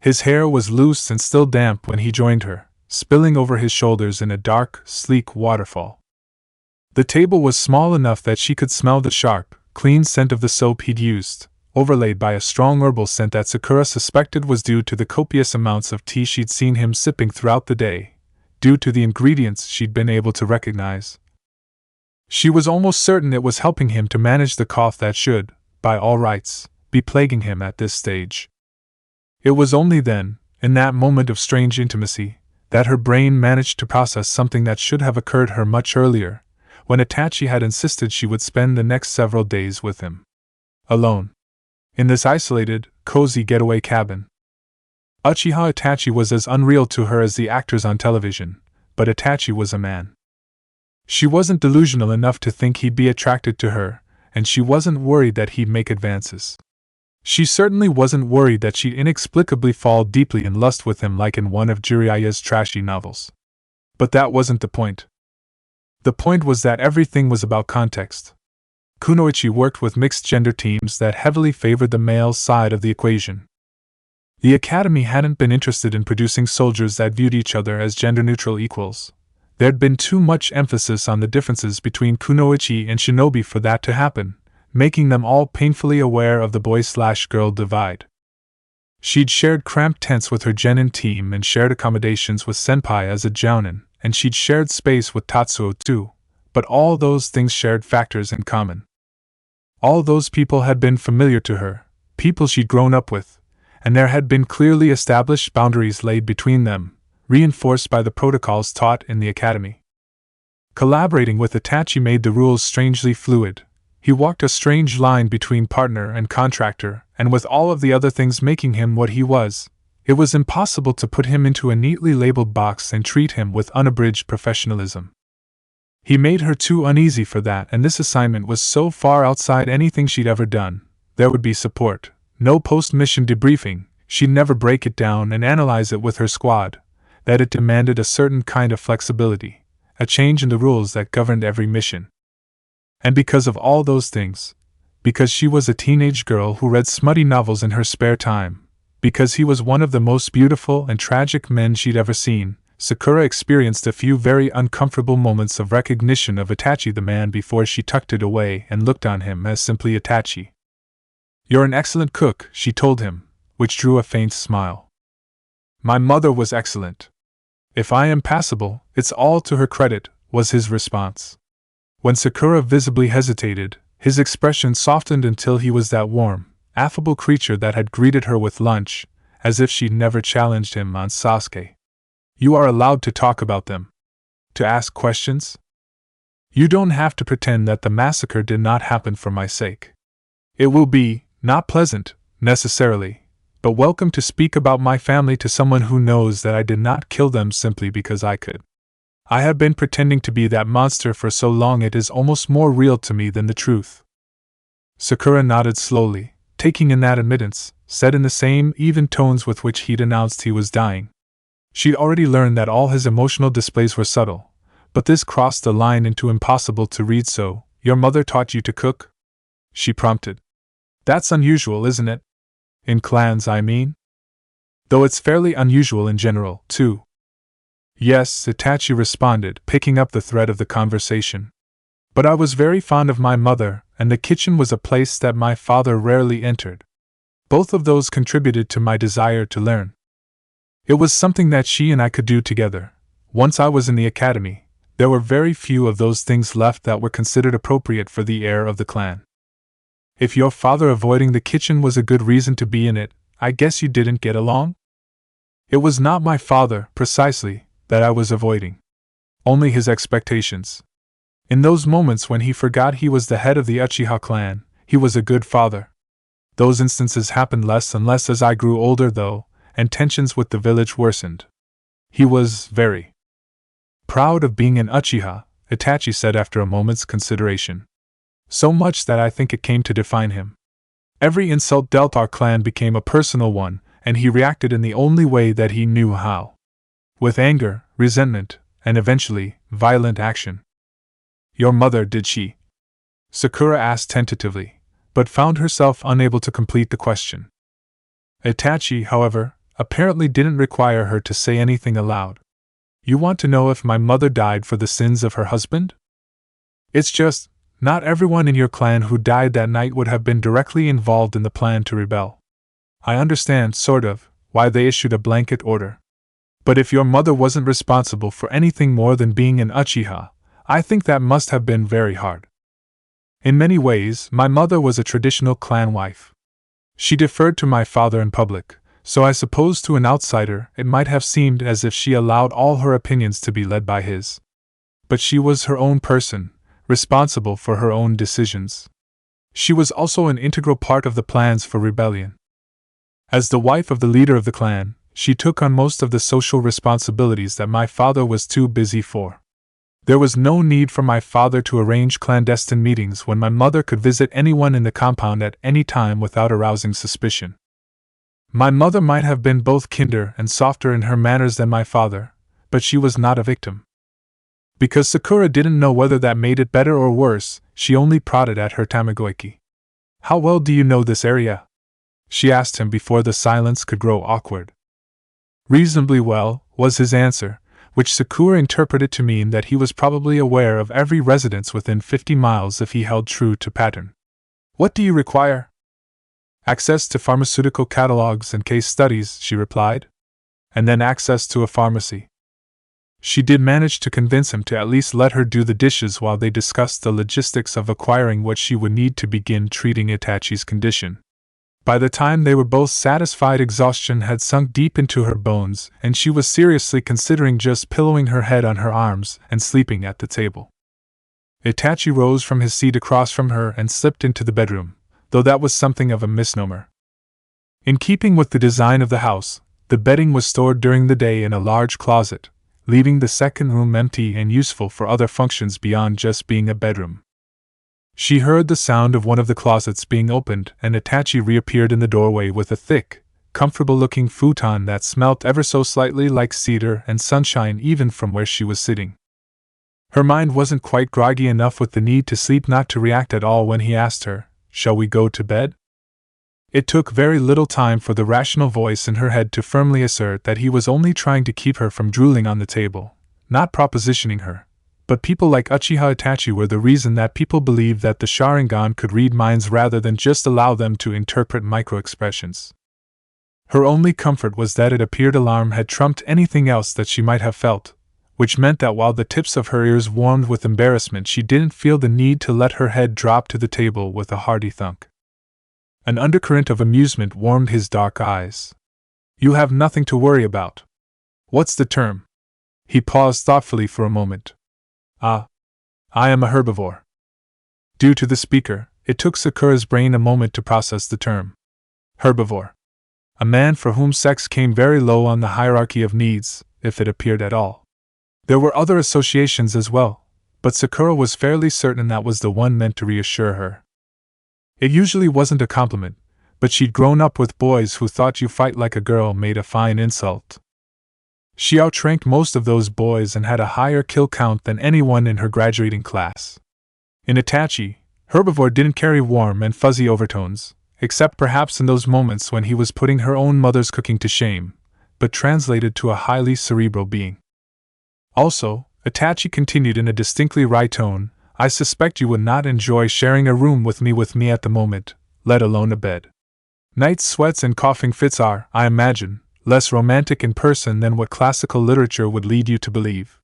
His hair was loose and still damp when he joined her, spilling over his shoulders in a dark, sleek waterfall. The table was small enough that she could smell the sharp, clean scent of the soap he'd used, overlaid by a strong herbal scent that Sakura suspected was due to the copious amounts of tea she'd seen him sipping throughout the day, due to the ingredients she'd been able to recognize. She was almost certain it was helping him to manage the cough that should, by all rights, be plaguing him at this stage. It was only then, in that moment of strange intimacy, that her brain managed to process something that should have occurred her much earlier, when Itachi had insisted she would spend the next several days with him. Alone. In this isolated, cozy getaway cabin. Uchiha Itachi was as unreal to her as the actors on television, but Itachi was a man. She wasn't delusional enough to think he'd be attracted to her, and she wasn't worried that he'd make advances. She certainly wasn't worried that she'd inexplicably fall deeply in lust with him like in one of Jiraiya's trashy novels. But that wasn't the point. The point was that everything was about context. Kunoichi worked with mixed-gender teams that heavily favored the male side of the equation. The Academy hadn't been interested in producing soldiers that viewed each other as gender-neutral equals. There'd been too much emphasis on the differences between kunoichi and shinobi for that to happen, making them all painfully aware of the boy-slash-girl divide. She'd shared cramped tents with her genin team and shared accommodations with senpai as a jounin, and she'd shared space with Tatsuo too, but all those things shared factors in common. All those people had been familiar to her, people she'd grown up with, and there had been clearly established boundaries laid between them, reinforced by the protocols taught in the academy. Collaborating with Itachi made the rules strangely fluid. He walked a strange line between partner and contractor, and with all of the other things making him what he was, it was impossible to put him into a neatly labeled box and treat him with unabridged professionalism. He made her too uneasy for that, and this assignment was so far outside anything she'd ever done. There would be support, no post-mission debriefing, she'd never break it down and analyze it with her squad, that it demanded a certain kind of flexibility, a change in the rules that governed every mission. And because of all those things, because she was a teenage girl who read smutty novels in her spare time, because he was one of the most beautiful and tragic men she'd ever seen, Sakura experienced a few very uncomfortable moments of recognition of Itachi the man before she tucked it away and looked on him as simply Itachi. "You're an excellent cook," she told him, which drew a faint smile. "My mother was excellent. If I am passable, it's all to her credit," was his response. When Sakura visibly hesitated, his expression softened until he was that warm, affable creature that had greeted her with lunch, as if she'd never challenged him on Sasuke. "You are allowed to talk about them. To ask questions. You don't have to pretend that the massacre did not happen for my sake. It will be, not pleasant, necessarily, but welcome to speak about my family to someone who knows that I did not kill them simply because I could. I have been pretending to be that monster for so long it is almost more real to me than the truth." Sakura nodded slowly, taking in that admittance, said in the same even tones with which he'd announced he was dying. She'd already learned that all his emotional displays were subtle, but this crossed the line into impossible to read. "So, your mother taught you to cook?" she prompted. "That's unusual, isn't it? In clans, I mean? Though it's fairly unusual in general, too." "Yes," Itachi responded, picking up the thread of the conversation. "But I was very fond of my mother, and the kitchen was a place that my father rarely entered. Both of those contributed to my desire to learn. It was something that she and I could do together. Once I was in the academy, there were very few of those things left that were considered appropriate for the heir of the clan. If your father avoiding the kitchen was a good reason to be in it, I guess you didn't get along?" "It was not my father, precisely, that I was avoiding. only his expectations. In those moments when he forgot he was the head of the Uchiha clan, he was a good father. Those instances happened less and less as I grew older, though, and tensions with the village worsened. He was very proud of being an Uchiha, Itachi said after a moment's consideration. So much that I think it came to define him. Every insult dealt our clan became a personal one, and he reacted in the only way that he knew how. With anger, resentment, and eventually, violent action. Your mother, did she? Sakura asked tentatively, but found herself unable to complete the question. Itachi, however, apparently didn't require her to say anything aloud. You want to know if my mother died for the sins of her husband? It's just, not everyone in your clan who died that night would have been directly involved in the plan to rebel. I understand, sort of, why they issued a blanket order. But if your mother wasn't responsible for anything more than being an Uchiha, I think that must have been very hard. In many ways, my mother was a traditional clan wife. She deferred to my father in public, so I suppose to an outsider it might have seemed as if she allowed all her opinions to be led by his. But she was her own person, responsible for her own decisions. She was also an integral part of the plans for rebellion. As the wife of the leader of the clan, she took on most of the social responsibilities that my father was too busy for. There was no need for my father to arrange clandestine meetings when my mother could visit anyone in the compound at any time without arousing suspicion. My mother might have been both kinder and softer in her manners than my father, but she was not a victim. Because Sakura didn't know whether that made it better or worse, she only prodded at her Tamagotchi. How well do you know this area? She asked him before the silence could grow awkward. Reasonably well, was his answer, which Sakura interpreted to mean that he was probably aware of every residence within 50 miles if he held true to pattern. What do you require? Access to pharmaceutical catalogs and case studies, she replied. And then access to a pharmacy. She did manage to convince him to at least let her do the dishes while they discussed the logistics of acquiring what she would need to begin treating Itachi's condition. By the time they were both satisfied, exhaustion had sunk deep into her bones, and she was seriously considering just pillowing her head on her arms and sleeping at the table. Itachi rose from his seat across from her and slipped into the bedroom, though that was something of a misnomer. In keeping with the design of the house, the bedding was stored during the day in a large closet, leaving the second room empty and useful for other functions beyond just being a bedroom. She heard the sound of one of the closets being opened, and Itachi reappeared in the doorway with a thick, comfortable-looking futon that smelt ever so slightly like cedar and sunshine even from where she was sitting. Her mind wasn't quite groggy enough with the need to sleep not to react at all when he asked her, "Shall we go to bed?" It took very little time for the rational voice in her head to firmly assert that he was only trying to keep her from drooling on the table, not propositioning her. But people like Uchiha Itachi were the reason that people believed that the Sharingan could read minds rather than just allow them to interpret micro-expressions. Her only comfort was that it appeared alarm had trumped anything else that she might have felt, which meant that while the tips of her ears warmed with embarrassment, she didn't feel the need to let her head drop to the table with a hearty thunk. An undercurrent of amusement warmed his dark eyes. You have nothing to worry about. What's the term? He paused thoughtfully for a moment. I am a herbivore. Due to the speaker, it took Sakura's brain a moment to process the term. Herbivore. A man for whom sex came very low on the hierarchy of needs, if it appeared at all. There were other associations as well, but Sakura was fairly certain that was the one meant to reassure her. It usually wasn't a compliment, but she'd grown up with boys who thought you fight like a girl made a fine insult. She outranked most of those boys and had a higher kill count than anyone in her graduating class. In Itachi, herbivore didn't carry warm and fuzzy overtones, except perhaps in those moments when he was putting her own mother's cooking to shame, but translated to a highly cerebral being. Also, Itachi continued in a distinctly wry tone, I suspect you would not enjoy sharing a room with me at the moment, let alone a bed. Night sweats and coughing fits are, I imagine, less romantic in person than what classical literature would lead you to believe.